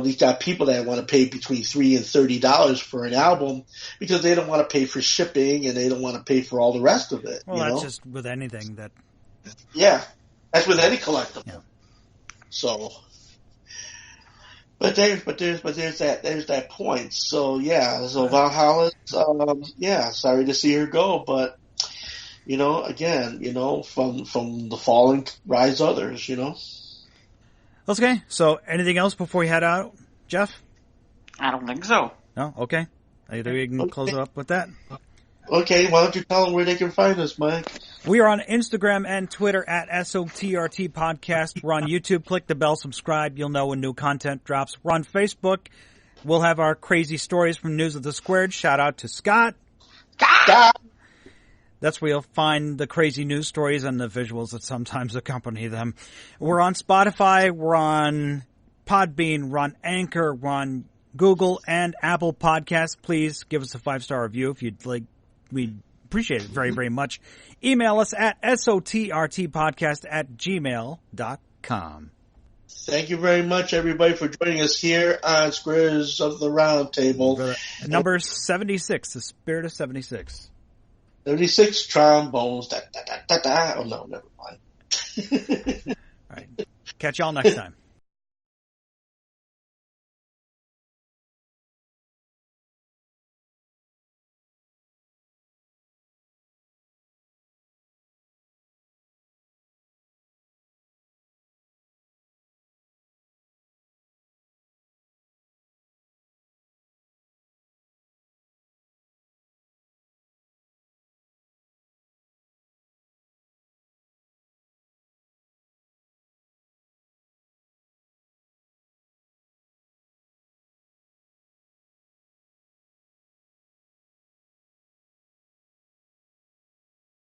C: these got people that want to pay between $3 and $30 for an album because they don't want to pay for shipping and they don't want to pay for all the rest of it.
B: Well, that's just with anything that.
C: Yeah, that's with any collectible.
B: Yeah.
C: So, but there's that point. So yeah, so Valhalla, sorry to see her go, but again, from the fallen rise others,
B: Okay, so anything else before we head out, Jeff?
A: I don't think so.
B: No? Okay. I think we can close it up with that.
C: Okay, why don't you tell them where they can find us, Mike?
B: We are on Instagram and Twitter at SOTRT Podcast. We're on YouTube. Click the bell, subscribe. You'll know when new content drops. We're on Facebook. We'll have our crazy stories from News of the Squared. Shout out to Scott.
C: Scott!
B: That's where you'll find the crazy news stories and the visuals that sometimes accompany them. We're on Spotify. We're on Podbean. We're on Anchor. We're on Google and Apple Podcasts. Please give us a 5-star review if you'd like. We'd appreciate it very, very much. Email us at sotrtpodcast@gmail.com.
C: Thank you very much, everybody, for joining us here on Squares of the Round Table.
B: Number 76, the Spirit of 76.
C: 76 trombones. Oh, no, never mind.
B: All right. Catch y'all next time.